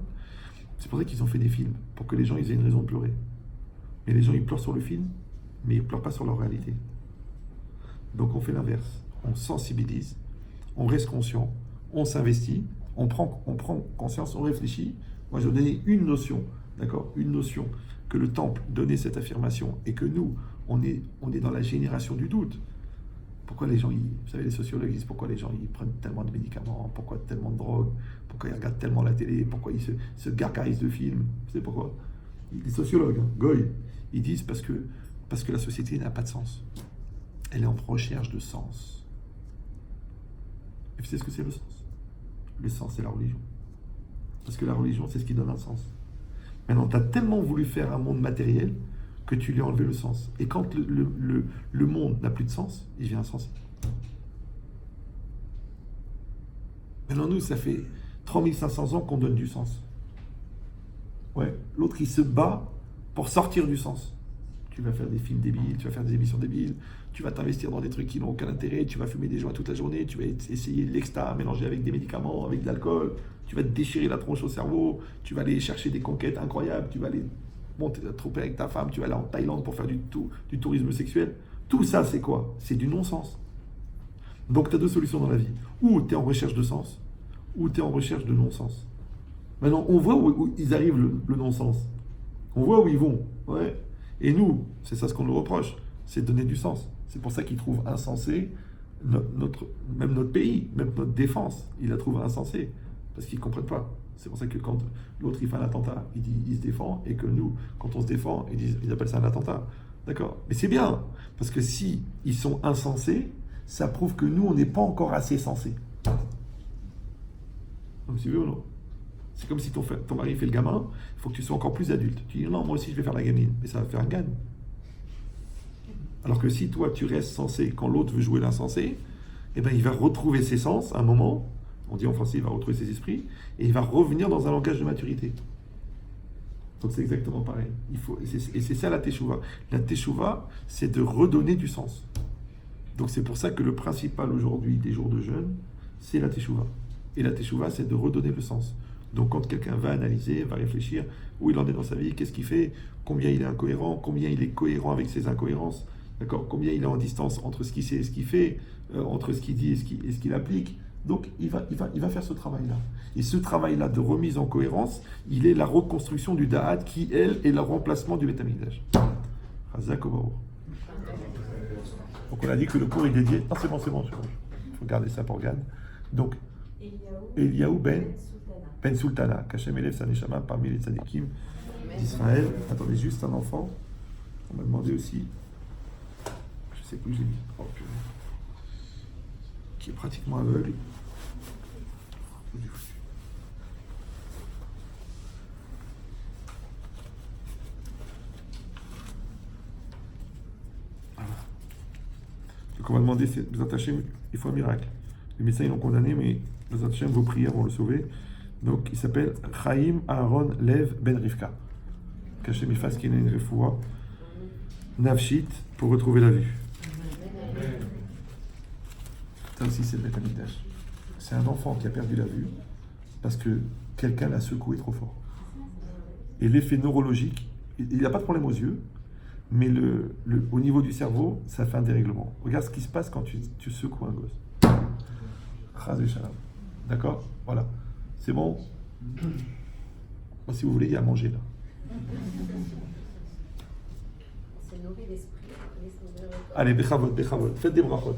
S1: C'est pour ça qu'ils ont fait des films, pour que les gens ils aient une raison de pleurer. Mais les gens, ils pleurent sur le film, mais ils pleurent pas sur leur réalité. Donc on fait l'inverse. On sensibilise, on reste conscient, on s'investit, on prend conscience, on réfléchit. Moi, je donnais une notion, d'accord? Une notion, que le temple donnait cette affirmation et que nous, on est dans la génération du doute. Pourquoi les gens, vous savez, les sociologues disent pourquoi les gens ils prennent tellement de médicaments, pourquoi tellement de drogue, pourquoi ils regardent tellement la télé, pourquoi ils se gargarisent de films. Vous savez pourquoi? Les sociologues, hein, Goy, ils disent parce que la société n'a pas de sens. Elle est en recherche de sens. Et vous savez ce que c'est le sens? Le sens, c'est la religion. Parce que la religion, c'est ce qui donne un sens. Maintenant, tu as tellement voulu faire un monde matériel que tu lui as enlevé le sens. Et quand le monde n'a plus de sens, il devient insensible. Maintenant, nous, ça fait 3500 ans qu'on donne du sens. Ouais. L'autre, il se bat pour sortir du sens. Tu vas faire des films débiles, tu vas faire des émissions débiles, tu vas t'investir dans des trucs qui n'ont aucun intérêt, tu vas fumer des joints toute la journée, tu vas essayer de l'extra mélangé avec des médicaments, avec de l'alcool, tu vas te déchirer la tronche au cerveau, tu vas aller chercher des conquêtes incroyables, tu vas aller monter, tromper avec ta femme, tu vas aller en Thaïlande pour faire du tourisme sexuel. Tout ça, c'est quoi? C'est du non-sens. Donc, tu as deux solutions dans la vie. Ou tu es en recherche de sens, ou tu es en recherche de non-sens. Maintenant, on voit où ils arrivent, le non-sens. On voit où ils vont. Ouais. Et nous, c'est ça ce qu'on nous reproche, c'est donner du sens. C'est pour ça qu'ils trouvent insensé même notre pays, même notre défense, ils la trouvent insensée. Parce qu'ils ne comprennent pas. C'est pour ça que quand l'autre il fait un attentat, il se défend, et que nous, quand on se défend, ils appellent ça un attentat. D'accord? Mais c'est bien, parce que si ils sont insensés, ça prouve que nous, on n'est pas encore assez sensés. Donc, tu veux ou non? C'est comme si ton mari fait le gamin, il faut que tu sois encore plus adulte. Tu dis non, moi aussi je vais faire la gamine, mais ça va faire un gagne. Alors que si toi tu restes sensé quand l'autre veut jouer l'insensé, eh ben, il va retrouver ses sens à un moment, on dit en français il va retrouver ses esprits, et il va revenir dans un langage de maturité. Donc c'est exactement pareil. Et c'est ça la teshuva. La teshuva, c'est de redonner du sens. Donc c'est pour ça que le principal aujourd'hui des jours de jeûne, c'est la teshuva. Et la teshuva, c'est de redonner le sens. Donc quand quelqu'un va analyser, va réfléchir où il en est dans sa vie, qu'est-ce qu'il fait, combien il est incohérent, combien il est cohérent avec ses incohérences, d'accord, combien il est en distance entre ce qu'il sait et ce qu'il fait, entre ce qu'il dit et ce qu'il applique. Donc il va faire ce travail-là. Et ce travail-là de remise en cohérence, il est la reconstruction du Da'at qui, elle, est le remplacement du Beth Amikdash. Chazak Obaou. Donc on a dit que le cours est dédié. Ah, c'est bon. Il faut garder ça pour Gad. Donc, Eliaou Ben Sultana, Kachem Elev Saneshama parmi les tzadikim d'Israël. Attendez, juste un enfant. On m'a demandé aussi, je sais plus où je l'ai mis, qui est pratiquement aveugle. Voilà. Donc on m'a demandé, vous attachez, il faut un miracle. Les médecins ils l'ont condamné, mais vous attachez, vos prières vont le sauver. Donc, il s'appelle Chaim Aaron Lev Ben Rivka. Qu'Hachem il fasse qu'il ait une refoua nafshit pour retrouver la vue. Ça aussi, c'est le Beth Amikdash. C'est un enfant qui a perdu la vue parce que quelqu'un l'a secoué trop fort. Et l'effet neurologique, il n'a pas de problème aux yeux, mais au niveau du cerveau, ça fait un dérèglement. Regarde ce qui se passe quand tu secoues un gosse. Chaz et shalom. D'accord? Voilà. C'est bon? Moi, si vous voulez, il y a à manger là.
S3: C'est nourri l'esprit.
S1: Allez, bechavot. Faites des brachot.